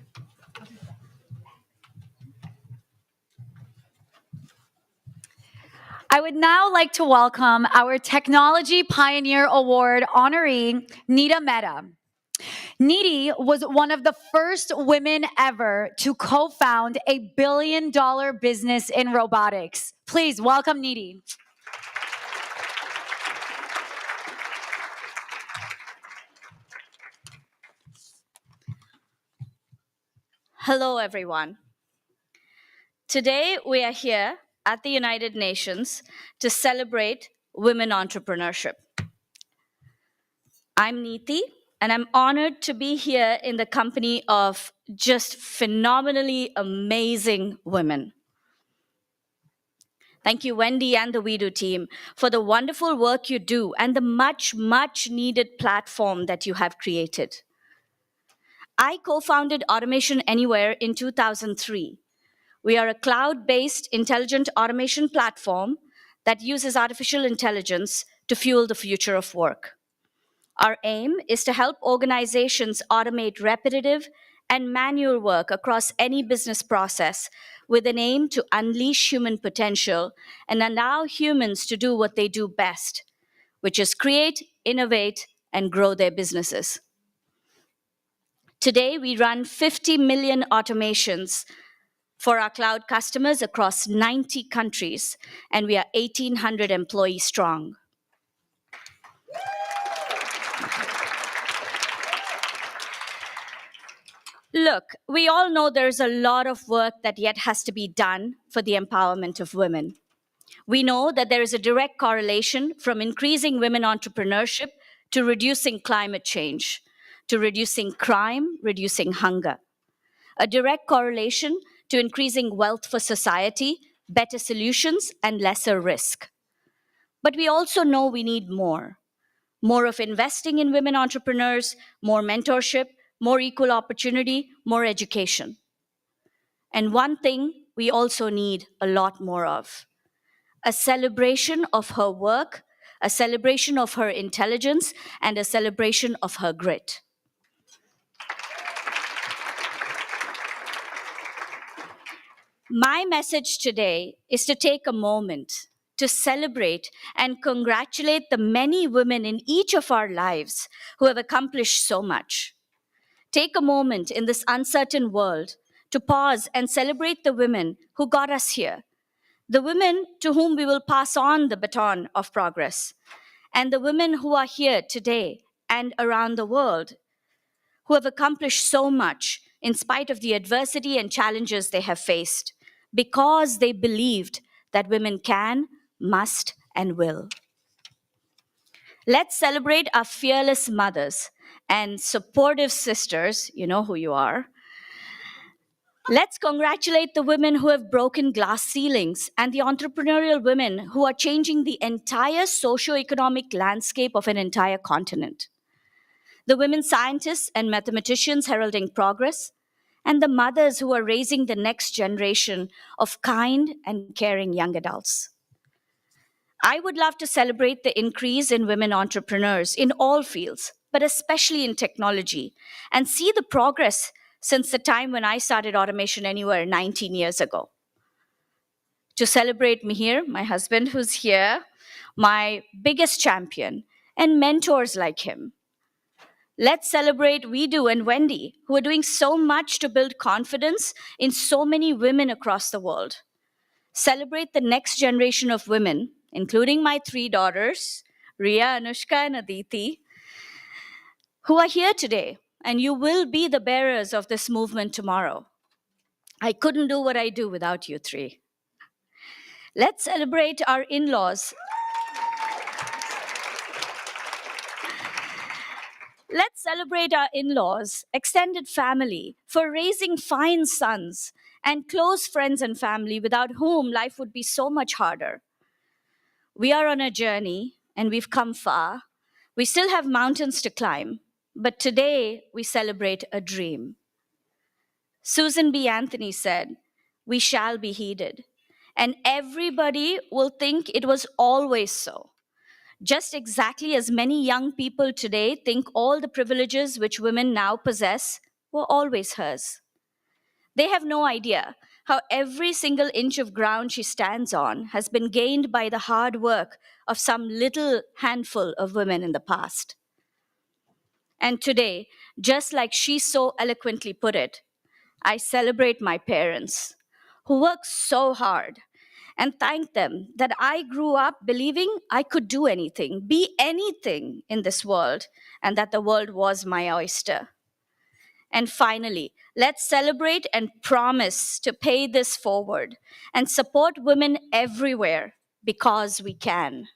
I would now like to welcome our Technology Pioneer Award honoree, Nita Mehta. Niti was one of the first women ever to co-found a billion-dollar business in robotics. Please welcome Niti. Hello, everyone. Today, we are here at the United Nations to celebrate women entrepreneurship. I'm Neeti, and I'm honored to be here in the company of just phenomenally amazing women. Thank you, Wendy and the WeDo team, for the wonderful work you do and the much, much needed platform that you have created. I co-founded Automation Anywhere in 2003. We are a cloud-based intelligent automation platform that uses artificial intelligence to fuel the future of work. Our aim is to help organizations automate repetitive and manual work across any business process with an aim to unleash human potential and allow humans to do what they do best, which is create, innovate, and grow their businesses. Today, we run 50 million automations for our cloud customers across 90 countries, and we are 1,800 employees strong. Look, we all know there's a lot of work that yet has to be done for the empowerment of women. We know that there is a direct correlation from increasing women entrepreneurship to reducing climate change, to reducing crime, reducing hunger. A direct correlation to increasing wealth for society, better solutions, and lesser risk. But we also know we need more. More of investing in women entrepreneurs, more mentorship, more equal opportunity, more education. And one thing we also need a lot more of: a celebration of her work, a celebration of her intelligence, and a celebration of her grit. My message today is to take a moment to celebrate and congratulate the many women in each of our lives who have accomplished so much. Take a moment in this uncertain world to pause and celebrate the women who got us here, the women to whom we will pass on the baton of progress, and the women who are here today and around the world who have accomplished so much in spite of the adversity and challenges they have faced because they believed that women can, must, and will. Let's celebrate our fearless mothers and supportive sisters, you know who you are. Let's congratulate the women who have broken glass ceilings and the entrepreneurial women who are changing the entire socio-economic landscape of an entire continent. The women scientists and mathematicians heralding progress, and the mothers who are raising the next generation of kind and caring young adults. I would love to celebrate the increase in women entrepreneurs in all fields, but especially in technology, and see the progress since the time when I started Automation Anywhere 19 years ago. To celebrate Mihir, my husband who's here, my biggest champion, and mentors like him. Let's celebrate Vidu and Wendy, who are doing so much to build confidence in so many women across the world. Celebrate the next generation of women, including my 3 daughters, Ria, Anushka, and Aditi, who are here today, and you will be the bearers of this movement tomorrow. I couldn't do what I do without you 3. Let's celebrate our in-laws. Let's celebrate our in-laws, extended family, for raising fine sons, and close friends and family without whom life would be so much harder. We are on a journey, and we've come far. We still have mountains to climb, but today we celebrate a dream. Susan B. Anthony said, "We shall be heeded, and everybody will think it was always so." Just exactly as many young people today think all the privileges which women now possess were always hers. They have no idea how every single inch of ground she stands on has been gained by the hard work of some little handful of women in the past. And today, just like she so eloquently put it, I celebrate my parents who work so hard and thank them that I grew up believing I could do anything, be anything in this world, and that the world was my oyster. And finally, let's celebrate and promise to pay this forward and support women everywhere because we can.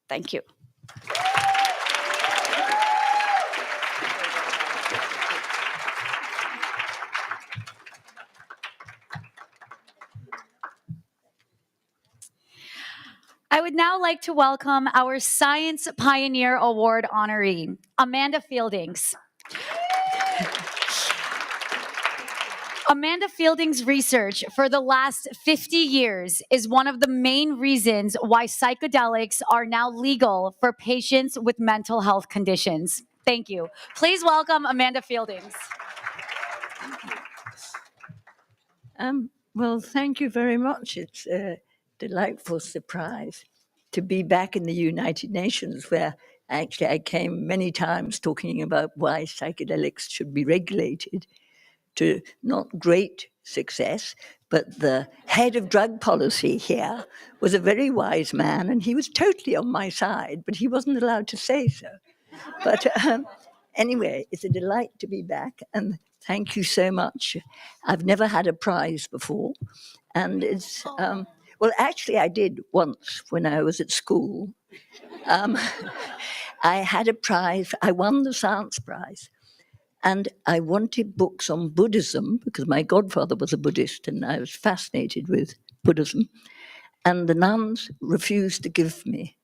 Thank you. I would now like to welcome our Science Pioneer Award honoree, Amanda Fieldings. Amanda Fielding's research for the last 50 years is one of the main reasons why psychedelics are now legal for patients with mental health conditions. Thank you. Please welcome Amanda Fieldings. Well, thank you very much. It's a delightful surprise to be back in the United Nations, where actually I came many times talking about why psychedelics should be regulated, to not great success, but the head of drug policy here was a very wise man, and he was totally on my side, but he wasn't allowed to say so. But anyway, it's a delight to be back, and thank you so much. I've never had a prize before, and it's, well, actually I did once when I was at school. I had a prize, I won the science prize, and I wanted books on Buddhism because my godfather was a Buddhist and I was fascinated with Buddhism, and the nuns refused to give me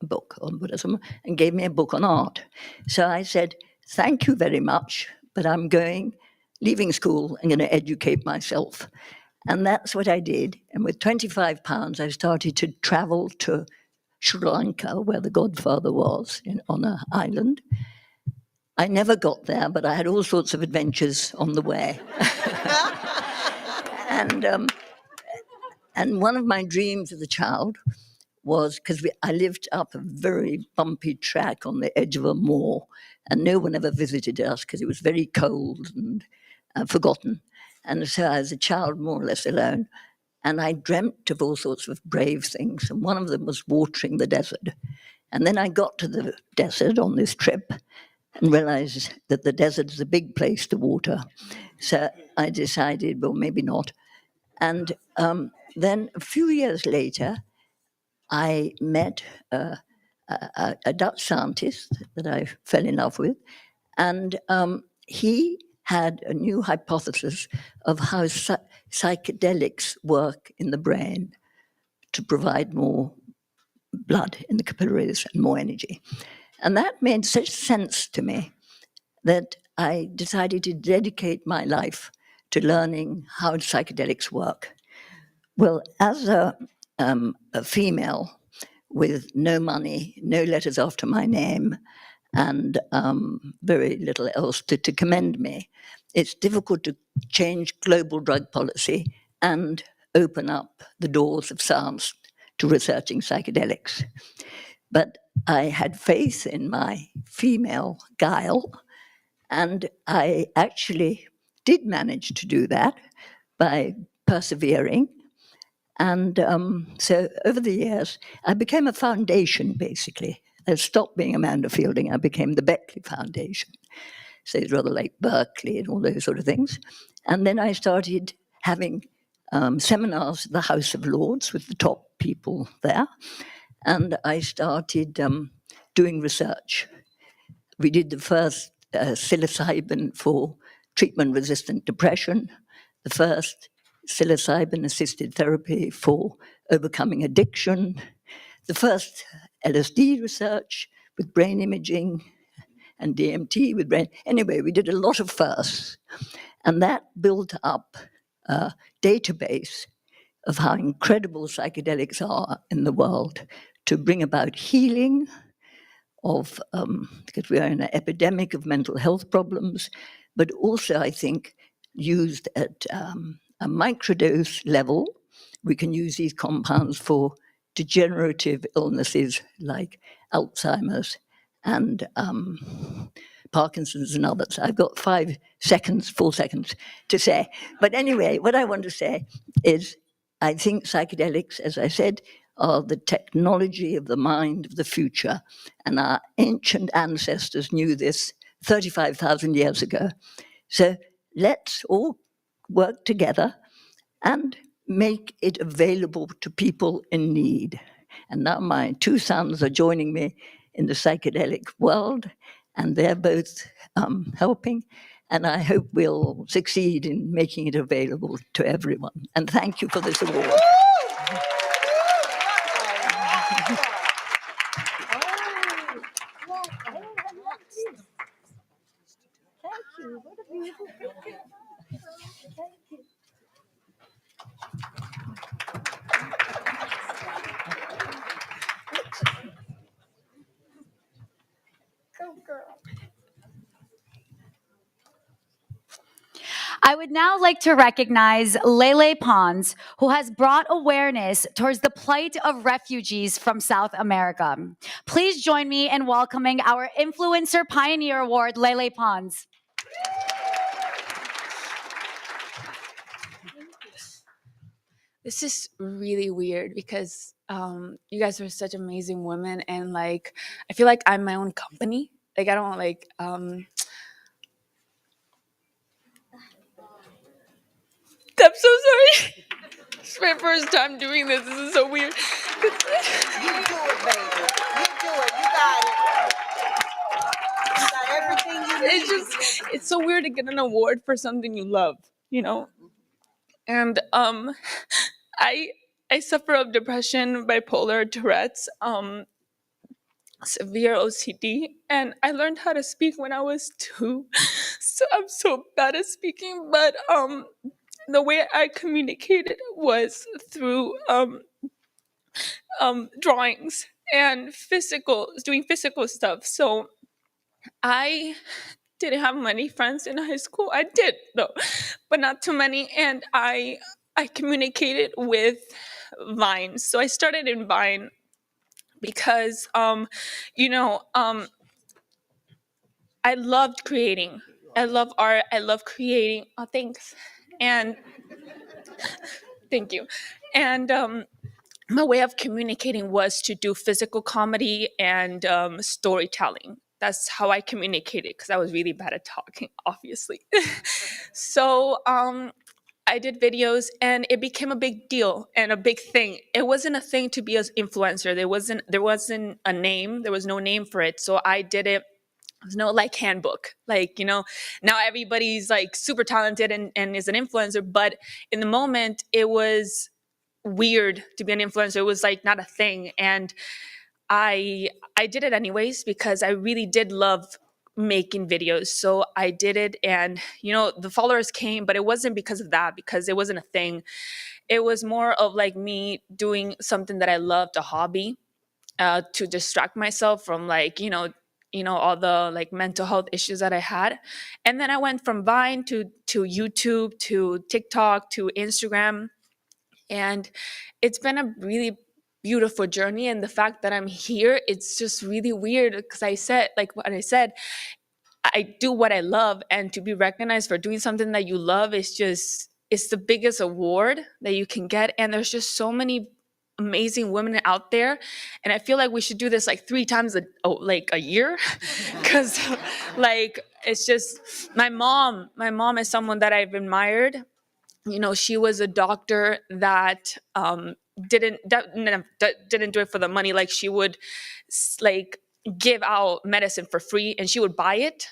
a book on Buddhism and gave me a book on art. So I said, thank you very much, but I'm leaving school, I'm going to educate myself. And that's what I did. And with £25, I started to travel to Sri Lanka, where the godfather was, on an island. I never got there, but I had all sorts of adventures on the way. And one of my dreams as a child was because I lived up a very bumpy track on the edge of a moor, and no one ever visited us because it was very cold and forgotten. And so I was a child more or less alone. And I dreamt of all sorts of brave things, and one of them was watering the desert. And then I got to the desert on this trip and realized that the desert is a big place to water. So I decided, well, maybe not. And then a few years later, I met a Dutch scientist that I fell in love with, and he had a new hypothesis of how psychedelics work in the brain to provide more blood in the capillaries and more energy. And that made such sense to me that I decided to dedicate my life to learning how psychedelics work. Well, as a female with no money, no letters after my name, and very little else to commend me, it's difficult to change global drug policy and open up the doors of science to researching psychedelics. But I had faith in my female guile, and I actually did manage to do that by persevering. And so over the years, I became a foundation, basically. I stopped being Amanda Fielding. I became the Beckley Foundation. So it's rather like Berkeley and all those sort of things. And then I started having seminars at the House of Lords with the top people there. And I started doing research. We did the first psilocybin for treatment-resistant depression, the first psilocybin-assisted therapy for overcoming addiction, the first LSD research with brain imaging and DMT with brain. Anyway, we did a lot of firsts, and that built up a database of how incredible psychedelics are in the world to bring about healing of, because we are in an epidemic of mental health problems, but also, I think, used at a microdose level, we can use these compounds for degenerative illnesses like Alzheimer's and Parkinson's and others. I've got 4 seconds to say. But anyway, what I want to say is I think psychedelics, as I said, are the technology of the mind of the future. And our ancient ancestors knew this 35,000 years ago. So let's all work together and make it available to people in need. And now my 2 sons are joining me in the psychedelic world, and they're both helping. And I hope we'll succeed in making it available to everyone. And thank you for this award. I would now like to recognize Lele Pons, who has brought awareness towards the plight of refugees from South America. Please join me in welcoming our Influencer Pioneer Award, Lele Pons. This is really weird because you guys are such amazing women, and like I feel like I'm my own company. Like I don't like I'm so sorry. It's my first time doing this. This is so weird. You do it, baby. You do it. You got it. You got everything you need. It's so weird to get an award for something you love, you know? And I suffer of depression, bipolar, Tourette's, severe OCD, and I learned how to speak when I was 2. So I'm so bad at speaking, but the way I communicated was through drawings and doing physical stuff. So I didn't have many friends in high school. I did though, but not too many. And I communicated with Vine. So I started in Vine because, you know, I loved creating. I love art. I love creating. Oh, thanks. And thank you. And my way of communicating was to do physical comedy and storytelling. That's how I communicated because I was really bad at talking, obviously. So I did videos and it became a big deal and a big thing. It wasn't a thing to be an influencer. There wasn't a name. There was no name for it. So I did it. There's no like handbook. Like, you know, now everybody's like super talented and is an influencer. But in the moment, it was weird to be an influencer. It was like not a thing. And I did it anyways because I really did love making videos. So I did it and you know the followers came, but it wasn't because of that, because it wasn't a thing. It was more of like me doing something that I loved, a hobby, to distract myself from like, you know, all the like mental health issues that I had. And then I went from Vine to YouTube to TikTok to Instagram. And it's been a really beautiful journey. And the fact that I'm here, it's just really weird because I said, like what I said, I do what I love. And to be recognized for doing something that you love is just, it's the biggest award that you can get. And there's just so many amazing women out there. And I feel like we should do this like 3 times a year. Cause like, it's just, my mom is someone that I've admired. You know, she was a doctor that didn't do it for the money. Like she would like give out medicine for free and she would buy it.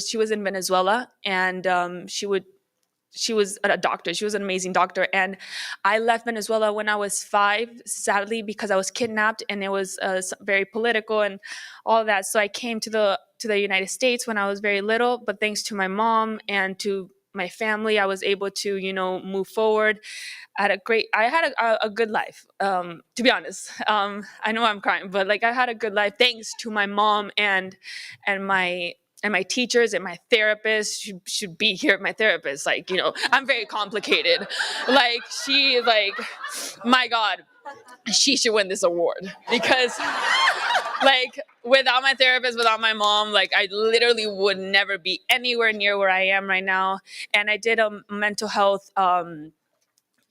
She was in Venezuela and she was a doctor. She was an amazing doctor. And I left Venezuela when I was 5, sadly, because I was kidnapped and it was very political and all that. So I came to the United States when I was very little, but thanks to my mom and to my family, I was able to, you know, move forward. I had a good life, to be honest. I know I'm crying, but like I had a good life thanks to my mom and my teachers and my therapist. Should be here. My therapist, like, you know, I'm very complicated. Like she, like, my God, she should win this award because like without my therapist, without my mom, like I literally would never be anywhere near where I am right now. And I did a mental health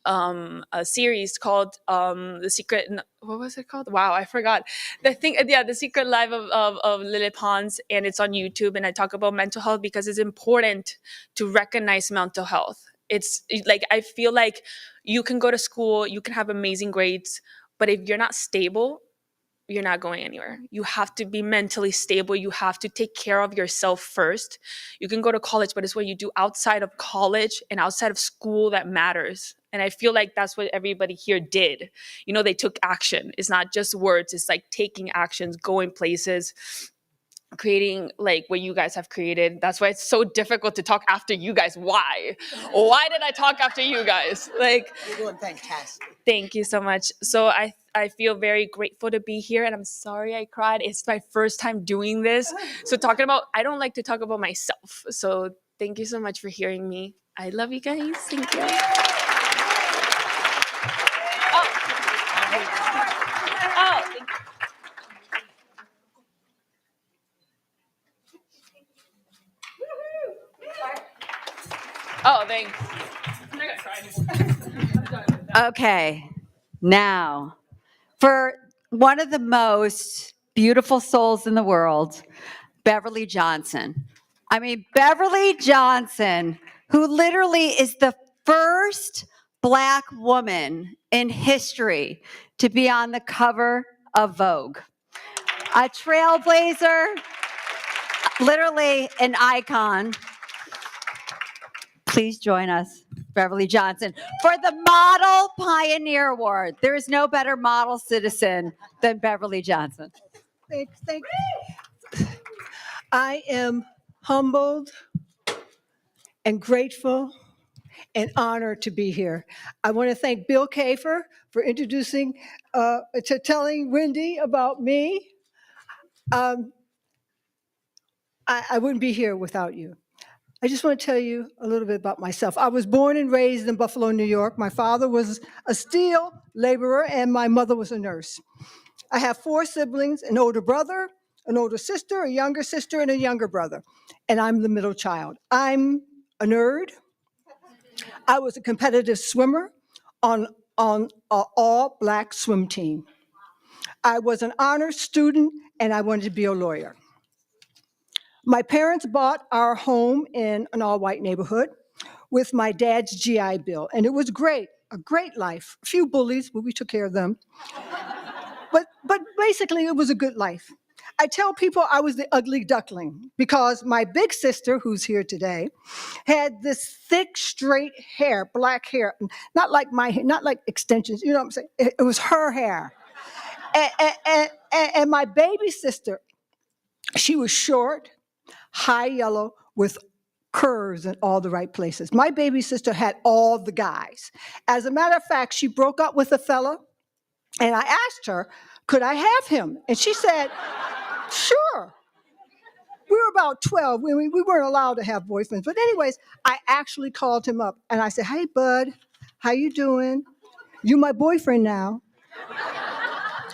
a series called The Secret, what was it called? Wow, I forgot. The Secret Life of Lily Pons, and it's on YouTube, and I talk about mental health because it's important to recognize mental health. It's like, I feel like you can go to school, you can have amazing grades, but if you're not stable, you're not going anywhere. You have to be mentally stable. You have to take care of yourself first. You can go to college, but it's what you do outside of college and outside of school that matters. And I feel like that's what everybody here did. You know, they took action. It's not just words. It's like taking actions, going places, creating like what you guys have created. That's why it's so difficult to talk after you guys. Why did I talk after you guys? Like, You're doing fantastic. thank you so much. So I feel very grateful to be here, and I'm sorry I cried. It's my first time doing this. So I don't like to talk about myself. So thank you so much for hearing me. I love you guys. Thank you. Oh, thank you. Oh, thanks. I'm not gonna cry anymore. Okay, now for one of the most beautiful souls in the world, Beverly Johnson. I mean, Beverly Johnson, who literally is the first Black woman in history to be on the cover of Vogue. A trailblazer, literally an icon. Please join us, Beverly Johnson, for the Model Pioneer Award. There is no better model citizen than Beverly Johnson. Thank you. I am humbled and grateful and honored to be here. I want to thank Bill Kafer for introducing, telling Wendy about me. I wouldn't be here without you. I just want to tell you a little bit about myself. I was born and raised in Buffalo, New York. My father was a steel laborer and my mother was a nurse. I have 4 siblings, an older brother, an older sister, a younger sister, and a younger brother. And I'm the middle child. I'm a nerd. I was a competitive swimmer on an all-black swim team. I was an honor student, and I wanted to be a lawyer. My parents bought our home in an all-white neighborhood with my dad's GI Bill, and it was great, a great life. A few bullies, but we took care of them. But basically, it was a good life. I tell people I was the ugly duckling because my big sister, who's here today, had this thick, straight hair, black hair, not like my hair, not like extensions, you know what I'm saying? It was her hair. And my baby sister, she was short, high yellow, with curves in all the right places. My baby sister had all the guys. As a matter of fact, she broke up with a fella, and I asked her, could I have him? And she said, sure. We were about 12. We weren't allowed to have boyfriends. But anyways, I actually called him up, and I said, hey, bud, how you doing? You my boyfriend now.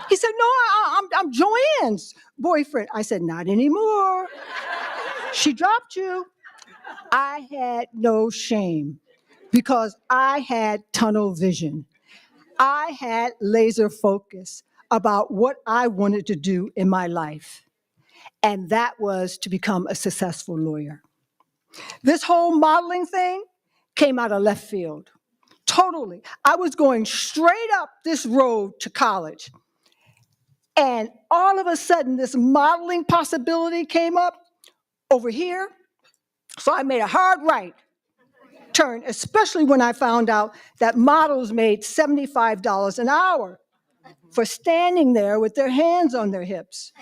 He said, no, I'm Joanne's boyfriend. I said, not anymore. She dropped you. I had no shame because I had tunnel vision. I had laser focus about what I wanted to do in my life, and that was to become a successful lawyer. This whole modeling thing came out of left field, totally. I was going straight up this road to college, and all of a sudden, this modeling possibility came up over here, so I made a hard right turn, especially when I found out that models made $75 an hour for standing there with their hands on their hips.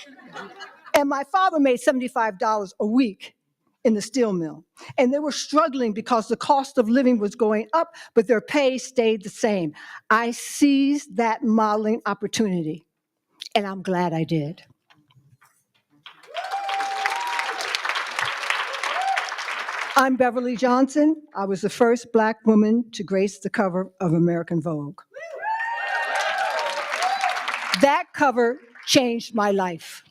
And my father made $75 a week in the steel mill. And they were struggling because the cost of living was going up, but their pay stayed the same. I seized that modeling opportunity, and I'm glad I did. I'm Beverly Johnson. I was the first Black woman to grace the cover of American Vogue. That cover changed my life.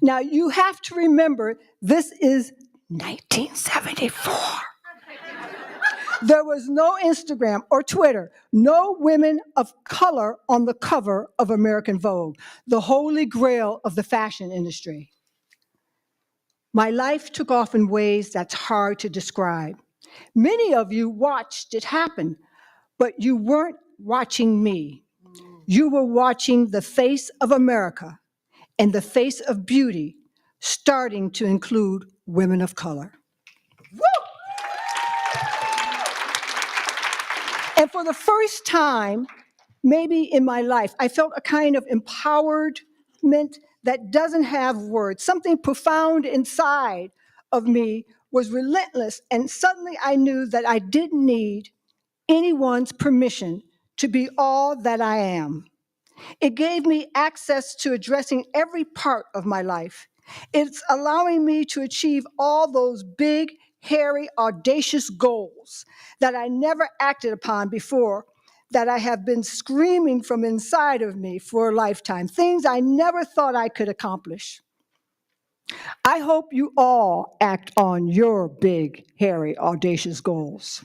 Now, you have to remember, this is 1974. There was no Instagram or Twitter, no women of color on the cover of American Vogue, the holy grail of the fashion industry. My life took off in ways that's hard to describe. Many of you watched it happen, but you weren't watching me. You were watching the face of America and the face of beauty starting to include women of color. And for the first time, maybe in my life, I felt a kind of empowerment that doesn't have words. Something profound inside of me was relentless, and suddenly I knew that I didn't need anyone's permission to be all that I am. It gave me access to addressing every part of my life. It's allowing me to achieve all those big, hairy, audacious goals that I never acted upon before, that I have been screaming from inside of me for a lifetime, things I never thought I could accomplish. I hope you all act on your big, hairy, audacious goals.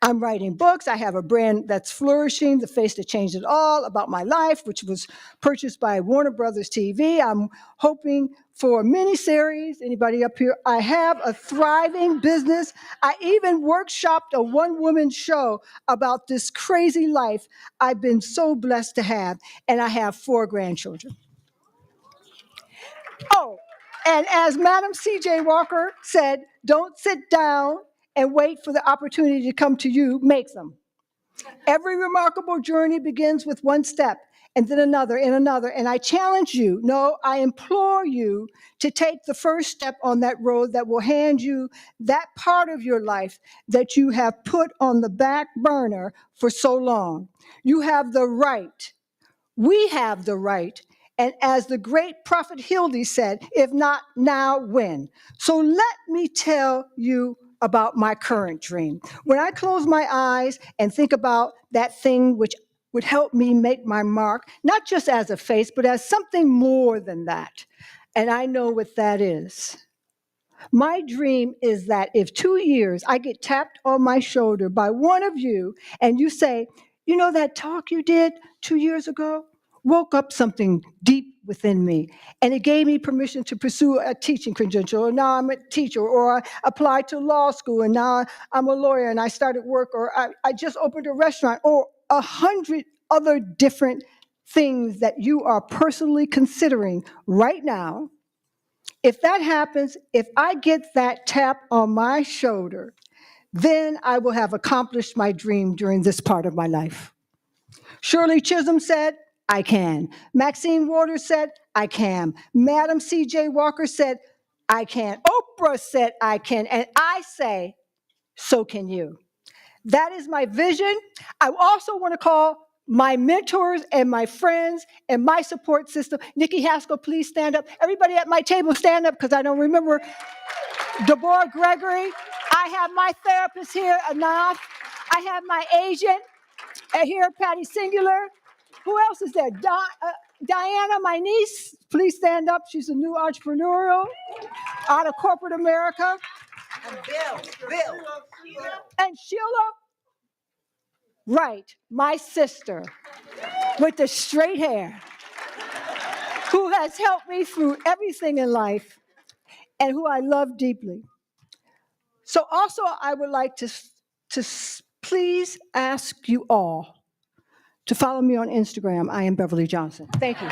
I'm writing books. I have a brand that's flourishing, The Face That Changed It All, about my life, which was purchased by Warner Brothers TV. I'm hoping for a miniseries. Anybody up here? I have a thriving business. I even workshopped a one-woman show about this crazy life I've been so blessed to have, and I have 4 grandchildren. Oh, and as Madam C.J. Walker said, don't sit down and wait for the opportunity to come to you, make them. Every remarkable journey begins with one step, and then another, and another. And I challenge you, no, I implore you to take the first step on that road that will hand you that part of your life that you have put on the back burner for so long. You have the right. We have the right. And as the great prophet Hildy said, if not now, when? So let me tell you about my current dream. When I close my eyes and think about that thing which would help me make my mark, not just as a face, but as something more than that. And I know what that is. My dream is that if 2 years I get tapped on my shoulder by one of you and you say, you know that talk you did 2 years ago woke up something deep within me, and it gave me permission to pursue a teaching credential, and now I'm a teacher, or I applied to law school and now I'm a lawyer and I started work, or I just opened a restaurant, or 100 other different things that you are personally considering right now. If that happens, if I get that tap on my shoulder, then I will have accomplished my dream during this part of my life. Shirley Chisholm said, I can. Maxine Waters said, I can. Madam C.J. Walker said, I can. Oprah said, I can. And I say, so can you. That is my vision. I also want to call my mentors and my friends and my support system. Nikki Haskell, please stand up. Everybody at my table, stand up, because I don't remember. Deborah Gregory. I have my therapist here, Anath. I have my agent here, Patty Singular. Who else is there? Diana, my niece. Please stand up. She's a new entrepreneurial out of corporate America. And Bill. And Sheila. Right, my sister with the straight hair, who has helped me through everything in life and who I love deeply. So also I would like to please ask you all to follow me on Instagram. I am Beverly Johnson. Thank you.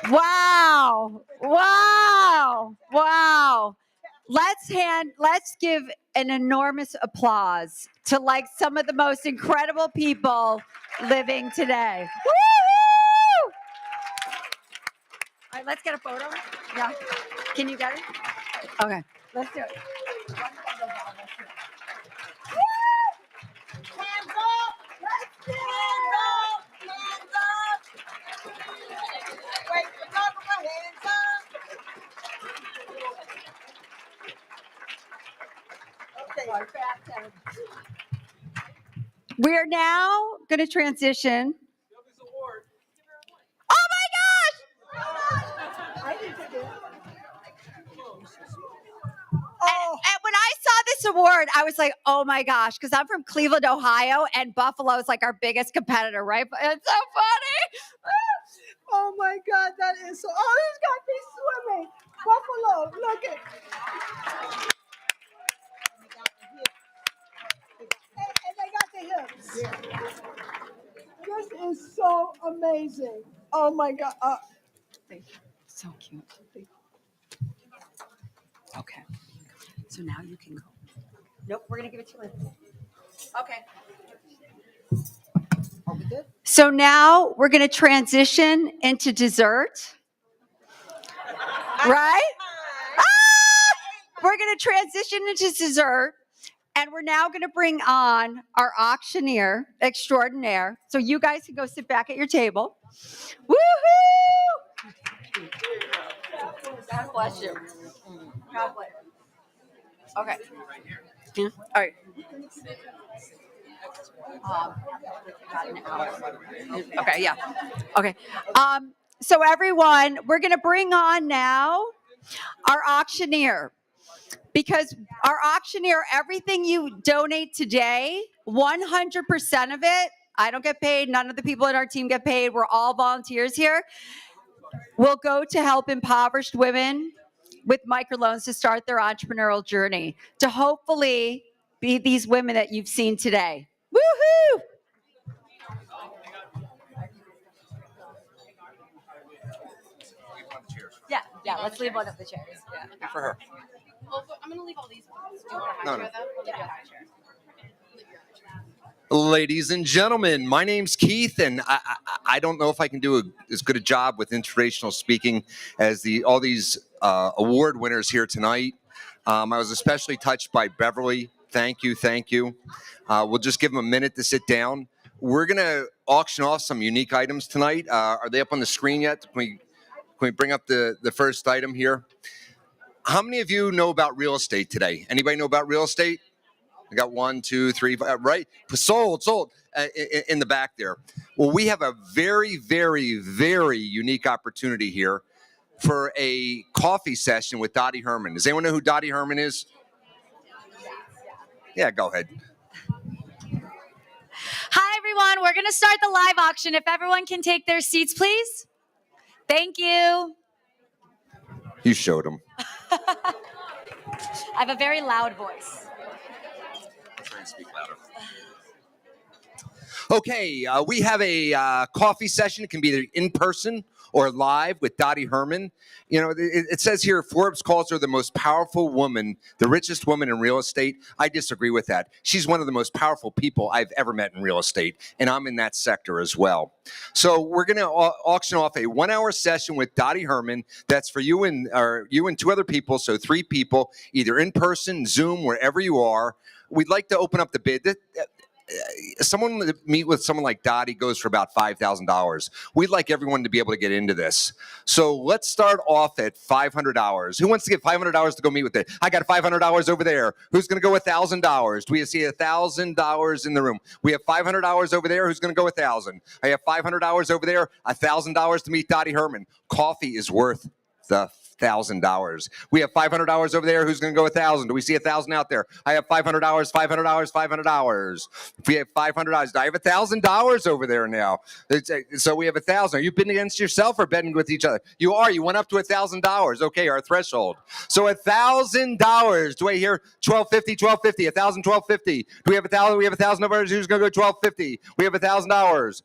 Wow. Wow. Wow. Let's give an enormous applause to like some of the most incredible people living today. Woo-hoo! All right, let's get a photo. Yeah. Can you get it? Okay. Let's do it. Hands up! Let's do it! Hands up! Wait, hands up! We are now going to transition. Oh my gosh! And when I saw this award, I was like, oh my gosh, because I'm from Cleveland, Ohio, and Buffalo is like our biggest competitor, right? It's so funny. Oh my God, that is so, oh, he's got me swimming. Buffalo, look at. And they got the hips. This is so amazing. Oh my God. Thank you. So cute. Okay. So now you can go. Nope, we're going to give it to you. Okay. So now we're going to transition into dessert. Right? Ah! We're going to transition into dessert. And we're now going to bring on our auctioneer extraordinaire. So you guys can go sit back at your table. Woohoo! God bless you. God bless you. Okay. Yeah. All right. Okay, yeah. Okay. So everyone, we're going to bring on now our auctioneer. Because our auctioneer, everything you donate today, 100% of it, I don't get paid, none of the people in our team get paid, we're all volunteers here, will go to help impoverished women with microloans to start their entrepreneurial journey, to hopefully be these women that you've seen today. Woohoo! Yeah, let's leave one of the chairs. Yeah. For her. Well, I'm going to leave all these ones. Do you want a high No, chair, no. though? We'll leave you a high chair. Ladies and gentlemen, my name's Keith, and I don't know if I can do as good a job with inspirational speaking as all these award winners here tonight. I was especially touched by Beverly. Thank you, thank you. We'll just give them a minute to sit down. We're going to auction off some unique items tonight. Are they up on the screen yet? Can we bring up the first item here? How many of you know about real estate today? Anybody know about real estate? I got 1, 2, 3, right? Sold in the back there. Well, we have a very, very, very unique opportunity here for a coffee session with Dottie Herman. Does anyone know who Dottie Herman is? Yeah, go ahead. Hi, everyone. We're going to start the live auction. If everyone can take their seats, please. Thank you. You showed them. I have a very loud voice. Try and speak louder. Okay, we have a coffee session. It can be either in person or live with Dottie Herman. You know, it says here Forbes calls her the most powerful woman, the richest woman in real estate. I disagree with that. She's one of the most powerful people I've ever met in real estate, and I'm in that sector as well. So we're going to auction off a 1-hour session with Dottie Herman. That's for you and 2 other people, so 3 people, either in person, Zoom, wherever you are. We'd like to open up the bid. Someone to meet with someone like Dottie goes for about $5,000. We'd like everyone to be able to get into this. So let's start off at $500. Who wants to get $500 to go meet with it? I got $500 over there. Who's going to go $1,000? Do we see $1,000 in the room? We have $500 over there. Who's going to go $1,000? I have $500 over there. $1,000 to meet Dottie Herman. Coffee is worth the $1,000. We have $500 over there. Who's going to go $1,000? Do we see 1,000 out there? I have $500, $500, $500. If we have $500, I have $1,000 over there now. So we have 1,000. Are you bidding against yourself or betting with each other? You are. You went up to $1,000. Okay, our threshold. So $1,000. Do I hear 1,250, 1,250, 1,000, 1,250? Do we have 1,000? We have 1,000 over there. Who's going to go 1,250? We have $1,000.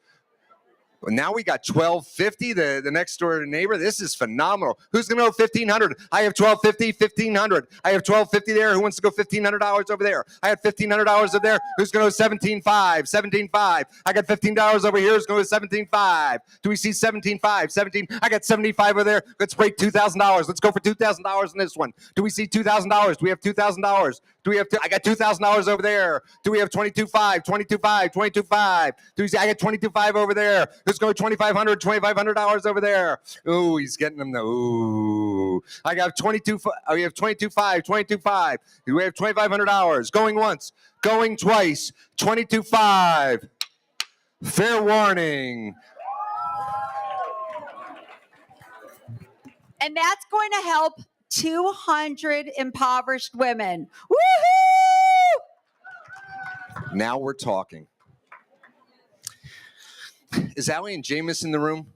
Well, now we got $1,250, the next door neighbor. This is phenomenal. Who's going to go $1,500? I have $1,250, $1,500. I have $1,250 there. Who wants to go $1,500 over there? I have $1,500 over there. Who's going to go $17,500? $17,500. I got $15 over here. Who's going to go $17,500? Do we see $17,500? 17. I got $75 over there. Let's break $2,000. Let's go for $2,000 in this one. Do we see $2,000? Do we have $2,000? Do we have? I got $2,000 over there. Do we have 22.5? 22.5? 22.5? Do we see? I got 22.5 over there. Let's go $2,500. $2,500 over there. Ooh, he's getting them though. Ooh, I got 22. We have 22.5. 22.5. Do we have $2,500? Going once. Going twice. 22.5. Fair warning. And that's going to help 200 impoverished women. Woohoo! Now we're talking. Is Allie and Jameis in the room?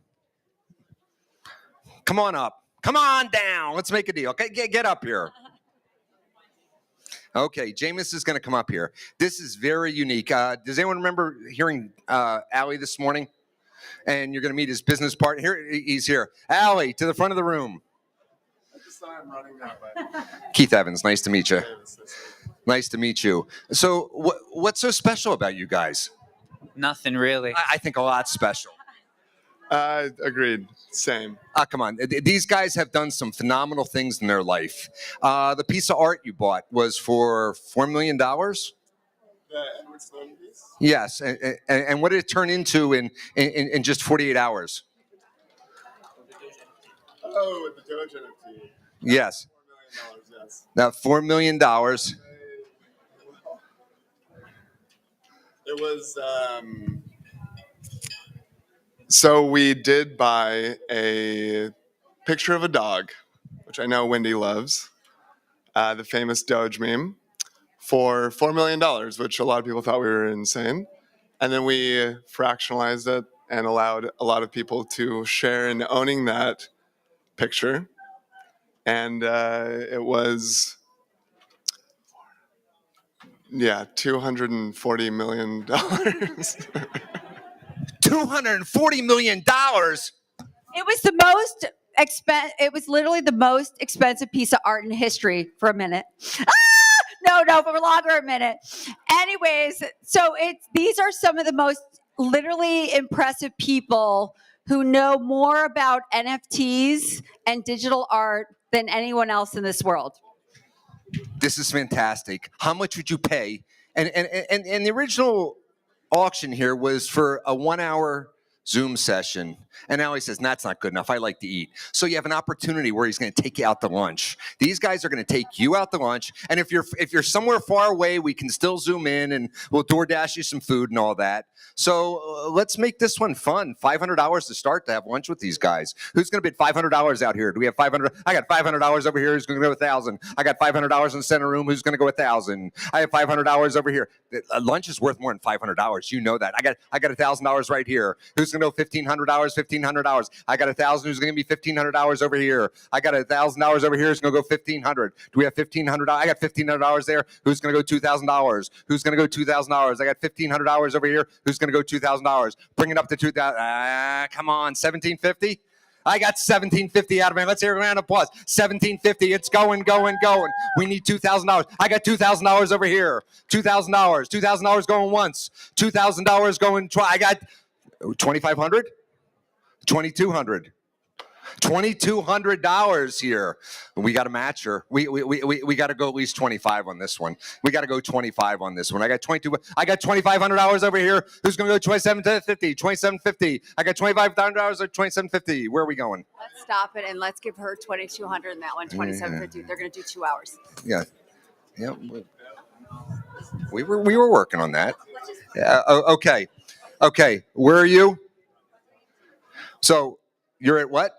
Come on up. Come on down. Let's make a deal. Okay, get up here. Okay, Jameis is going to come up here. This is very unique. Does anyone remember hearing Allie this morning? And you're going to meet his business partner. Here, he's here. Allie, to the front of the room. I just saw him running that way. Keith Evans, nice to meet you. Nice to meet you. So what's so special about you guys? Nothing really. I think a lot special. Agreed. Same. Come on. These guys have done some phenomenal things in their life. The piece of art you bought was for $4 million? The Edward Snowden piece? Yes. And what did it turn into in just 48 hours? Oh, with the Doge NFT. Yes. $4 million, yes. Now, $4 million. It was, so we did buy a picture of a dog, which I know Wendy loves, the famous Doge meme, for $4 million, which a lot of people thought we were insane. And then we fractionalized it and allowed a lot of people to share in owning that picture. And it was, yeah, $240 million. $240 million? It was the most it was literally the most expensive piece of art in history for a minute. No, for longer a minute. Anyways, so these are some of the most literally impressive people who know more about NFTs and digital art than anyone else in this world. This is fantastic. How much would you pay? And the original auction here was for a 1-hour Zoom session. And now he says, that's not good enough. I like to eat. So you have an opportunity where he's going to take you out to lunch. These guys are going to take you out to lunch. And if you're somewhere far away, we can still Zoom in and we'll DoorDash you some food and all that. So let's make this one fun. $500 to start to have lunch with these guys. Who's going to bid $500 out here? Do we have $500? I got $500 over here. Who's going to go $1,000? I got $500 in the center room. Who's going to go $1,000? I have $500 over here. Lunch is worth more than $500. You know that. I got $1,000 right here. Who's going to go $1,500? $1,500. I got $1,000. Who's going to be $1,500 over here? I got $1,000 over here. Who's going to go $1,500? Do we have $1,500? I got $1,500 there. Who's going to go $2,000? Who's going to go $2,000? I got $1,500 over here. Who's going to go $2,000? Bring it up to $2,000. Come on, $1,750. I got $1,750 out of it. Let's hear a round of applause. $1,750. It's going. We need $2,000. I got $2,000 over here. $2,000. $2,000 going once. $2,000 going twice. I got $2,500. $2,200. $2,200 here. We got to match her. We got to go at least 25 on this one. We got to go 25 on this one. I got $2,500 over here. Who's going to go $2,750? $2,750. I got $2,500 or $2,750. Where are we going? Let's stop it and let's give her 2,200 in that one, 2,750. They're going to do 2 hours. Yeah. We were working on that. Okay. Where are you? So you're at what?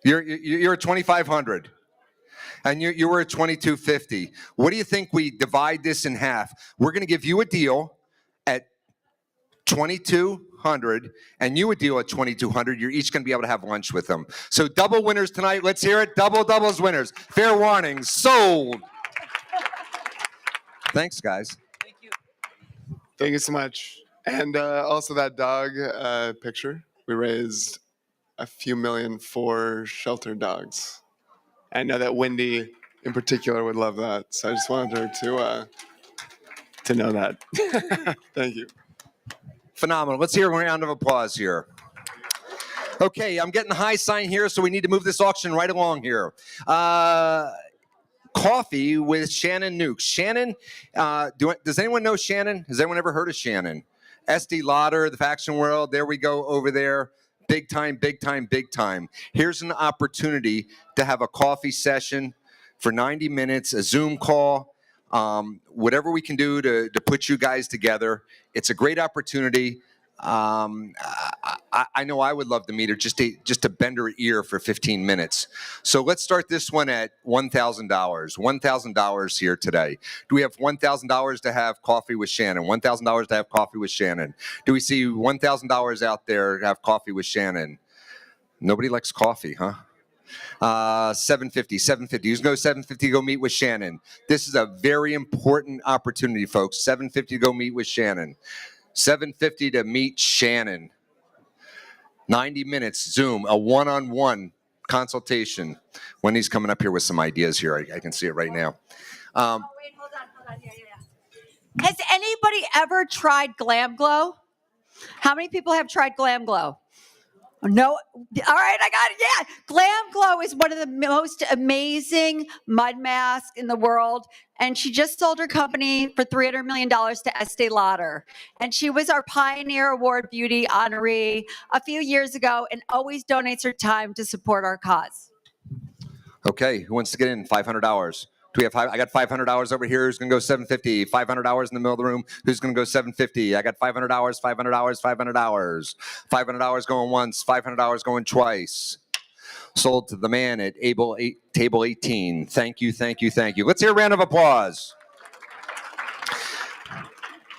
You're at 2,500, and you were at 2,250. What do you think we divide this in half? We're going to give you a deal at 2,200, and you a deal at 2,200. You're each going to be able to have lunch with them. So double winners tonight. Let's hear it. Doubles winners. Fair warning. Sold. Thanks, guys. Thank you so much. And also that dog picture. We raised a few million for shelter dogs. I know that Wendy in particular would love that. So I just wanted her to know that. Thank you. Phenomenal. Let's hear a round of applause here. Okay, I'm getting the high sign here, so we need to move this auction right along here. Coffee with Shannon Nukes. Shannon, does anyone know Shannon? Has anyone ever heard of Shannon? Estee Lauder, the Faction World, there we go over there. Big time. Here's an opportunity to have a coffee session for 90 minutes, a Zoom call, whatever we can do to put you guys together. It's a great opportunity. I know I would love to meet her just to bend her ear for 15 minutes. So let's start this one at $1,000. $1,000 here today. Do we have $1,000 to have coffee with Shannon? $1,000 to have coffee with Shannon? Do we see $1,000 out there to have coffee with Shannon? Nobody likes coffee, huh? $750. Who's going to go $750 to go meet with Shannon? This is a very important opportunity, folks. $750 to go meet with Shannon. $750 to meet Shannon. 90 minutes, Zoom, a one-on-one consultation. Wendy's coming up here with some ideas here. I can see it right now. Hold on. Has anybody ever tried Glam Glow? How many people have tried Glam Glow? No. All right, I got it. Yeah. Glam Glow is one of the most amazing mud masks in the world. And she just sold her company for $300 million to Estee Lauder. And she was our Pioneer Award Beauty honoree a few years ago and always donates her time to support our cause. Okay, who wants to get in? $500. Do we have I got $500 over here. Who's going to go $750? $500 in the middle of the room. Who's going to go $750? I got $500, $500. $500 going once, $500 going twice. Sold to the man at table 18. Thank you. Let's hear a round of applause.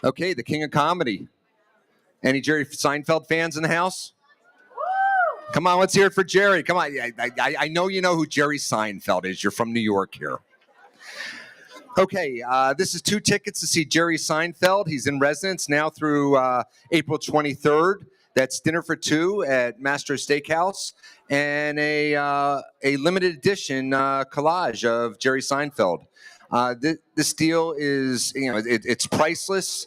Okay, the king of comedy. Any Jerry Seinfeld fans in the house? Come on, let's hear it for Jerry. Come on. I know you know who Jerry Seinfeld is. You're from New York here. Okay, this is 2 tickets to see Jerry Seinfeld. He's in residence now through April 23rd. That's dinner for 2 at Mastro Steakhouse, and a limited edition collage of Jerry Seinfeld. This deal is, it's priceless.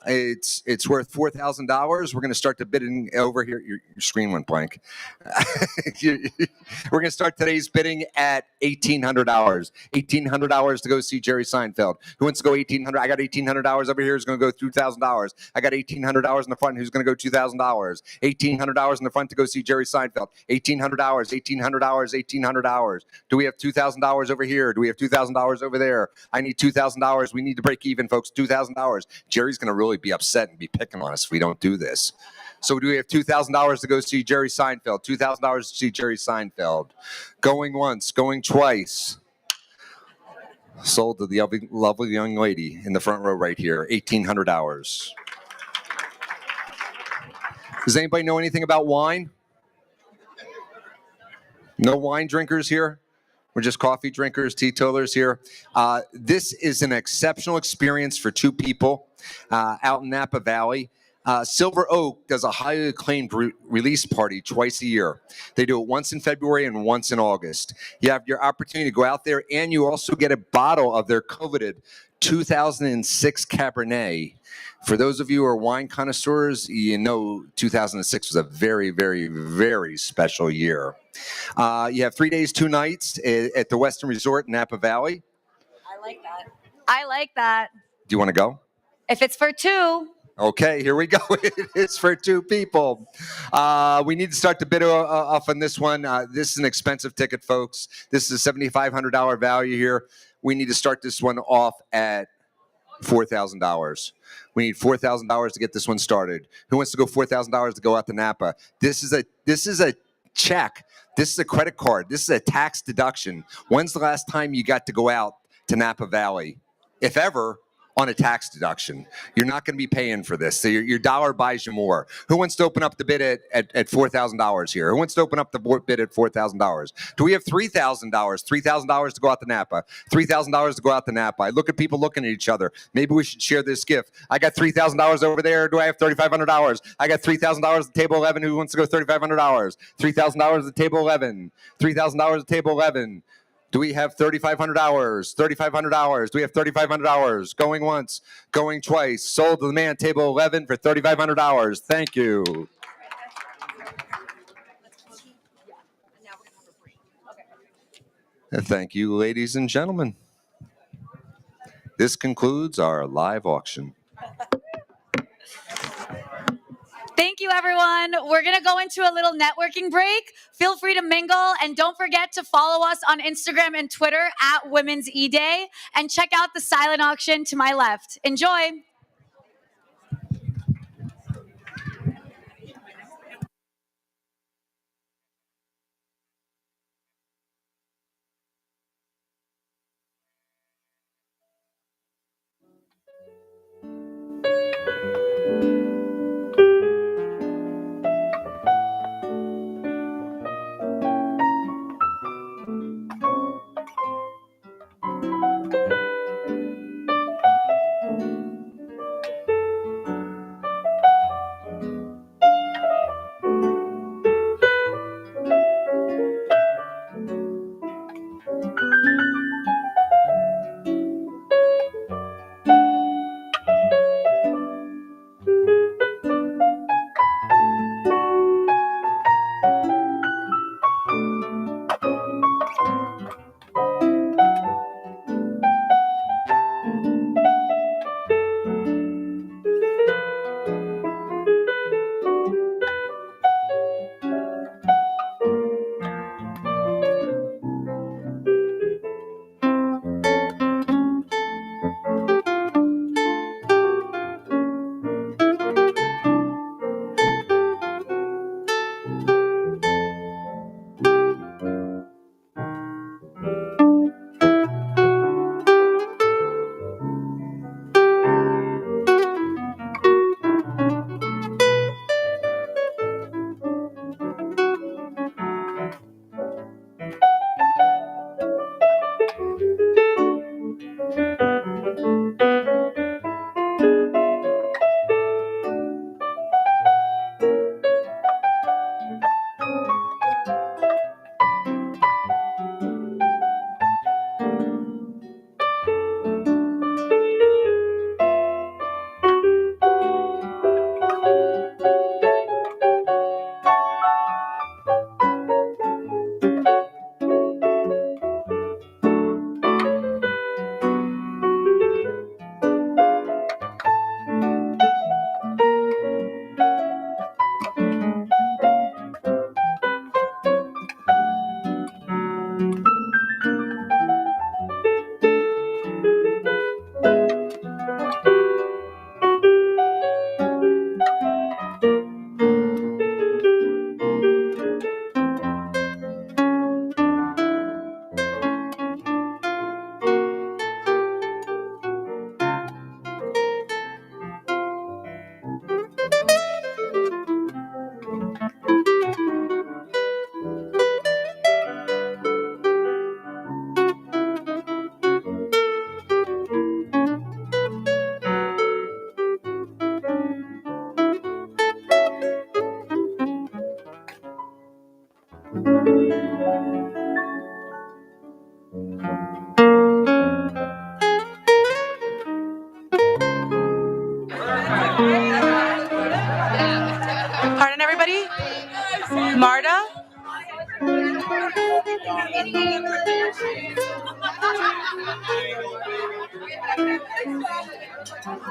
It's worth $4,000. We're going to start the bidding over here. Your screen went blank. We're going to start today's bidding at $1,800. $1,800 to go see Jerry Seinfeld. Who wants to go $1,800? I got $1,800 over here. Who's going to go $2,000? I got $1,800 in the front. Who's going to go $2,000? $1,800 in the front to go see Jerry Seinfeld. $1,800. $1,800. $1,800. Do we have $2,000 over here? Do we have $2,000 over there? I need $2,000. We need to break even, folks. $2,000. Jerry's going to really be upset and be picking on us if we don't do this. So do we have $2,000 to go see Jerry Seinfeld? $2,000 to see Jerry Seinfeld. Going once, going twice. Sold to the lovely young lady in the front row right here. $1,800. Does anybody know anything about wine? No wine drinkers here? We're just coffee drinkers, teetotalers here. This is an exceptional experience for two people out in Napa Valley. Silver Oak does a highly acclaimed release party twice a year. They do it once in February and once in August. You have your opportunity to go out there, and you also get a bottle of their coveted 2006 Cabernet. For those of you who are wine connoisseurs, you know 2006 was a very, very, very special year. You have 3 days, 2 nights at the Western Resort in Napa Valley. I like that. I like that. Do you want to go? If it's for two. Okay, here we go. It is for two people. We need to start the bid off on this one. This is an expensive ticket, folks. This is a $7,500 value here. We need to start this one off at $4,000. We need $4,000 to get this one started. Who wants to go $4,000 to go out to Napa? This is a check. This is a credit card. This is a tax deduction. When's the last time you got to go out to Napa Valley? If ever, on a tax deduction. You're not going to be paying for this. So your dollar buys you more. Who wants to open up the bid at $4,000 here? Who wants to open up the bid at $4,000? Do we have $3,000? $3,000 to go out to Napa. $3,000 to go out to Napa. I look at people looking at each other. Maybe we should share this gift. I got $3,000 over there. Do I have $3,500? I got $3,000 at table 11. Who wants to go $3,500? $3,000 at table 11. $3,000 at table 11. Do we have $3,500? $3,500. Do we have $3,500? Going once, going twice. Sold to the man, table 11 for $3,500. Thank you. And thank you, ladies and gentlemen. This concludes our live auction. Thank you, everyone. We're going to go into a little networking break. Feel free to mingle, and don't forget to follow us on Instagram and Twitter at Women's E-Day, and check out the silent auction to my left. Enjoy.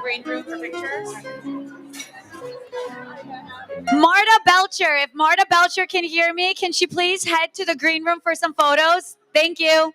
Green room for pictures. Marta Belcher, if Marta Belcher can hear me, can she please head to the green room for some photos? Thank you.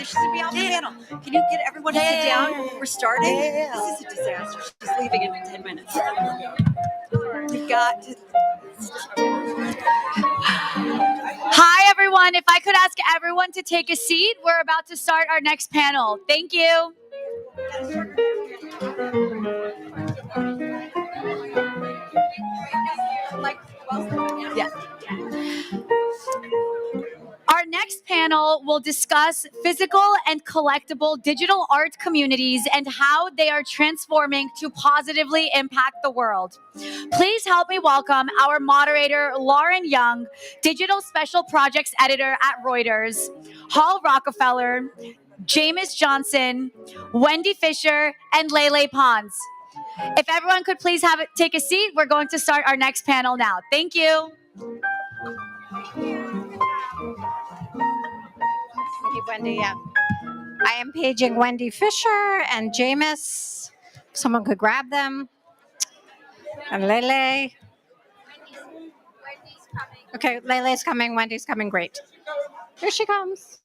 This should be on the panel. Can you get everyone to sit down? We're starting. This is a disaster. She's leaving in 10 minutes. We've got to. Hi, everyone. If I could ask everyone to take a seat, we're about to start our next panel. Thank you. Yeah. Our next panel will discuss physical and collectible digital art communities and how they are transforming to positively impact the world. Please help me welcome our moderator, Lauren Young, Digital Special Projects Editor at Reuters, Hall Rockefeller, James Johnson, Wendy Fisher, and Lele Pons. If everyone could please take a seat, we're going to start our next panel now. Thank you. Thank you, Wendy. Yeah. I am paging Wendy Fisher and Jameis. Someone could grab them. And Lele. Okay, Lele's coming. Wendy's coming. Great. Here she comes.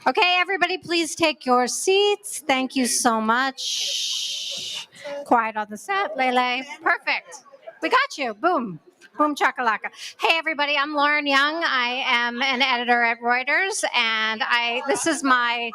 Okay, everybody, please take your seats. Thank you so much. Quiet on the set, Lele. Perfect. We got you. Boom. Boom chakalaka. Hey everybody, I'm Lauren Young. I am an editor at Reuters, and this is my,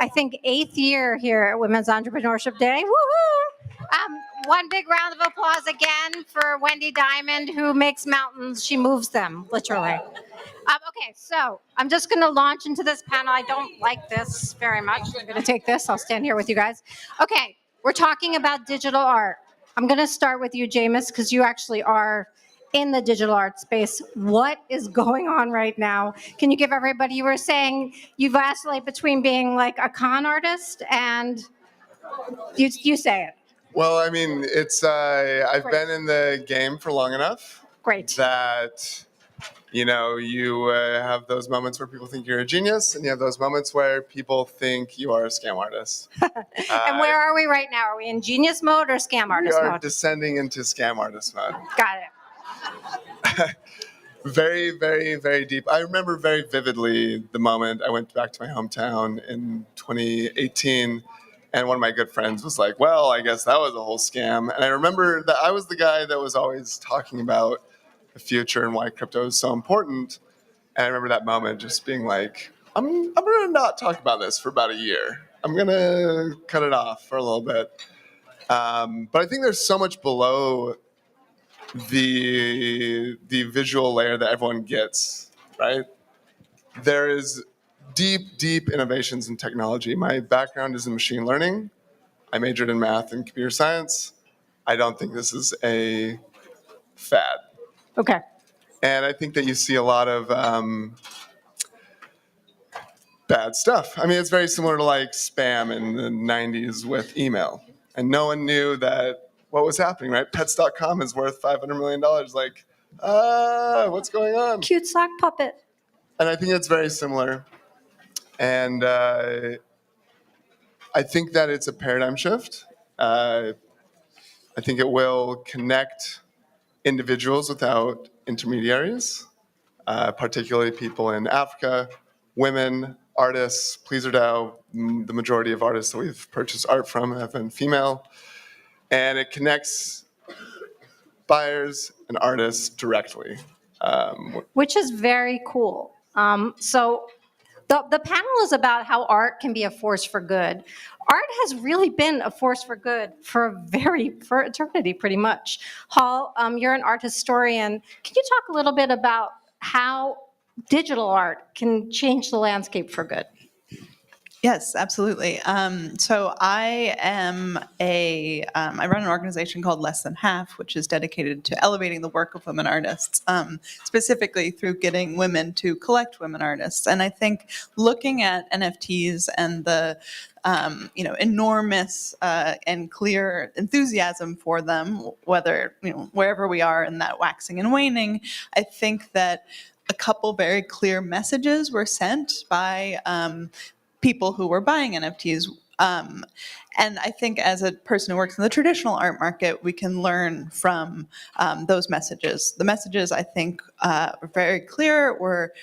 I think, 8th year here at Women's Entrepreneurship Day. Woohoo! One big round of applause again for Wendy Diamond, who makes mountains. She moves them, literally. Okay, so I'm just going to launch into this panel. I don't like this very much. I'm going to take this. I'll stand here with you guys. Okay, we're talking about digital art. I'm going to start with you, Jameis, because you actually are in the digital art space. What is going on right now? Can you give everybody, you were saying you vacillate between being like a con artist and you say it. Well, I mean, it's I've been in the game for long enough. Great. That, you know, you have those moments where people think you're a genius, and you have those moments where people think you are a scam artist. And where are we right now? Are we in genius mode or scam artist We are mode? descending into scam artist mode. Got it. Very, very, very deep. I remember very vividly the moment I went back to my hometown in 2018, and one of my good friends was like, well, I guess that was a whole scam. And I remember that I was the guy that was always talking about the future and why crypto is so important. And I remember that moment just being like, I'm going to not talk about this for about a year. I'm going to cut it off for a little bit. But I think there's so much below the visual layer that everyone gets, right? There is deep, deep innovations in technology. My background is in machine learning. I majored in math and computer science. I don't think this is a fad. Okay. And I think that you see a lot of bad stuff. I mean, it's very similar to like spam in the 90s with email. And no one knew that what was happening, right? Pets.com is worth $500 million. Like, what's going on? Cute sock puppet. And I think it's very similar. And I think that it's a paradigm shift. I think it will connect individuals without intermediaries, particularly people in Africa, women, artists. Pleaser DAO, the majority of artists that we've purchased art from have been female. And it connects buyers and artists directly. Which is very cool. So the panel is about how art can be a force for good. Art has really been a force for good for eternity, pretty much. Hall, you're an art historian. Can you talk a little bit about how digital art can change the landscape for good? Yes, absolutely. So I am I run an organization called Less Than Half, which is dedicated to elevating the work of women artists, specifically through getting women to collect women artists. And I think looking at NFTs and the enormous and clear enthusiasm for them, whether, wherever we are in that waxing and waning, I think that a couple very clear messages were sent by people who were buying NFTs. And I think as a person who works in the traditional art market, we can learn from those messages. The messages, I think, were very clear, were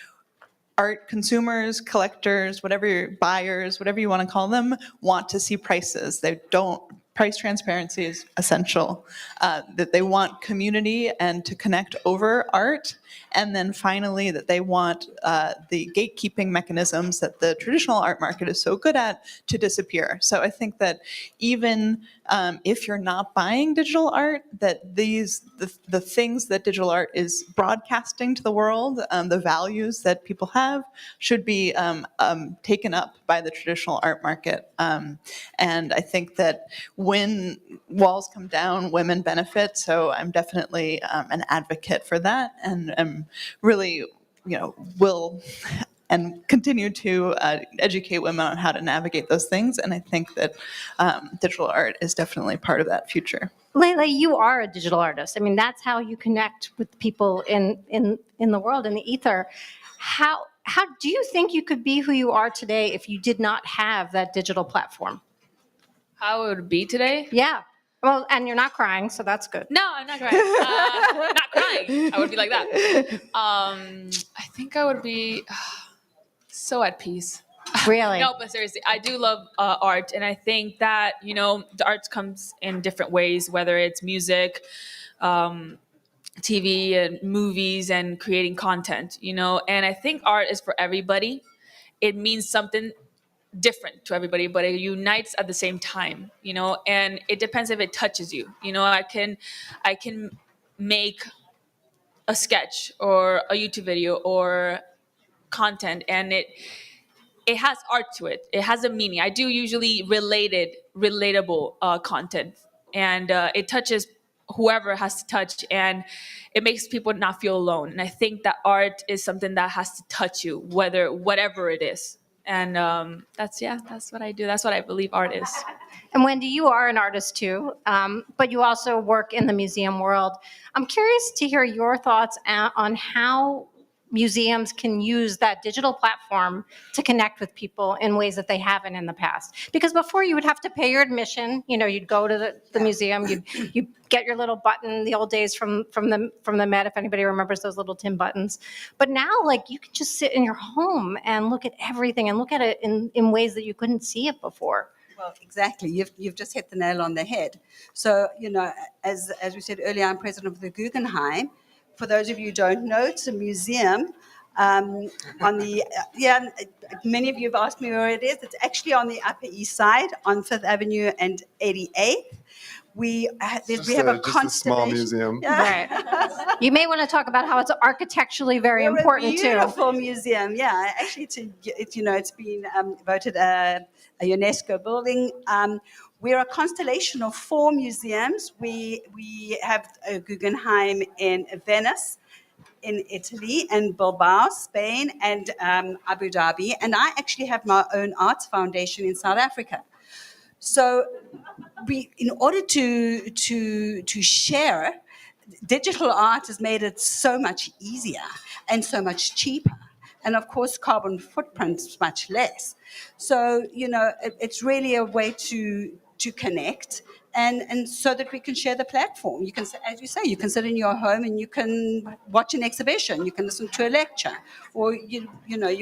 art consumers, collectors, whatever buyers, whatever you want to call them, want to see prices. They don't. Price transparency is essential. That they want community and to connect over art. And then finally, that they want the gatekeeping mechanisms that the traditional art market is so good at to disappear. So I think that even if you're not buying digital art, that the things that digital art is broadcasting to the world, the values that people have, should be taken up by the traditional art market. And I think that when walls come down, women benefit. So I'm definitely an advocate for that, and am really, will and continue to educate women on how to navigate those things. And I think that digital art is definitely part of that future. Layla, you are a digital artist. I mean, that's how you connect with people in the world, in the ether. How do you think you could be who you are today if you did not have that digital platform? How it would be today? Yeah. Well, and you're not crying, so that's good. No, I'm not crying. Not crying. I would be like that. I think I would be so at peace. Really? No, but seriously, I do love art, and I think that the art comes in different ways, whether it's music, TV, and movies, and creating content. And I think art is for everybody. It means something different to everybody, but it unites at the same time. And it depends if it touches you. I can make a sketch or a YouTube video or content, and it has art to it. It has a meaning. I do usually relatable content, and it touches whoever has to touch, and it makes people not feel alone. And I think that art is something that has to touch you, whatever it is. And that's what I do. That's what I believe art is. And Wendy, you are an artist too, but you also work in the museum world. I'm curious to hear your thoughts on how museums can use that digital platform to connect with people in ways that they haven't in the past. Because before you would have to pay your admission, you'd go to the museum, you'd get your little button, the old days from the Met, if anybody remembers those little tin buttons. But now, you can just sit in your home and look at everything and look at it in ways that you couldn't see it before. Well, exactly. You've just hit the nail on the head. So, as we said earlier, I'm president of the Guggenheim. For those of you who don't know, it's a museum on the, many of you have asked me where it is. It's actually on the Upper East Side on 5th Avenue and 88th. We have a just a small museum. Right. You may want to talk about how it's architecturally very important too. Beautiful museum, yeah. Actually, it's been voted a UNESCO building. We're a constellation of 4 museums. We have a Guggenheim in Venice, in Italy, and Bilbao, Spain, and Abu Dhabi. And I actually have my own arts foundation in South Africa. So in order to share, digital art has made it so much easier and so much cheaper. And of course, carbon footprint is much less. So, it's really a way to connect and so that we can share the platform. You can, as you say, you can sit in your home and you can watch an exhibition, you can listen to a lecture, or, you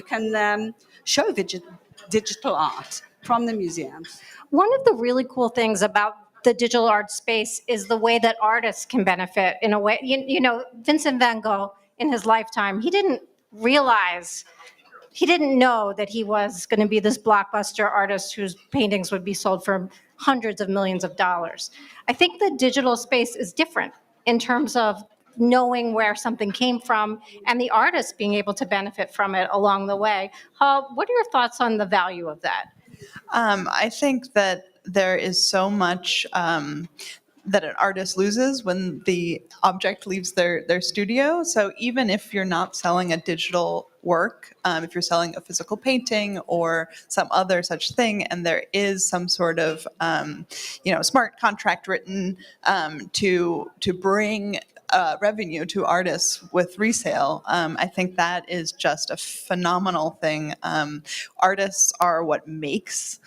can show digital art from the museums. One of the really cool things about the digital art space is the way that artists can benefit in a way. Vincent van Gogh, in his lifetime, he didn't know that he was going to be this blockbuster artist whose paintings would be sold for hundreds of millions of dollars. I think the digital space is different in terms of knowing where something came from and the artist being able to benefit from it along the way. What are your thoughts on the value of that? I think that there is so much that an artist loses when the object leaves their studio. So even if you're not selling a digital work, if you're selling a physical painting or some other such thing, and there is some sort of smart contract written to bring revenue to artists with resale, I think that is just a phenomenal thing. Artists are what makes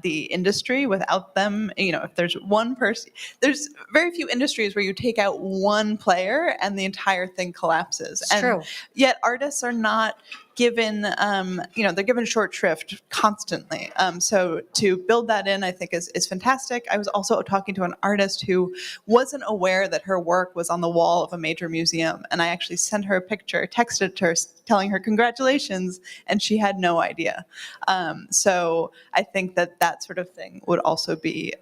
the industry. Without them, if there's one person, there's very few industries where you take out one player and the entire thing collapses. It's true. Yet artists are not given, they're given short shrift constantly. So to build that in, I think is fantastic. I was also talking to an artist who wasn't aware that her work was on the wall of a major museum. And I actually sent her a picture, texted her telling her congratulations, and she had no idea. So I think that sort of thing would also be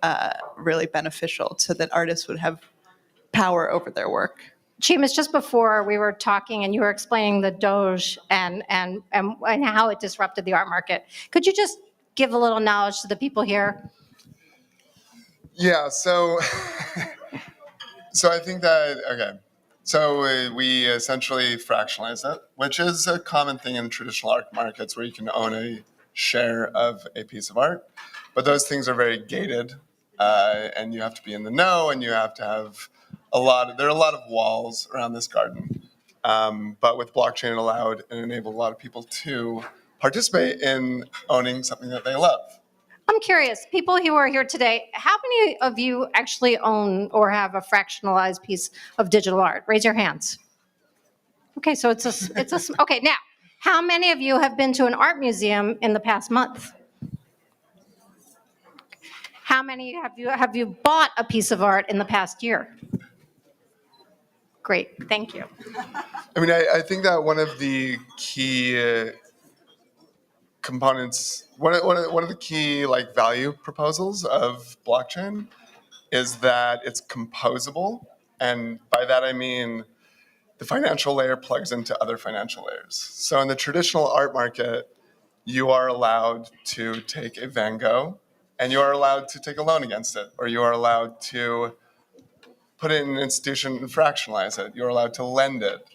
really beneficial so that artists would have power over their work. Chimas, just before we were talking and you were explaining the Doge and how it disrupted the art market. Could you just give a little knowledge to the people here? Yeah, so I think that, okay. So we essentially fractionalize it, which is a common thing in traditional art markets where you can own a share of a piece of art. But those things are very gated, and you have to be in the know, and you have to have there are a lot of walls around this garden. But with blockchain, it allowed and enabled a lot of people to participate in owning something that they love. I'm curious, people who are here today, how many of you actually own or have a fractionalized piece of digital art? Raise your hands. Okay, so okay, now, how many of you have been to an art museum in the past month? How many have you bought a piece of art in the past year? Great, thank you. I mean, I think that one of the key components, one of the key value proposals of blockchain is that it's composable, and by that I mean the financial layer plugs into other financial layers. So in the traditional art market, you are allowed to take a Van Gogh and you are allowed to take a loan against it, or you are allowed to put it in an institution and fractionalize it. You're allowed to lend it.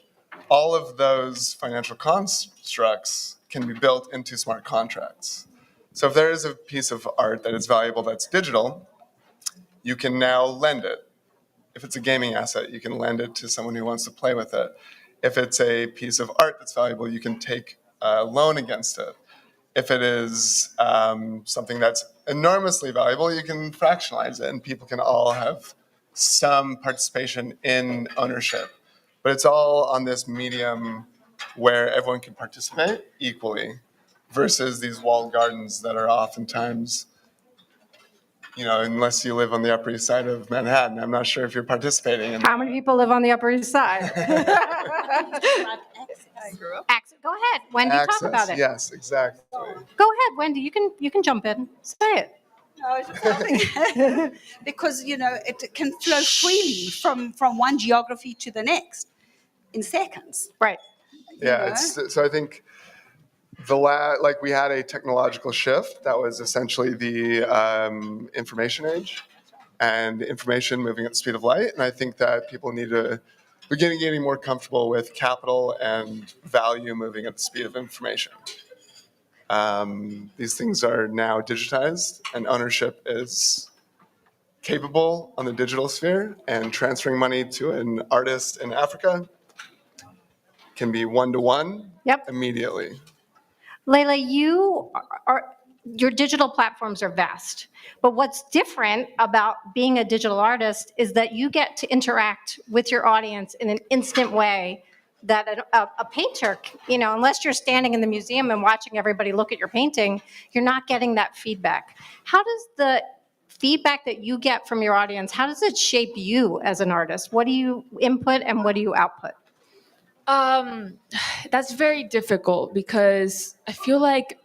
All of those financial constructs can be built into smart contracts. So if there is a piece of art that is valuable that's digital, you can now lend it. If it's a gaming asset, you can lend it to someone who wants to play with it. If it's a piece of art that's valuable, you can take a loan against it. If it is something that's enormously valuable, you can fractionalize it and people can all have some participation in ownership. But it's all on this medium where everyone can participate equally versus these walled gardens that are oftentimes, unless you live on the Upper East Side of Manhattan, I'm not sure if you're participating in. How many people live on the Upper East Side? Go ahead, Wendy, talk about it. Yes, exactly. Go ahead, Wendy, you can jump in, say it. No, I was just laughing because it can flow freely from one geography to the next in seconds. Right. Yeah, so I think we had a technological shift that was essentially the information age and information moving at the speed of light, and I think that people need to begin getting more comfortable with capital and value moving at the speed of information. These things are now digitized, and ownership is capable on the digital sphere, and transferring money to an artist in Africa can be one-to-one immediately. Layla, your digital platforms are vast, but what's different about being a digital artist is that you get to interact with your audience in an instant way that a painter, unless you're standing in the museum and watching everybody look at your painting, you're not getting that feedback. How does the feedback that you get from your audience, how does it shape you as an artist? What do you input and what do you output? That's very difficult because I feel like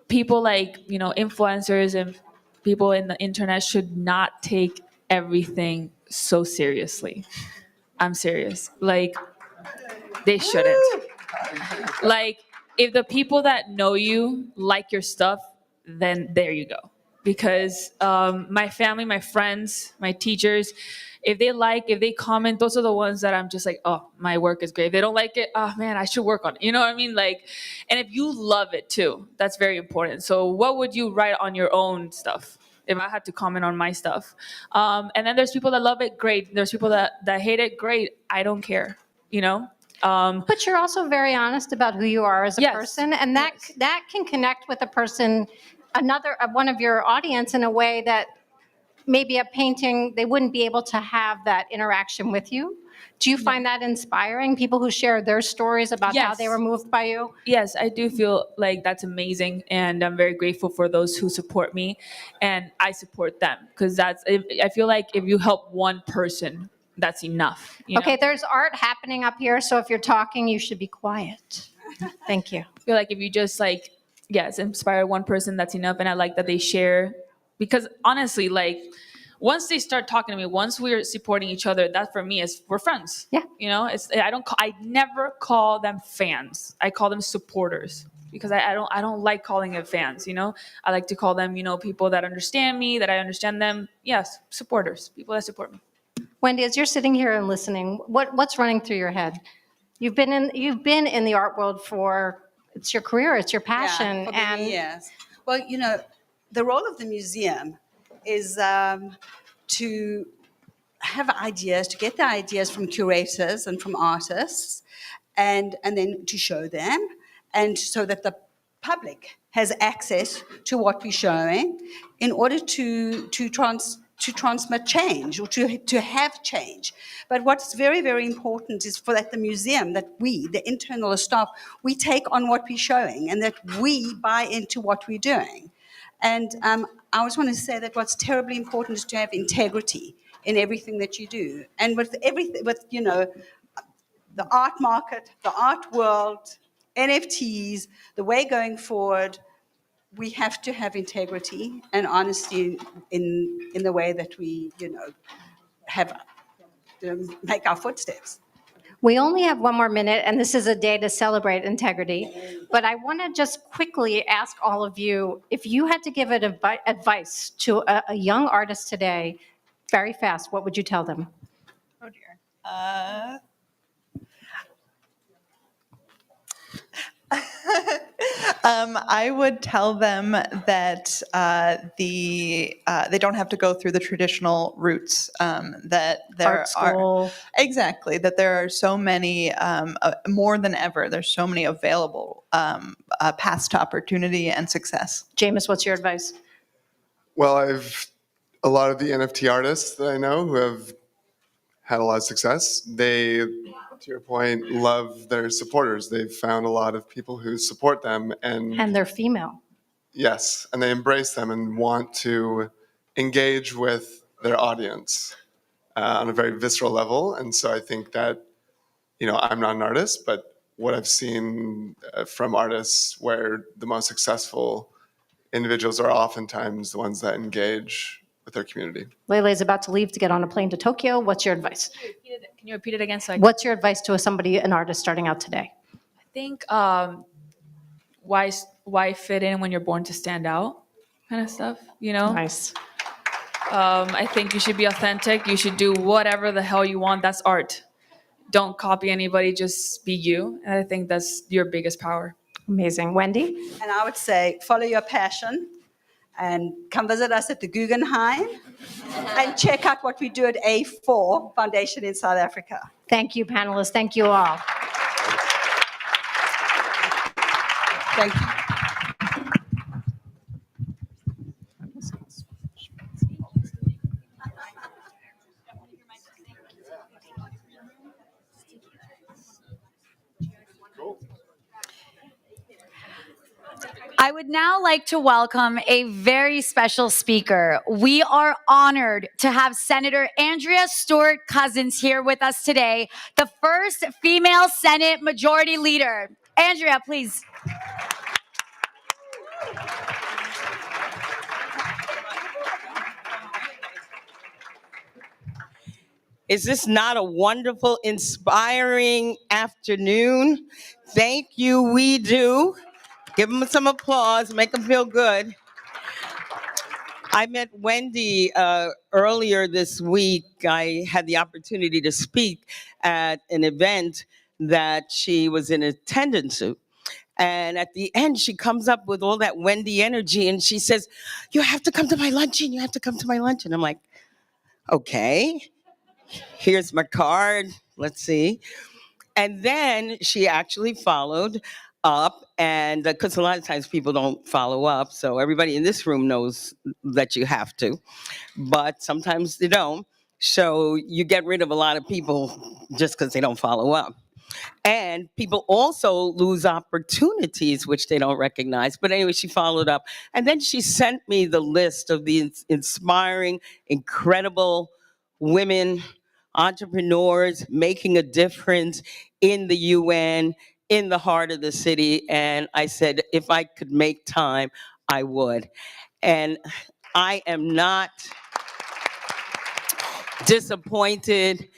people influencers and people in the internet should not take everything so seriously. I'm serious. They shouldn't. If the people that know you like your stuff, then there you go. Because my family, my friends, my teachers, if they comment, those are the ones that I'm just like, oh, my work is great. If they don't like it, oh man, I should work on it. You know what I mean? And if you love it too, that's very important. So what would you write on your own stuff? If I had to comment on my stuff. And then there's people that love it, great. There's people that hate it, great. I don't care, But you're also very honest about who you are as a person, and that can connect with a person, one of your audience in a way that maybe a painting, they wouldn't be able to have that interaction with you. Do you find that inspiring? People who share their stories about how they Yes. were moved by you? Yes, I do feel like that's amazing, and I'm very grateful for those who support me, and I support them because I feel like if you help one person, that's enough. You know? Okay, there's art happening up here, so if you're talking, you should be quiet. Thank you. I feel like if you just inspire one person, that's enough, and I like that they share, because honestly, like once they start talking to me, once we're supporting each other, that for me is we're friends. Yeah. You know, I never call them fans. I call them supporters because I don't like calling it fans. You know, I like to call them, people that understand me, that I understand them. Yes, supporters, people that support me. Wendy, as you're sitting here and listening, what's running through your head? You've been in the art world it's your career, it's your passion, For many years. Well, the role of the museum is to have ideas, to get the ideas from curators and from artists, and then to show them, and so that the public has access to what we're showing in order to transmit change, or to have change. But what's very, very important is for that the museum, that we, the internal staff, we take on what we're showing and that we buy into what we're doing. And I always want to say that what's terribly important is to have integrity in everything that you do. And with everything, the art market, the art world, NFTs, the way going forward, we have to have integrity and honesty in the way that we, have make our footsteps. We only have one more minute, and this is a day to celebrate integrity. But I want to just quickly ask all of you, if you had to give advice to a young artist today, very fast, what would you tell them? Oh dear. I would tell them that they don't have to go through the traditional routes. That there Art school. Exactly, that there are so many, more than ever. There's so many available paths to opportunity and success. Jameis, what's your advice? Well, a lot of the NFT artists that I know who have had a lot of success, they, to your point, love their supporters. They've found a lot of people who support them, And they're female. yes, and they embrace them and want to engage with their audience on a very visceral level. And so I think that, I'm not an artist, but what I've seen from artists where the most successful individuals are oftentimes the ones that engage with their community. Lele is about to leave to get on a plane to Tokyo. What's your advice? Can you repeat it again? What's your advice to an artist starting out today? I think why fit in when you're born to stand out, kind of stuff. Nice. I think you should be authentic. You should do whatever the hell you want. That's art. Don't copy anybody. Just be you. And I think that's your biggest power. Amazing. Wendy? And I would say, follow your passion and come visit us at the Guggenheim and check out what we do at A4 Foundation in South Africa. Thank you, panelists. Thank you all. Thank you. I would now like to welcome a very special speaker. We are honored to have Senator Andrea Stewart Cousins here with us today, the first female Senate Majority Leader. Andrea, please. Is this not a wonderful, inspiring afternoon? Thank you, we do. Give them some applause, make them feel good. I met Wendy earlier this week. I had the opportunity to speak at an event that she was in attendance to. And at the end, she comes up with all that Wendy energy and she says, you have to come to my luncheon, you have to come to my luncheon. I'm like, okay, here's my card, let's see. And then she actually followed up, and because a lot of times people don't follow up, so everybody in this room knows that you have to, but sometimes they don't. So you get rid of a lot of people just because they don't follow up. And people also lose opportunities, which they don't recognize. But anyway, she followed up. And then she sent me the list of the inspiring, incredible women, entrepreneurs making a difference in the UN, in the heart of the city. And I said, if I could make time, I would. And I am not disappointed,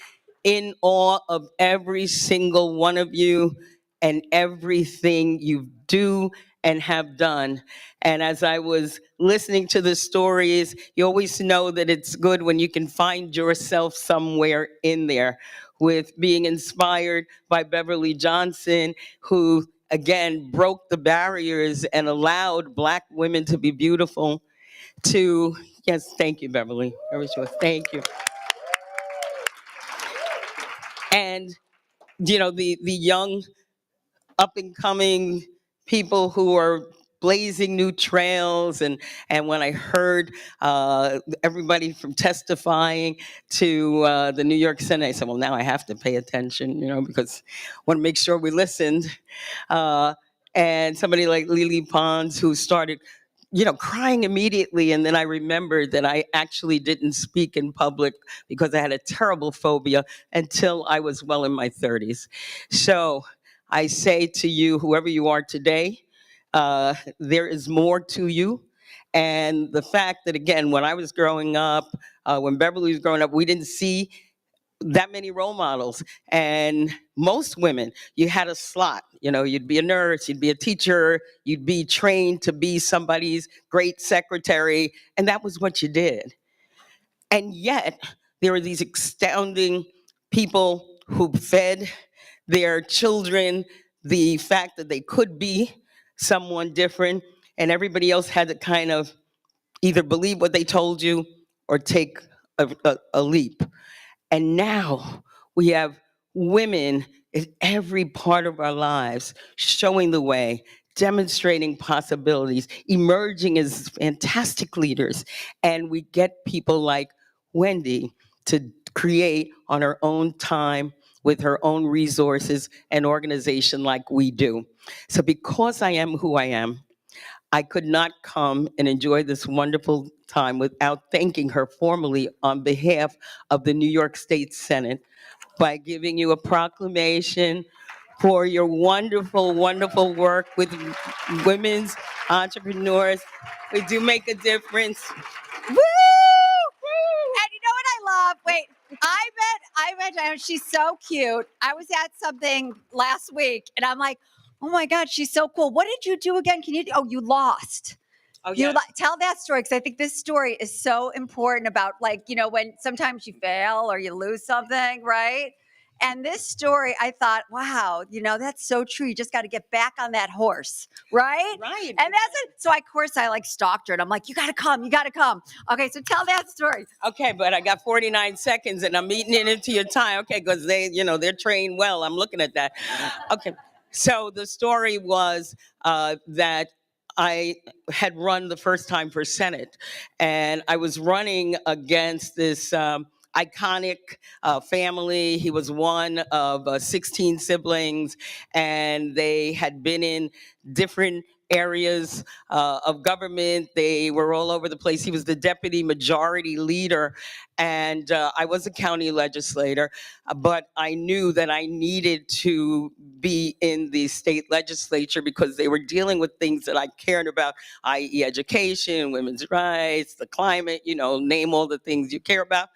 in awe of every single one of you and everything you do and have done. And as I was listening to the stories, you always know that it's good when you can find yourself somewhere in there, with being inspired by Beverly Johnson, who again broke the barriers and allowed Black women to be beautiful, to, yes, thank you, Beverly. Very sure. Thank you. And the young up and coming people who are blazing new trails, and when I heard everybody from testifying to the New York Senate, I said, well, now I have to pay attention, because I want to make sure we listened. And somebody like Lily Pons, who started crying immediately. And then I remembered that I actually didn't speak in public because I had a terrible phobia until I was well in my 30s. So I say to you, whoever you are today, there is more to you. And the fact that, again, when I was growing up, when Beverly was growing up, we didn't see that many role models. And most women, you had a slot. You'd be a nurse, you'd be a teacher, you'd be trained to be somebody's great secretary, and that was what you did. And yet, there were these astounding people who fed their children the fact that they could be someone different, and everybody else had to kind of either believe what they told you or take a leap. And now we have women in every part of our lives showing the way, demonstrating possibilities, emerging as fantastic leaders. And we get people like Wendy to create on her own time with her own resources and organization like we do. So because I am who I am, I could not come and enjoy this wonderful time without thanking her formally on behalf of the New York State Senate by giving you a proclamation for your wonderful, wonderful work with women's entrepreneurs. We do make a difference. Woo! And you know what I love? Wait, I met Diana. She's so cute. I was at something last week, and I'm like, oh my God, she's so cool. What did you do again? You lost. Oh, yeah. Tell that story, because I think this story is so important about, when sometimes you fail or you lose something, right? And this story, I thought, wow, that's so true. You just got to get back on that horse, right? Right. And that's it. So of course I stalked her, and I'm like, you got to come. Okay, so tell that story. Okay, but I got 49 seconds and I'm eating it into your time. Okay, because they're trained well. I'm looking at that. Okay, so the story was that I had run the first time for Senate, and I was running against this iconic family. He was one of 16 siblings, and they had been in different areas of government. They were all over the place. He was the deputy majority leader, and I was a county legislator, but I knew that I needed to be in the state legislature because they were dealing with things that I cared about, i.e. education, women's rights, the climate, name all the things you care about.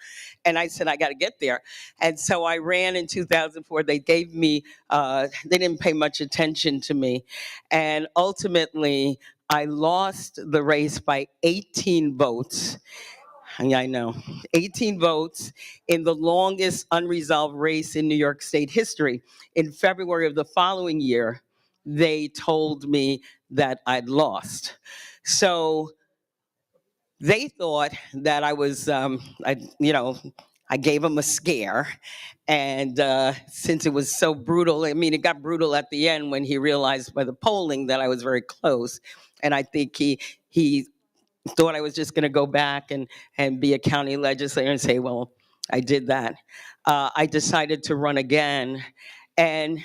And I said, I got to get there. And so I ran in 2004. They gave me, they didn't pay much attention to me. And ultimately, I lost the race by 18 votes. Yeah, I know, 18 votes in the longest unresolved race in New York State history. In February of the following year, they told me that I'd lost. So they thought that I was, I gave them a scare. And since it was so brutal, it got brutal at the end when he realized by the polling that I was very close. And I think he thought I was just going to go back and be a county legislator and say, well, I did that. I decided to run again. And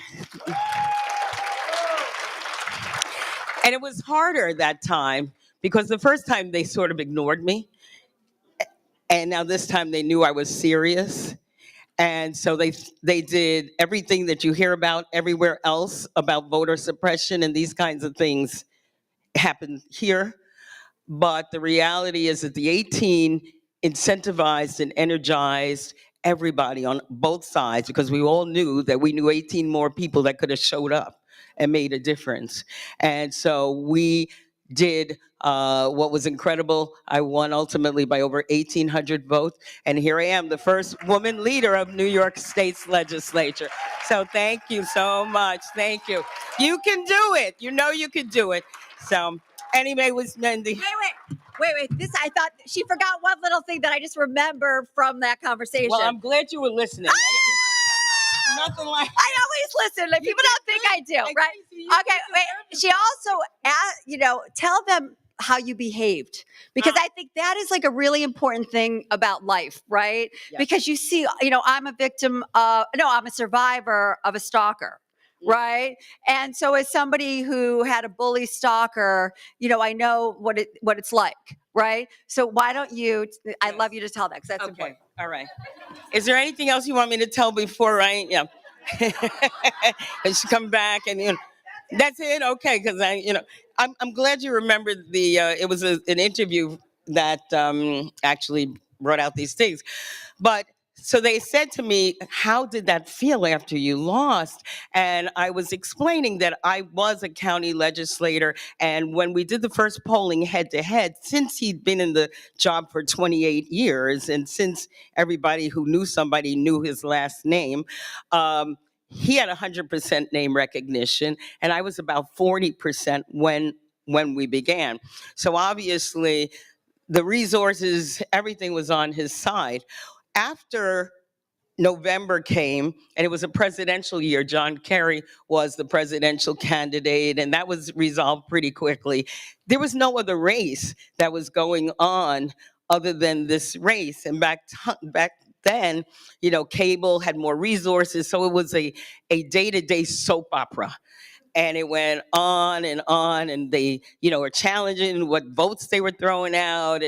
it was harder that time because the first time they sort of ignored me. And now this time they knew I was serious. And so they did everything that you hear about everywhere else about voter suppression and these kinds of things happened here. But the reality is that the 18 incentivized and energized everybody on both sides because we all knew that we knew 18 more people that could have showed up and made a difference. And so we did what was incredible. I won ultimately by over 1,800 votes. And here I am, the first woman leader of New York State's legislature. So thank you so much. Thank you. You can do it. You know you can do it. So anyway, was Mendy. Wait. This, I thought she forgot one little thing that I just remember from that conversation. Well, I'm glad you were listening. Nothing like I always listen. Like, people don't think I do, right? Okay, wait. She also asked, tell them how you behaved, because I think that is like a really important thing about life, right? Yes. Because you see, I'm a survivor of a stalker. Right. And so as somebody who had a bully stalker, I know what it's like. Right. So why don't you, I'd love you to tell that because that's important. All right. Is there anything else you want me to tell before yeah. And she come back and that's it. Okay. Cause I'm glad you remembered it was an interview that actually brought out these things. But so they said to me, how did that feel after you lost? And I was explaining that I was a county legislator. And when we did the first polling head to head, since he'd been in the job for 28 years, and since everybody who knew somebody knew his last name, he had 100% name recognition. And I was about 40% when we began. So obviously, the resources, everything was on his side. After November came, and it was a presidential year, John Kerry was the presidential candidate, and that was resolved pretty quickly. There was no other race that was going on other than this race. And back then, cable had more resources, so it was a day-to-day soap opera. And it went on, and they, were challenging what votes they were throwing out.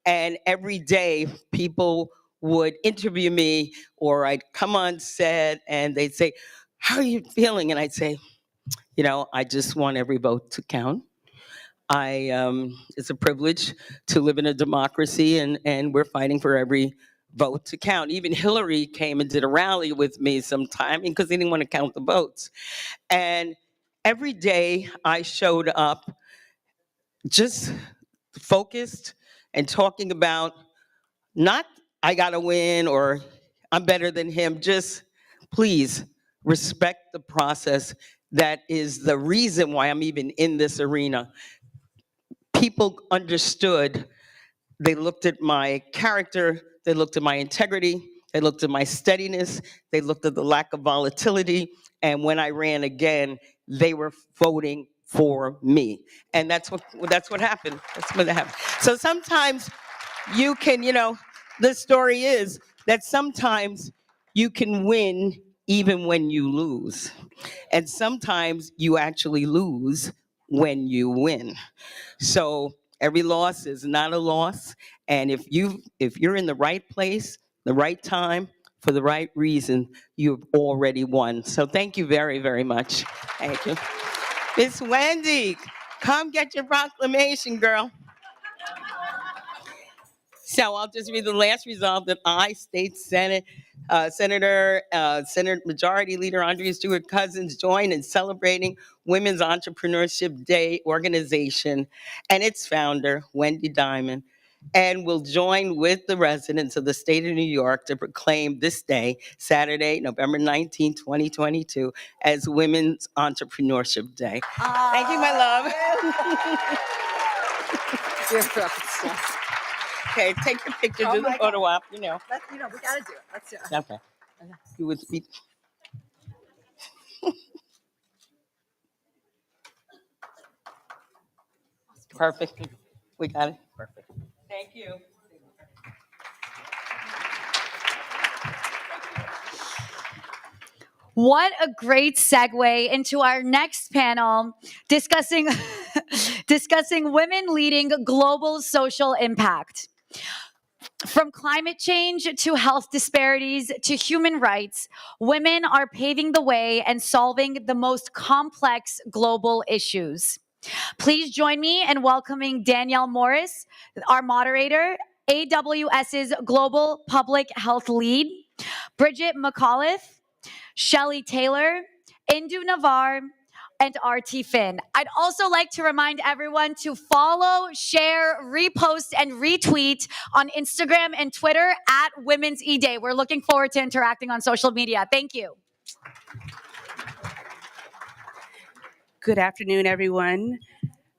And every day people would interview me, or I'd come on set and they'd say, how are you feeling? And I'd say, I just want every vote to count. It's a privilege to live in a democracy, and we're fighting for every vote to count. Even Hillary came and did a rally with me sometime because they didn't want to count the votes. And every day I showed up just focused and talking about not I gotta win or I'm better than him, just please respect the process. That is the reason why I'm even in this arena. People understood. They looked at my character, they looked at my integrity, they looked at my steadiness, they looked at the lack of volatility, and when I ran again, they were voting for me. And that's what happened. That's what happened. So sometimes you can, the story is that sometimes you can win even when you lose. And sometimes you actually lose when you win. So every loss is not a loss. And if you're in the right place, the right time, for the right reason, you've already won. So thank you very, very much. Thank you. Miss Wendy, come get your proclamation, girl. So I'll just read the last resolve that I, State Senate Senator, Senate Majority Leader Andrea Stewart Cousins, join in celebrating Women's Entrepreneurship Day organization and its founder, Wendy Diamond, and will join with the residents of the state of New York to proclaim this day, Saturday, November 19, 2022, as Women's Entrepreneurship Day. Thank you, my love. You're welcome. Okay, take your picture, Oh do the my photo God. op, We gotta do it. Let's do it. Okay. You would speak. Perfect. We got it. Perfect. Thank you. What a great segue into our next panel discussing discussing women leading global social impact. From climate change to health disparities to human rights, women are paving the way and solving the most complex global issues. Please join me in welcoming Danielle Morris, our moderator, AWS's Global Public Health Lead, Bridget McAuliffe, Shelley Taylor, Indu Navar, and RT Finn. I'd also like to remind everyone to follow, share, repost, and retweet on Instagram and Twitter at Women's E-Day. We're looking forward to interacting on social media. Thank you. Good afternoon, everyone.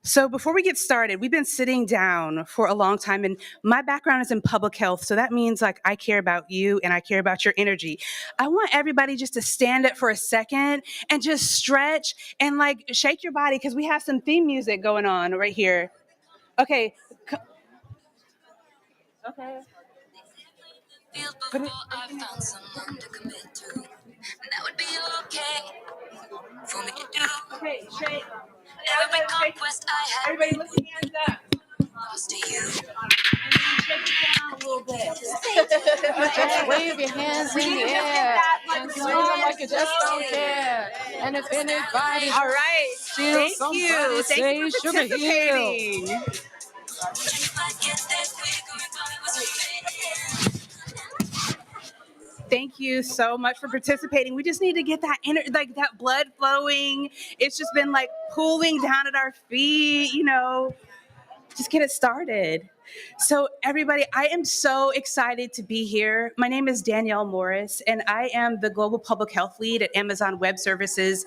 So before we get started, we've been sitting down for a long time, and my background is in public health, so that means like I care about you and I care about your energy. I want everybody just to stand up for a second and just stretch and like shake your body because we have some theme music going on right here. Okay. Okay. Okay, shake. Every conquest I had. Everybody lift your hands up. Lost to you. And then shake it down a little bit. Wave your hands in the air and swing them like you just don't care. And if anybody all right, steals thank you. somebody, Thank say you for sugar participating. hill. Thank you so much for participating. We just need to get that like that blood flowing. It's just been like pooling down at our feet, you know. Just get it started. So everybody, I am so excited to be here. My name is Danielle Morris, and I am the Global Public Health Lead at Amazon Web Services.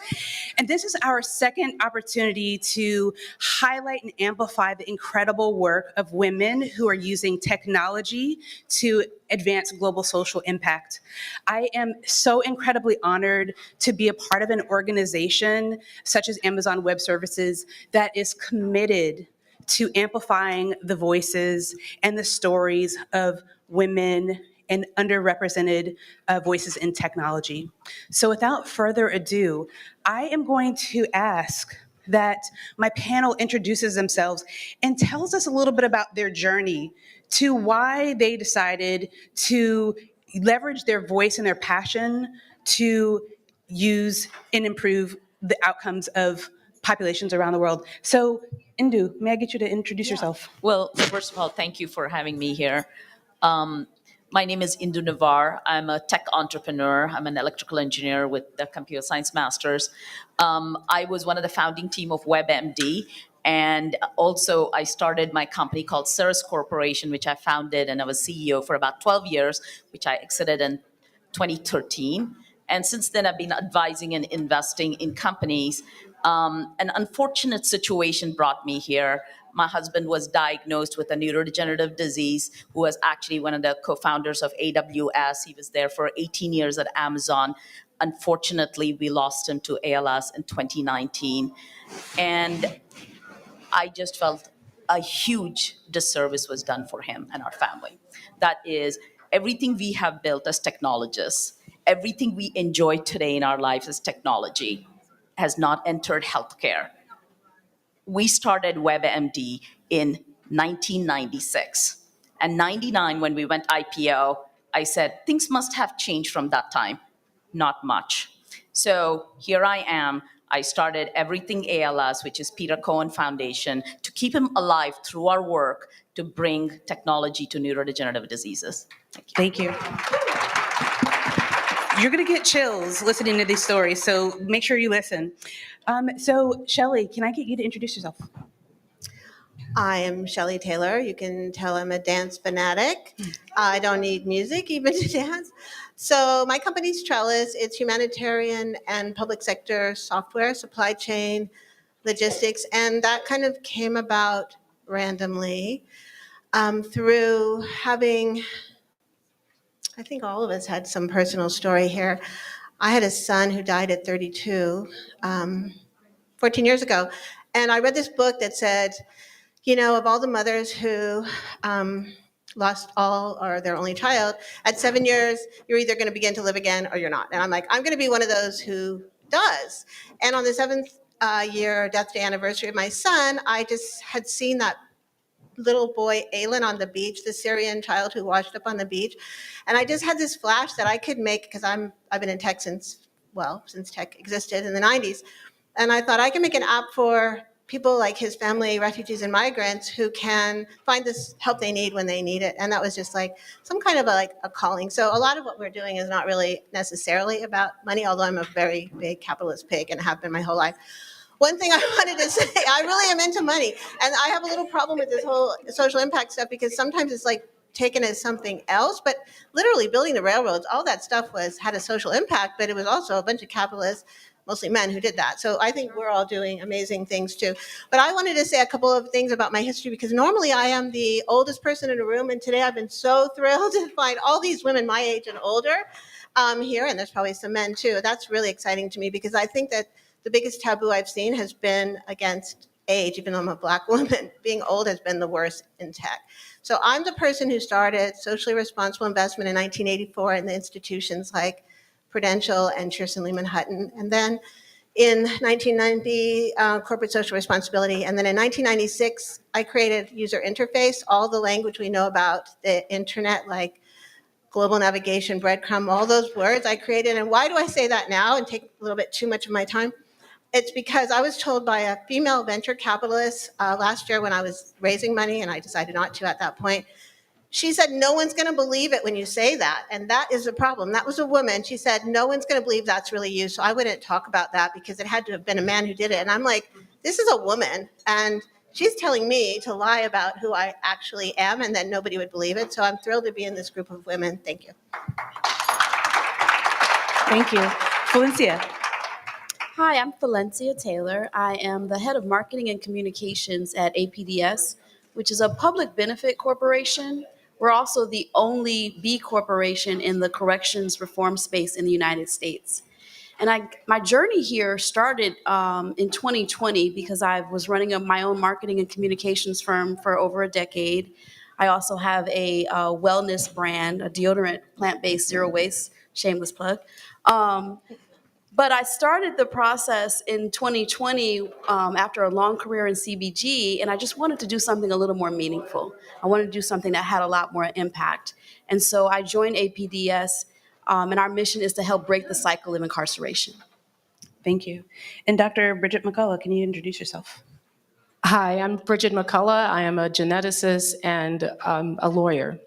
And this is our second opportunity to highlight and amplify the incredible work of women who are using technology to advance global social impact. I am so incredibly honored to be a part of an organization such as Amazon Web Services that is committed to amplifying the voices and the stories of women and underrepresented voices in technology. So without further ado, I am going to ask that my panel introduces themselves and tells us a little bit about their journey to why they decided to leverage their voice and their passion to use and improve the outcomes of populations around the world. So, Indu, may I get you to introduce yourself? Well, first of all, thank you for having me here. My name is Indu Navar. I'm a tech entrepreneur. I'm an electrical engineer with the computer science masters. I was one of the founding team of WebMD. And also I started my company called Cirrus Corporation, which I founded, and I was CEO for about 12 years, which I exited in 2013. And since then, I've been advising and investing in companies. An unfortunate situation brought me here. My husband was diagnosed with a neurodegenerative disease, who was actually one of the co-founders of AWS. He was there for 18 years at Amazon. Unfortunately, we lost him to ALS in 2019. And I just felt a huge disservice was done for him and our family. That is, everything we have built as technologists, everything we enjoy today in our lives as technology, has not entered healthcare. We started WebMD in 1996. And 99, when we went IPO, I said, things must have changed from that time. Not much. So here I am. I started Everything ALS, which is Peter Cohen Foundation, to keep him alive through our work to bring technology to neurodegenerative diseases. Thank you. You're going to get chills listening to these stories, so make sure you listen. So, Shelley, can I get you to introduce yourself? I am Shelley Taylor. You can tell I'm a dance fanatic. I don't need music even to dance. So my company's Trellis. It's humanitarian and public sector software, supply chain, logistics, and that kind of came about randomly through having, I think all of us had some personal story here. I had a son who died at 32, 14 years ago, and I read this book that said, you know, of all the mothers who lost all or their only child, at 7 years, you're either going to begin to live again or you're not. And I'm like, I'm going to be one of those who does. And on the seventh year death day anniversary of my son, I just had seen that little boy Aylin on the beach, the Syrian child who washed up on the beach. And I just had this flash that I could make, because I've been in tech since tech existed in the 90s. And I thought I can make an app for people like his family, refugees and migrants, who can find this help they need when they need it. And that was just like some kind of a calling. So a lot of what we're doing is not really necessarily about money, although I'm a very big capitalist pig and have been my whole life. One thing I wanted to say, I really am into money. And I have a little problem with this whole social impact stuff, because sometimes it's like taken as something else. But literally building the railroads, all that stuff had a social impact, but it was also a bunch of capitalists, mostly men, who did that. So I think we're all doing amazing things too. But I wanted to say a couple of things about my history, because normally I am the oldest person in the room. And today I've been so thrilled to find all these women my age and older here. And there's probably some men too. That's really exciting to me, because I think that the biggest taboo I've seen has been against age, even though I'm a Black woman. Being old has been the worst in tech. So I'm the person who started socially responsible investment in 1984 in the institutions like Prudential and Shearson Lehman Hutton. And then in 1990, corporate social responsibility. And then in 1996, I created user interface, all the language we know about the internet, like global navigation, breadcrumb, all those words I created. And why do I say that now and take a little bit too much of my time? It's because I was told by a female venture capitalist last year when I was raising money, and I decided not to at that point. She said, no one's going to believe it when you say that. And that is a problem. That was a woman. She said, no one's going to believe that's really you. So I wouldn't talk about that, because it had to have been a man who did it. And I'm like, this is a woman. And she's telling me to lie about who I actually am, and that nobody would believe it. So I'm thrilled to be in this group of women. Thank you. Thank you. Valencia. Hi, I'm Valencia Taylor. I am the head of marketing and communications at APDS, which is a public benefit corporation. We're also the only B corporation in the corrections reform space in the United States. And my journey here started in 2020, because I was running my own marketing and communications firm for over a decade. I also have a wellness brand, a deodorant, plant-based, zero waste, shameless plug. But I started the process in 2020 after a long career in CBG, and I just wanted to do something a little more meaningful. I wanted to do something that had a lot more impact. And so I joined APDS, and our mission is to help break the cycle of incarceration. Thank you. And Dr. Bridget McCullough, can you introduce yourself? Hi, I'm Bridget McCullough. I am a geneticist and a lawyer.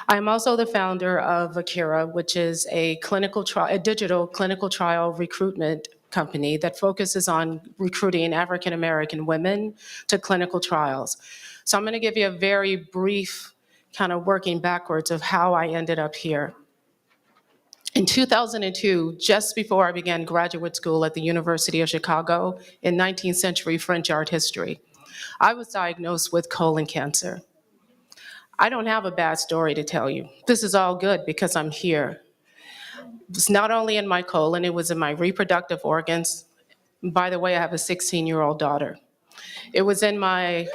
I'm also the founder of Akira, which is a digital clinical trial recruitment company that focuses on recruiting African American women to clinical trials. So I'm going to give you a very brief kind of working backwards of how I ended up here. In 2002, just before I began graduate school at the University of Chicago in 19th century French art history, I was diagnosed with colon cancer. I don't have a bad story to tell you. This is all good because I'm here. It's not only in my colon, it was in my reproductive organs. By the way, I have a 16-year-old daughter. It was in my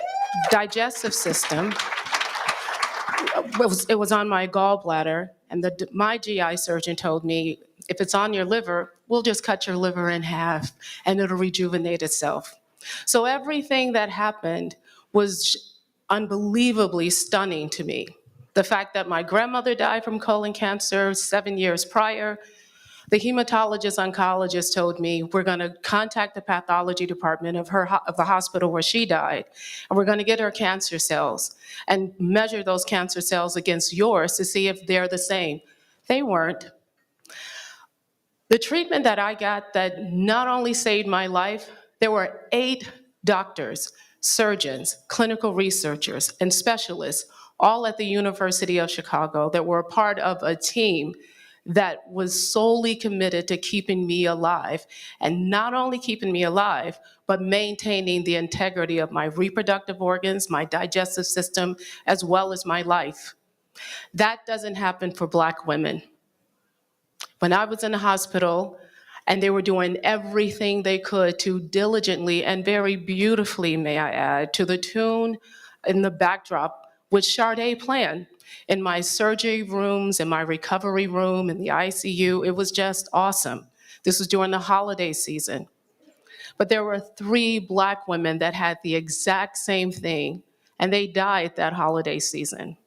digestive system. It was on my gallbladder, and my GI surgeon told me, if it's on your liver, we'll just cut your liver in half and it'll rejuvenate itself. So everything that happened was unbelievably stunning to me. The fact that my grandmother died from colon cancer 7 years prior, the hematologist-oncologist told me, we're gonna contact the pathology department of the hospital where she died, and we're gonna get her cancer cells and measure those cancer cells against yours to see if they're the same. They weren't. The treatment that I got that not only saved my life, there were 8 doctors, surgeons, clinical researchers, and specialists, all at the University of Chicago, that were a part of a team that was solely committed to keeping me alive, and not only keeping me alive, but maintaining the integrity of my reproductive organs, my digestive system, as well as my life. That doesn't happen for Black women. When I was in the hospital, and they were doing everything they could to diligently and very beautifully, may I add, to the tune in the backdrop with Charday Plan in my surgery rooms, in my recovery room, in the ICU. It was just awesome. This was during the holiday season. But there were 3 Black women that had the exact same thing, and they died that holiday season.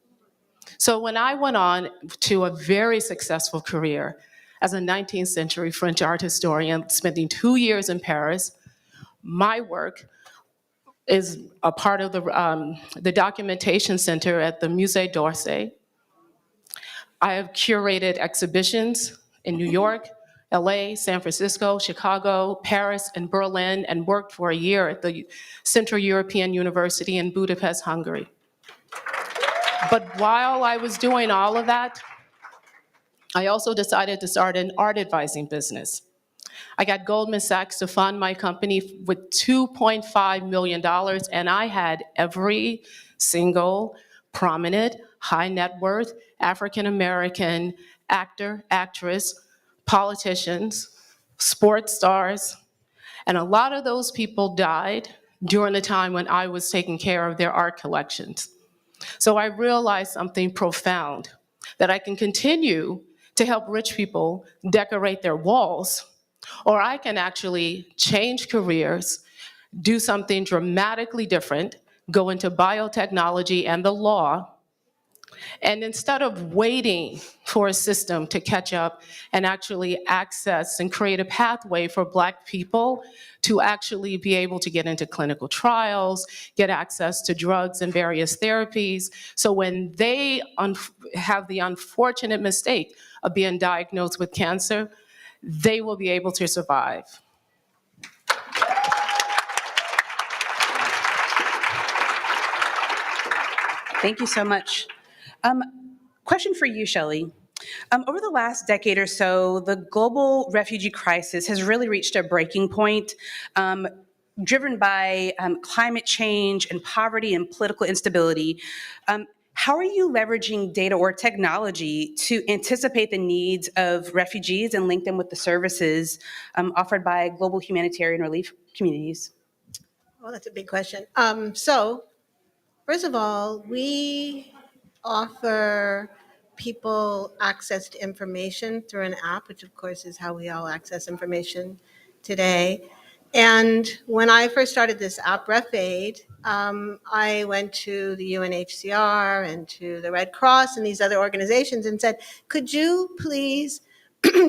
So when I went on to a very successful career as a 19th century French art historian, spending 2 years in Paris, my work is a part of the documentation center at the Musée d'Orsay. I have curated exhibitions in New York, LA, San Francisco, Chicago, Paris, and Berlin, and worked for a year at the Central European University in Budapest, Hungary. But while I was doing all of that, I also decided to start an art advising business. I got Goldman Sachs to fund my company with $2.5 million, and I had every single prominent, high net worth, African American actor, actress, politicians, sports stars, and a lot of those people died during the time when I was taking care of their art collections. So I realized something profound, that I can continue to help rich people decorate their walls, or I can actually change careers, do something dramatically different, go into biotechnology and the law, and instead of waiting for a system to catch up and actually access and create a pathway for Black people to actually be able to get into clinical trials, get access to drugs and various therapies, so when they have the unfortunate mistake of being diagnosed with cancer, they will be able to survive. Thank you so much. Question for you, Shelley. Over the last decade or so, the global refugee crisis has really reached a breaking point, driven by climate change and poverty and political instability. How are you leveraging data or technology to anticipate the needs of refugees and link them with the services offered by global humanitarian relief communities? Well, that's a big question. So, first of all, we offer people access to information through an app, which of course is how we all access information today. And when I first started this app, RefAid, I went to the UNHCR and to the Red Cross and these other organizations and said, could you please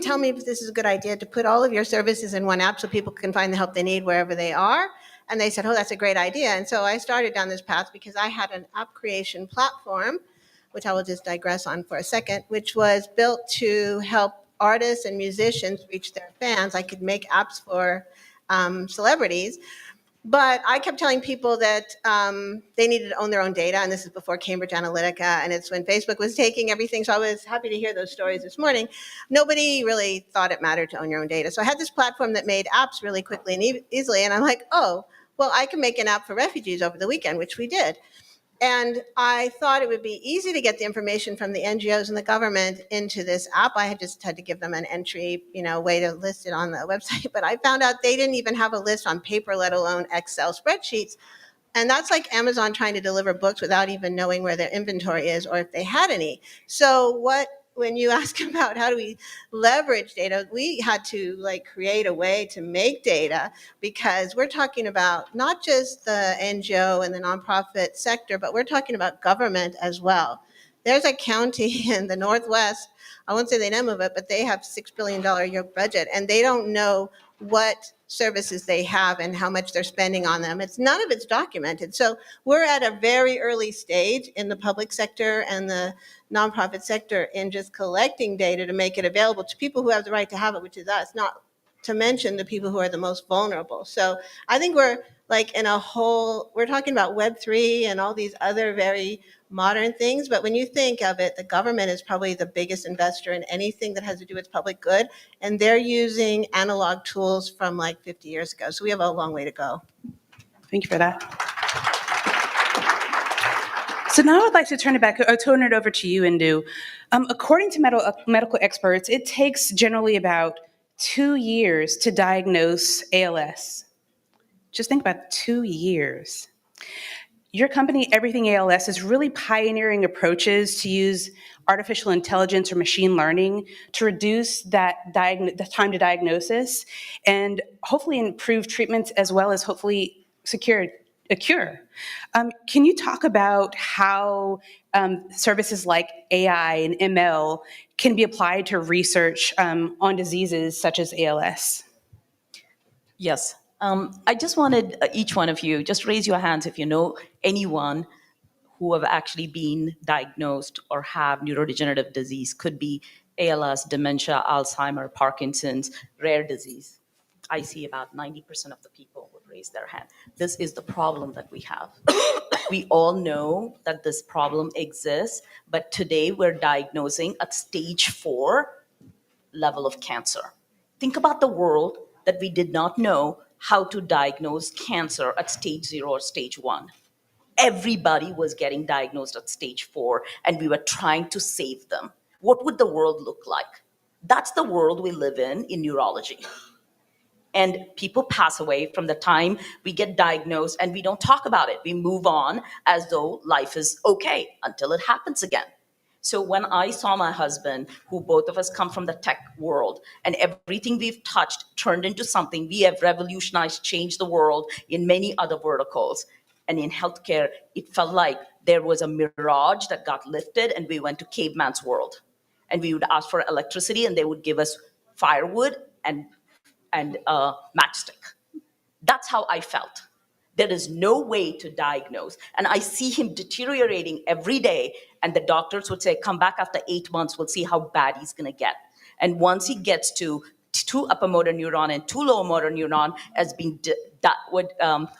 tell me if this is a good idea to put all of your services in one app so people can find the help they need wherever they are? And they said, oh, that's a great idea. And so I started down this path because I had an app creation platform, which I will just digress on for a second, which was built to help artists and musicians reach their fans. I could make apps for celebrities. But I kept telling people that they needed to own their own data, and this is before Cambridge Analytica, and it's when Facebook was taking everything, so I was happy to hear those stories this morning. Nobody really thought it mattered to own your own data. So I had this platform that made apps really quickly and easily, and I'm like, oh, well, I can make an app for refugees over the weekend, which we did. And I thought it would be easy to get the information from the NGOs and the government into this app. I had just had to give them an entry, way to list it on the website. But I found out they didn't even have a list on paper, let alone Excel spreadsheets. And that's like Amazon trying to deliver books without even knowing where their inventory is or if they had any. So when you ask about how do we leverage data, we had to create a way to make data, because we're talking about not just the NGO and the nonprofit sector, but we're talking about government as well. There's a county in the Northwest, I won't say the name of it, but they have $6 billion a year budget, and they don't know what services they have and how much they're spending on them. None of it's documented. So we're at a very early stage in the public sector and the nonprofit sector in just collecting data to make it available to people who have the right to have it, which is us, not to mention the people who are the most vulnerable. So I think we're we're talking about Web3 and all these other very modern things, but when you think of it, the government is probably the biggest investor in anything that has to do with public good, and they're using analog tools from 50 years ago. So we have a long way to go. Thank you for that. So now I'd like to turn it over to you, Indu. According to medical experts, it takes generally about 2 years to diagnose ALS. Just think about 2 years. your company, Everything ALS, is really pioneering approaches to use artificial intelligence or machine learning to reduce the time to diagnosis and hopefully improve treatments as well as hopefully secure a cure. Can you talk about how services like AI and ML can be applied to research on diseases such as ALS? Yes. I just wanted each one of you, just raise your hands if you know anyone who have actually been diagnosed or have neurodegenerative disease. Could be ALS, dementia, Alzheimer, Parkinson's, rare disease. I see about 90% of the people would raise their hand. This is the problem that we have. We all know that this problem exists, but today we're diagnosing at stage 4 level of cancer. Think about the world that we did not know how to diagnose cancer at stage 0 or stage 1. Everybody was getting diagnosed at stage 4, and we were trying to save them. What would the world look like? That's the world we live in neurology. And people pass away from the time we get diagnosed, and we don't talk about it. We move on as though life is okay until it happens again. So when I saw my husband, who both of us come from the tech world, and everything we've touched turned into something, we have revolutionized, changed the world in many other verticals. And in healthcare, it felt like there was a mirage that got lifted and we went to caveman's world. And we would ask for electricity and they would give us firewood and matchstick. That's how I felt. There is no way to diagnose. And I see him deteriorating every day. And the doctors would say, come back after 8 months, we'll see how bad he's going to get. And once he gets to 2 upper motor neuron and 2 lower motor neuron as being that would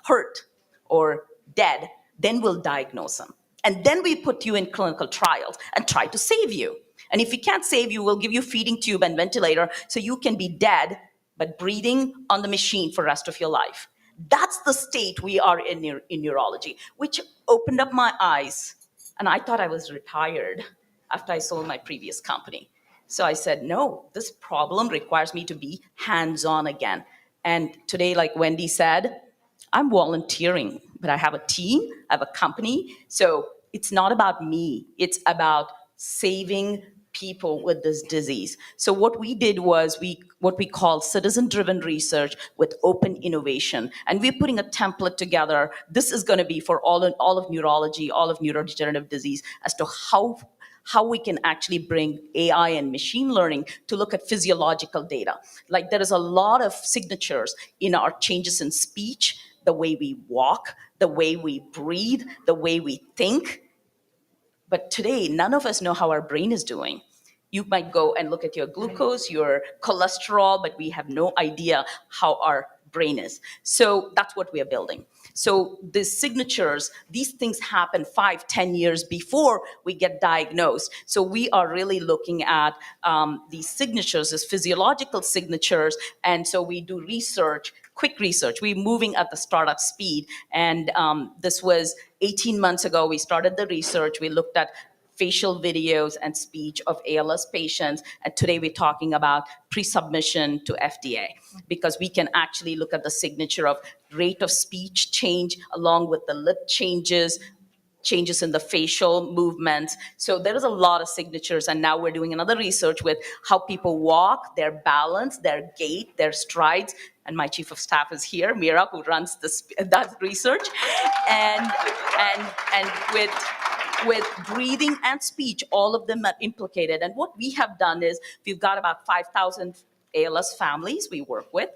hurt or dead, then we'll diagnose him. And then we put you in clinical trials and try to save you. And if we can't save you, we'll give you feeding tube and ventilator so you can be dead but breathing on the machine for the rest of your life. That's the state we are in neurology, which opened up my eyes. And I thought I was retired after I sold my previous company. So I said, no, this problem requires me to be hands-on again. And today, like Wendy said, I'm volunteering, but I have a team, I have a company. So it's not about me, it's about saving people with this disease. So what we did was what we call citizen-driven research with open innovation. And we're putting a template together. This is going to be for all of neurology, all of neurodegenerative disease, as to how we can actually bring AI and machine learning to look at physiological data. Like there is a lot of signatures in our changes in speech, the way we walk, the way we breathe, the way we think. But today, none of us know how our brain is doing. You might go and look at your glucose, your cholesterol, but we have no idea how our brain is. So that's what we are building. So the signatures, these things happen 5-10 years before we get diagnosed. So we are really looking at these signatures as physiological signatures. And so we do research, quick research. We're moving at the startup speed. And this was 18 months ago, we started the research. We looked at facial videos and speech of ALS patients. And today we're talking about pre-submission to FDA, because we can actually look at the signature of rate of speech change along with the lip changes in the facial movements. So there is a lot of signatures. And now we're doing another research with how people walk, their balance, their gait, their strides. And my chief of staff is here, Mira, who runs that research. And with breathing and speech, all of them are implicated. And what we have done is we've got about 5,000 ALS families we work with,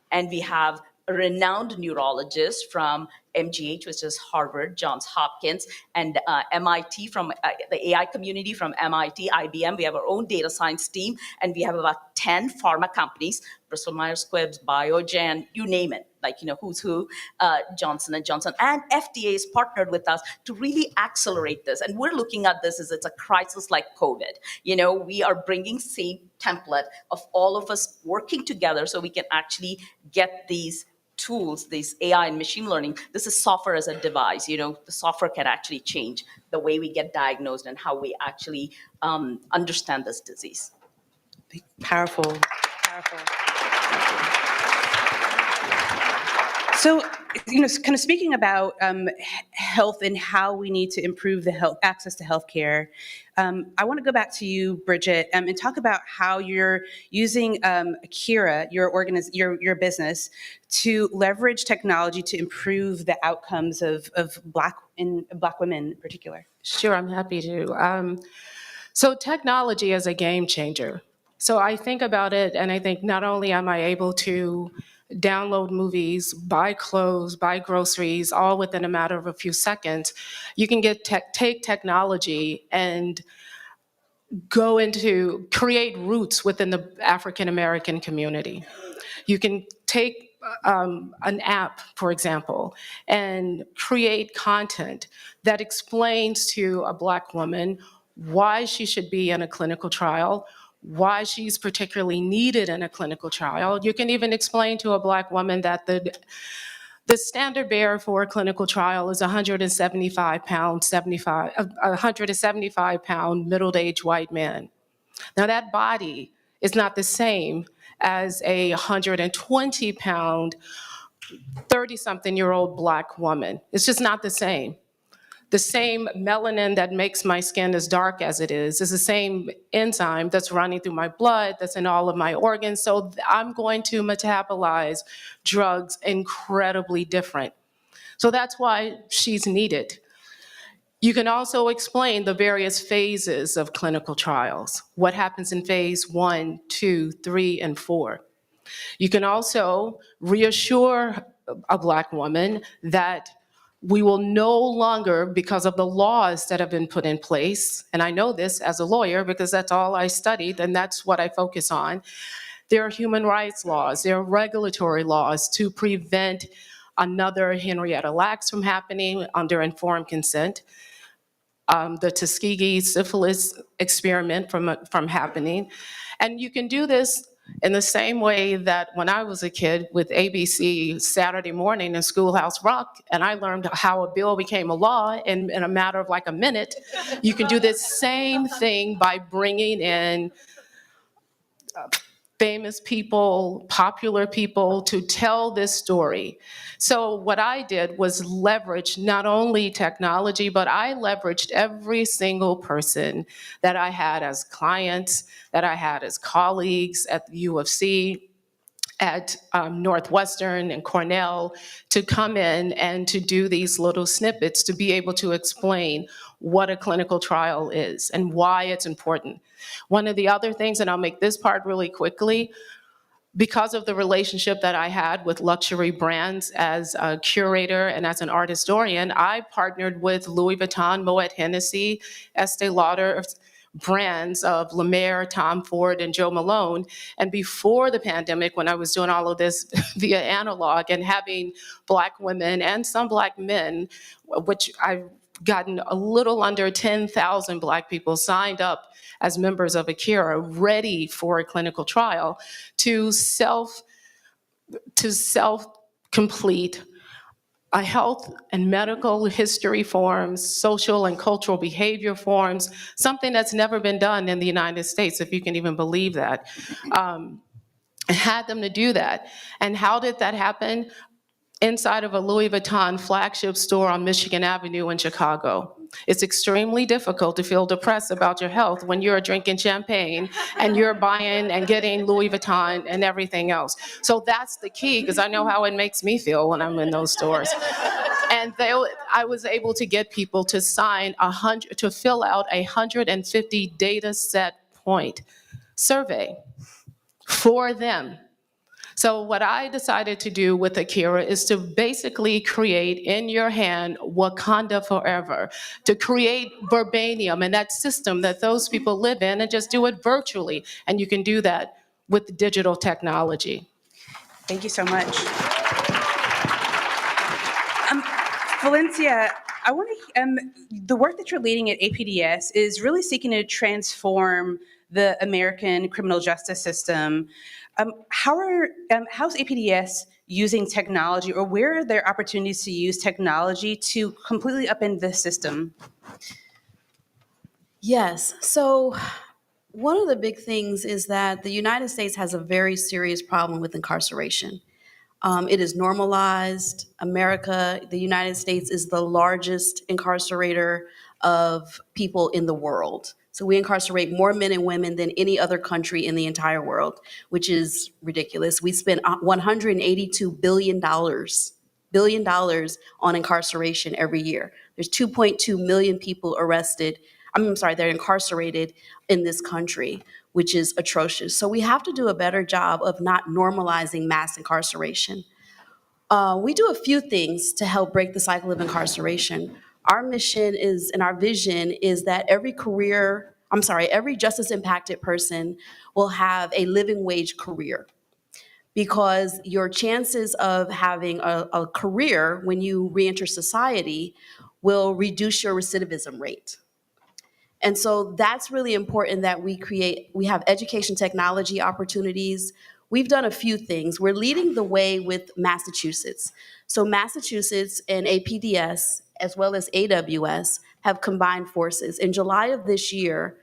and we have a renowned neurologist from MGH, which is Harvard, Johns Hopkins, and MIT from the AI community from MIT, IBM. We have our own data science team, and we have about 10 pharma companies, Bristol Myers Squibb, Biogen, you name it, like, who's who, Johnson & Johnson. And FDA is partnered with us to really accelerate this. And we're looking at this as it's a crisis like COVID. We are bringing same template of all of us working together so we can actually get these tools, these AI and machine learning. This is software as a device. The software can actually change the way we get diagnosed and how we actually understand this disease. Powerful. So kind of speaking about health and how we need to improve the health access to healthcare, I want to go back to you, Bridget, and talk about how you're using Akira, your business, to leverage technology to improve the outcomes of Black women in particular. Sure, I'm happy to. So technology is a game changer. So I think about it and I think not only am I able to download movies, buy clothes, buy groceries, all within a matter of a few seconds, you can take technology and go into create roots within the African American community. You can take an app, for example, and create content that explains to a Black woman why she should be in a clinical trial, why she's particularly needed in a clinical trial. You can even explain to a Black woman that the standard bearer for a clinical trial is a 175 pound middle-aged white man. Now that body is not the same as a 120 pound, 30-something-year-old Black woman. It's just not the same. The same melanin that makes my skin as dark as it is the same enzyme that's running through my blood, that's in all of my organs. So I'm going to metabolize drugs incredibly different. So that's why she's needed. You can also explain the various phases of clinical trials. What happens in phase 1, 2, 3, and 4. You can also reassure a Black woman that we will no longer, because of the laws that have been put in place, and I know this as a lawyer because that's all I studied and that's what I focus on, there are human rights laws, there are regulatory laws to prevent another Henrietta Lacks from happening under informed consent, the Tuskegee syphilis experiment from happening. And you can do this in the same way that when I was a kid with ABC Saturday morning and Schoolhouse Rock, and I learned how a bill became a law in a matter of like a minute, you can do the same thing by bringing in famous people, popular people to tell this story. So what I did was leverage not only technology, but I leveraged every single person that I had as clients, that I had as colleagues at the U of C, at Northwestern and Cornell, to come in and to do these little snippets to be able to explain what a clinical trial is and why it's important. One of the other things, and I'll make this part really quickly, because of the relationship that I had with luxury brands as a curator and as an art historian, I partnered with Louis Vuitton, Moet Hennessy, Estee Lauder, brands of La Mer, Tom Ford, and Joe Malone. And before the pandemic, when I was doing all of this via analog and having Black women and some Black men, which I've gotten a little under 10,000 Black people signed up as members of Akira, ready for a clinical trial, to self-complete a health and medical history forms, social and cultural behavior forms, something that's never been done in the United States, if you can even believe that. Had them to do that. And how did that happen? Inside of a Louis Vuitton flagship store on Michigan Avenue in Chicago. It's extremely difficult to feel depressed about your health when you're drinking champagne and you're buying and getting Louis Vuitton and everything else. So that's the key, because I know how it makes me feel when I'm in those stores. And I was able to get people to to fill out a 150 data set point survey for them. So what I decided to do with Akira is to basically create in your hand Wakanda forever, to create Verbanium and that system that those people live in, and just do it virtually. And you can do that with digital technology. Thank you so much. Valencia, I want to, the work that you're leading at APDS is really seeking to transform the American criminal justice system. How's APDS using technology, or where are there opportunities to use technology to completely upend the system? Yes. So one of the big things is that the United States has a very serious problem with incarceration. It is normalized. America, the United States, is the largest incarcerator of people in the world. So we incarcerate more men and women than any other country in the entire world, which is ridiculous. We spend $182 billion on incarceration every year. There's 2.2 million people arrested. I'm sorry, they're incarcerated in this country, which is atrocious. So we have to do a better job of not normalizing mass incarceration. We do a few things to help break the cycle of incarceration. Our mission is, and our vision is that every justice impacted person will have a living wage career, because your chances of having a career when you reenter society will reduce your recidivism rate. And so that's really important that we have education technology opportunities. We've done a few things. We're leading the way with Massachusetts. So Massachusetts and APDS, as well as AWS, have combined forces. In July of this year,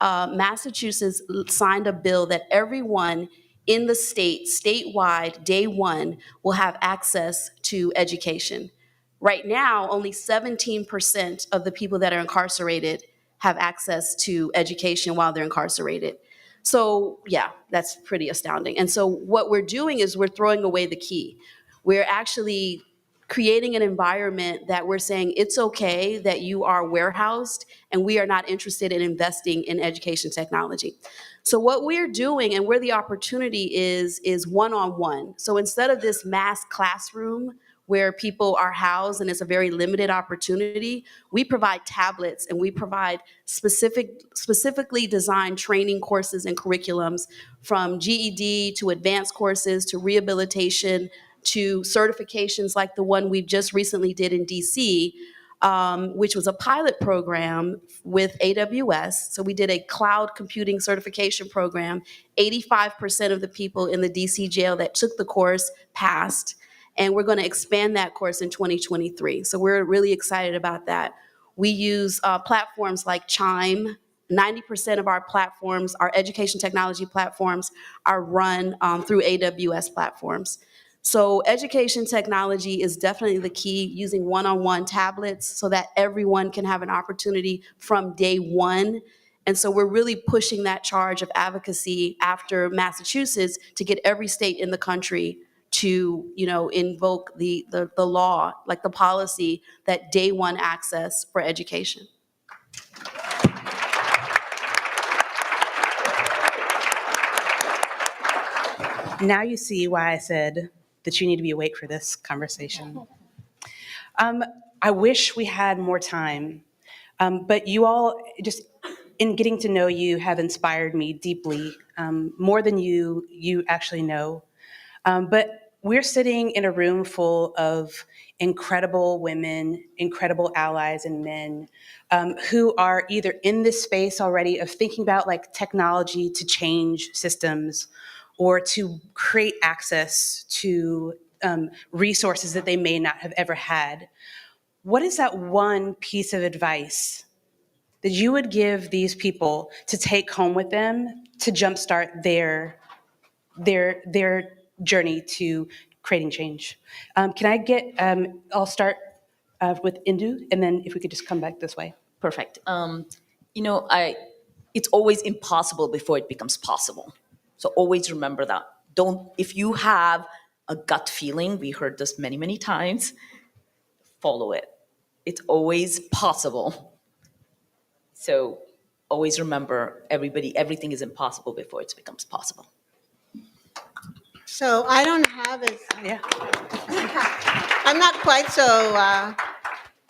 Massachusetts signed a bill that everyone in the state, statewide, day one, will have access to education. Right now, only 17% of the people that are incarcerated have access to education while they're incarcerated. So yeah, that's pretty astounding. And so what we're doing is we're throwing away the key. We're actually creating an environment that we're saying it's okay that you are warehoused, and we are not interested in investing in education technology. So what we're doing and where the opportunity is one-on-one. So instead of this mass classroom where people are housed and it's a very limited opportunity, we provide tablets and we provide specifically designed training courses and curriculums, from GED to advanced courses to rehabilitation to certifications like the one we just recently did in DC, which was a pilot program with AWS. So we did a cloud computing certification program. 85% of the people in the DC jail that took the course passed. And we're going to expand that course in 2023. So we're really excited about that. We use platforms like Chime. 90% of our platforms, our education technology platforms, are run through AWS platforms. So education technology is definitely the key, using one-on-one tablets so that everyone can have an opportunity from day one. And so we're really pushing that charge of advocacy after Massachusetts to get every state in the country to, invoke the law, like the policy, that day one access for education. Now you see why I said that you need to be awake for this conversation. I wish we had more time, but you all, just in getting to know you, have inspired me deeply, more than you actually know. But we're sitting in a room full of incredible women, incredible allies and men, who are either in this space already of thinking about like technology to change systems or to create access to resources that they may not have ever had. What is that one piece of advice that you would give these people to take home with them to jumpstart their journey to creating change? Can I get, I'll start with Indu, and then if we could just come back this way. Perfect. It's always impossible before it becomes possible. So always remember that. If you have a gut feeling, we heard this many, many times, follow it. It's always possible. So always remember, everything is impossible before it becomes possible. So I don't have as, I'm not quite so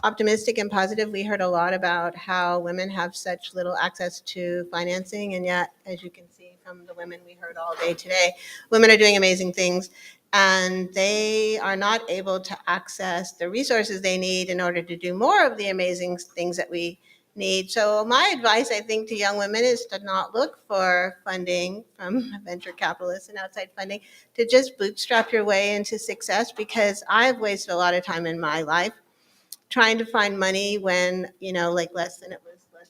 optimistic and positive. We heard a lot about how women have such little access to financing, and yet, as you can see from the women we heard all day today, women are doing amazing things, and they are not able to access the resources they need in order to do more of the amazing things that we need. So my advice, I think, to young women is to not look for funding from venture capitalists and outside funding, to just bootstrap your way into success, because I've wasted a lot of time in my life trying to find money when, like less than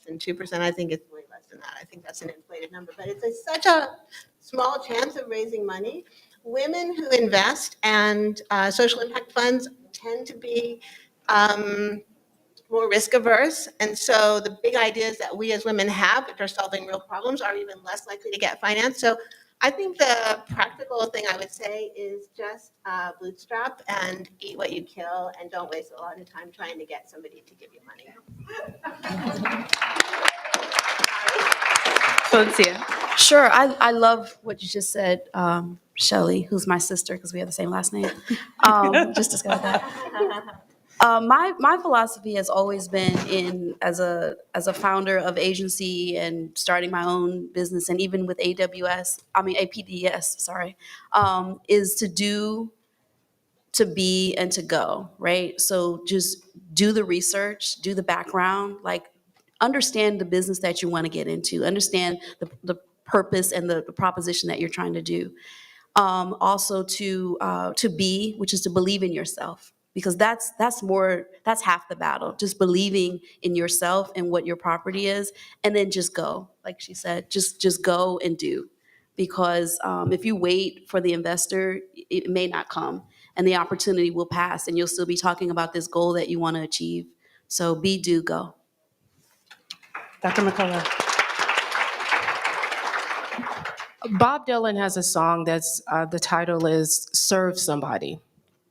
2%. I think it's way less than that. I think that's an inflated number, but it's such a small chance of raising money women who invest and social impact funds tend to be more risk averse. And so the big ideas that we as women have, which are solving real problems, are even less likely to get financed. So I think the practical thing I would say is just bootstrap and eat what you kill, and don't waste a lot of time trying to get somebody to give you money. Valencia. Sure. I love what you just said, Shelly, who's my sister because we have the same last name. Just discovered that. My philosophy has always been as a founder of agency and starting my own business, and even with APDS, sorry, is to do, to be, and to go, right? So just do the research, do the background, like understand the business that you want to get into, understand the purpose and the proposition that you're trying to do. Also to be, which is to believe in yourself, because that's half the battle. Just believing in yourself and what your property is, and then just go, like she said, just go and do, because if you wait for the investor, it may not come, and the opportunity will pass, and you'll still be talking about this goal that you want to achieve. So be, do, go. Dr. McCullough. Bob Dylan has a song that's the title is Serve Somebody,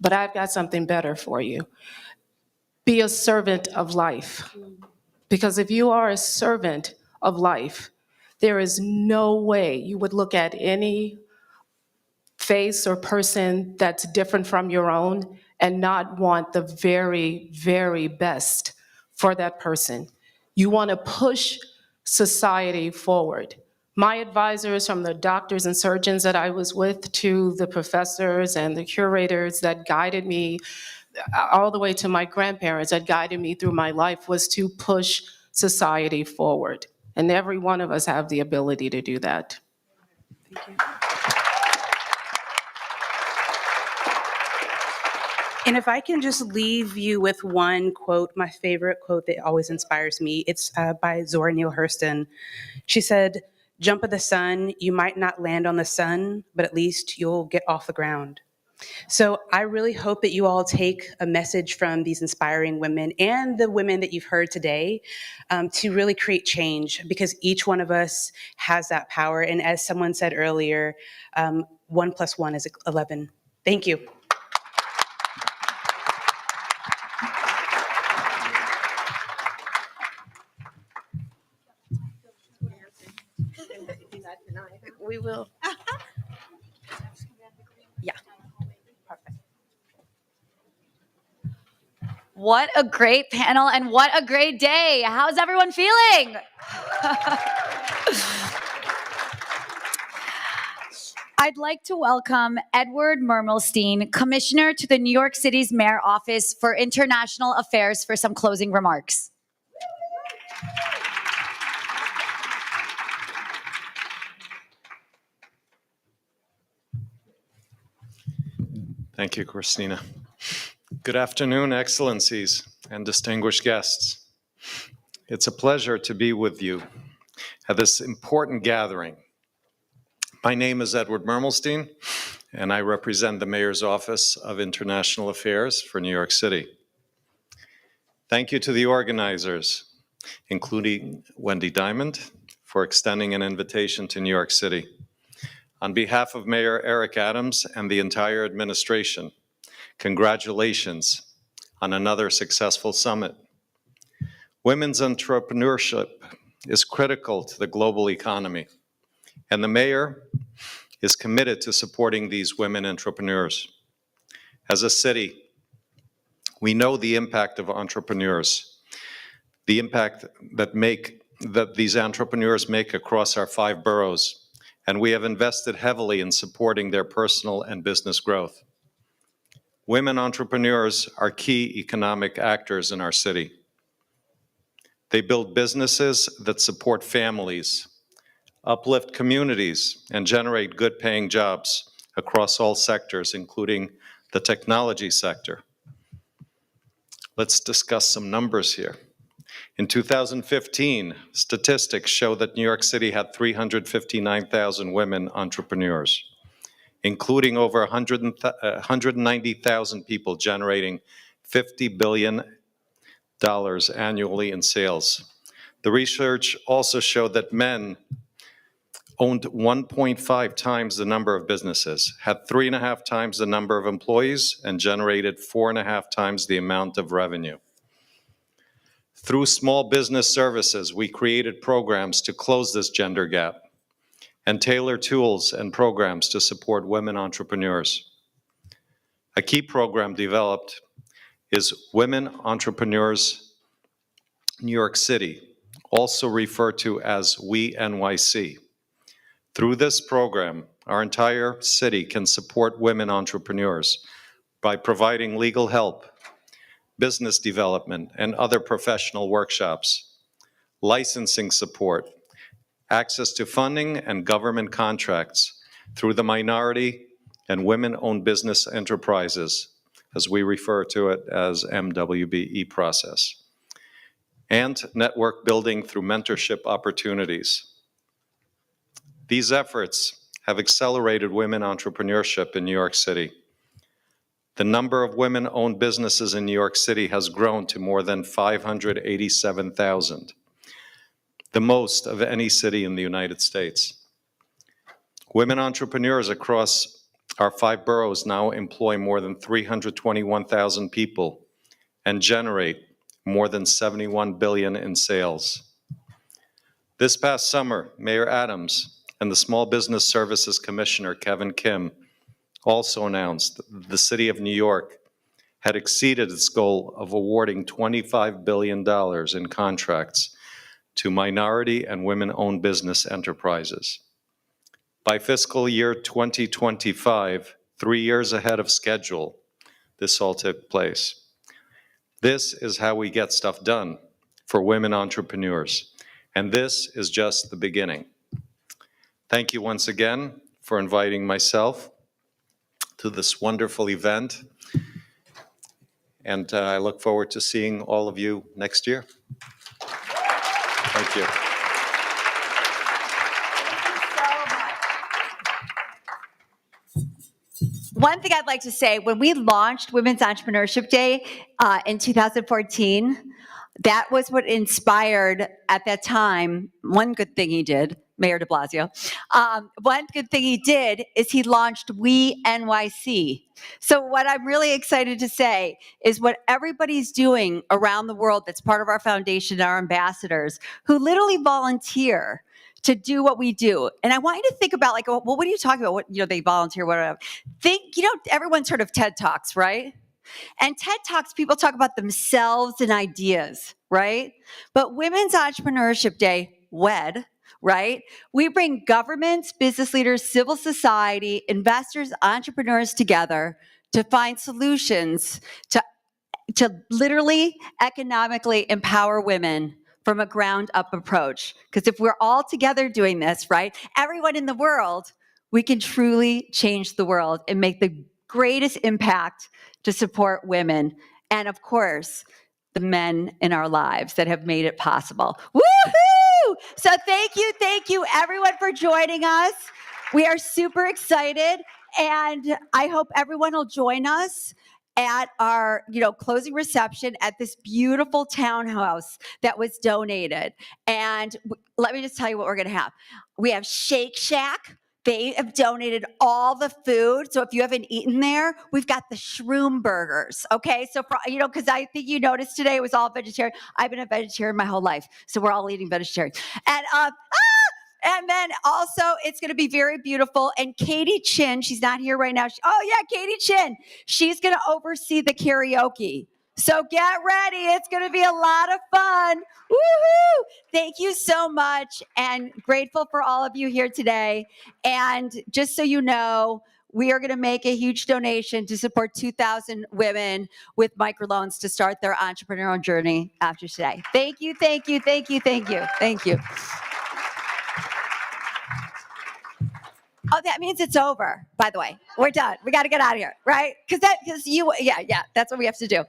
but I've got something better for you. Be a servant of life, because if you are a servant of life, there is no way you would look at any face or person that's different from your own and not want the very, very best for that person. You want to push society forward. My advisors, from the doctors and surgeons that I was with to the professors and the curators that guided me, all the way to my grandparents that guided me through my life, was to push society forward. And every one of us have the ability to do that. Thank you. And if I can just leave you with one quote, my favorite quote that always inspires me, it's by Zora Neale Hurston. She said, "Jump at the sun, you might not land on the sun, but at least you'll get off the ground." So I really hope that you all take a message from these inspiring women and the women that you've heard today to really create change, because each one of us has that power. And as someone said earlier, 1 + 1 is 11. Thank you. We will. Yeah. Perfect. What a great panel and what a great day. How's everyone feeling? I'd like to welcome Edward Mermelstein, Commissioner to the New York City's Mayor Office for International Affairs, for some closing remarks. Thank you, Christina. Good afternoon, Excellencies and distinguished guests. It's a pleasure to be with you at this important gathering. My name is Edward Mermelstein, and I represent the Mayor's Office of International Affairs for New York City. Thank you to the organizers, including Wendy Diamond, for extending an invitation to New York City. On behalf of Mayor Eric Adams and the entire administration, congratulations on another successful summit. Women's entrepreneurship is critical to the global economy, and the mayor is committed to supporting these women entrepreneurs. As a city, we know the impact of entrepreneurs, the impact that these entrepreneurs make across our 5 boroughs, and we have invested heavily in supporting their personal and business growth. Women entrepreneurs are key economic actors in our city. They build businesses that support families, uplift communities, and generate good-paying jobs across all sectors, including the technology sector. Let's discuss some numbers here. In 2015, statistics show that New York City had 359,000 women entrepreneurs. including over 190,000 people generating $50 billion annually in sales. The research also showed that men owned 1.5 times the number of businesses, had 3.5 times the number of employees, and generated 4.5 times the amount of revenue. Through small business services, we created programs to close this gender gap and tailor tools and programs to support women entrepreneurs. A key program developed is Women Entrepreneurs New York City, also referred to as We NYC. Through this program, our entire city can support women entrepreneurs by providing legal help, business development, and other professional workshops, licensing support, access to funding and government contracts through the minority and women-owned business enterprises, as we refer to it as MWBE process, and network building through mentorship opportunities. These efforts have accelerated women entrepreneurship in New York City. The number of women-owned businesses in New York City has grown to more than 587,000, the most of any city in the United States. Women entrepreneurs across our 5 boroughs now employ more than 321,000 people and generate more than $71 billion in sales. This past summer, Mayor Adams and the Small Business Services Commissioner, Kevin Kim, also announced that the City of New York had exceeded its goal of awarding $25 billion in contracts to minority and women-owned business enterprises. By fiscal year 2025, 3 years ahead of schedule, this all took place. This is how we get stuff done for women entrepreneurs, and this is just the beginning. Thank you once again for inviting myself to this wonderful event, and I look forward to seeing all of you next year. Thank you. One thing I'd like to say, when we launched Women's Entrepreneurship Day in 2014, that was what inspired at that time. One good thing he did, Mayor de Blasio, one good thing he did is he launched We NYC. So what I'm really excited to say is what everybody's doing around the world that's part of our foundation, our ambassadors, who literally volunteer to do what we do. And I want you to think about, like, well, what are you talking about? What, they volunteer, whatever. Think, everyone's heard of TED Talks, right? And TED Talks, people talk about themselves and ideas, right? But Women's Entrepreneurship Day, WED, right? We bring governments, business leaders, civil society, investors, entrepreneurs together to find solutions to literally economically empower women from a ground up approach. Because if we're all together doing this, right, everyone in the world, we can truly change the world and make the greatest impact to support women. And of course, the men in our lives that have made it possible. Woohoo! So thank you everyone for joining us. We are super excited, and I hope everyone will join us at our, closing reception at this beautiful townhouse that was donated. And let me just tell you what we're going to have. We have Shake Shack. They have donated all the food. So if you haven't eaten there, we've got the shroom burgers. Okay. So, because I think you noticed today it was all vegetarian. I've been a vegetarian my whole life. So we're all eating vegetarian. And then also, it's going to be very beautiful. And Katie Chin, she's not here right now. Katie Chin. She's going to oversee the karaoke. So get ready. It's going to be a lot of fun. Woohoo! Thank you so much, and grateful for all of you here today. And just so you know, we are going to make a huge donation to support 2,000 women with microloans to start their entrepreneurial journey after today. Thank you. Oh, that means it's over, by the way. We're done. We got to get out of here, right? Because that's what we have to do.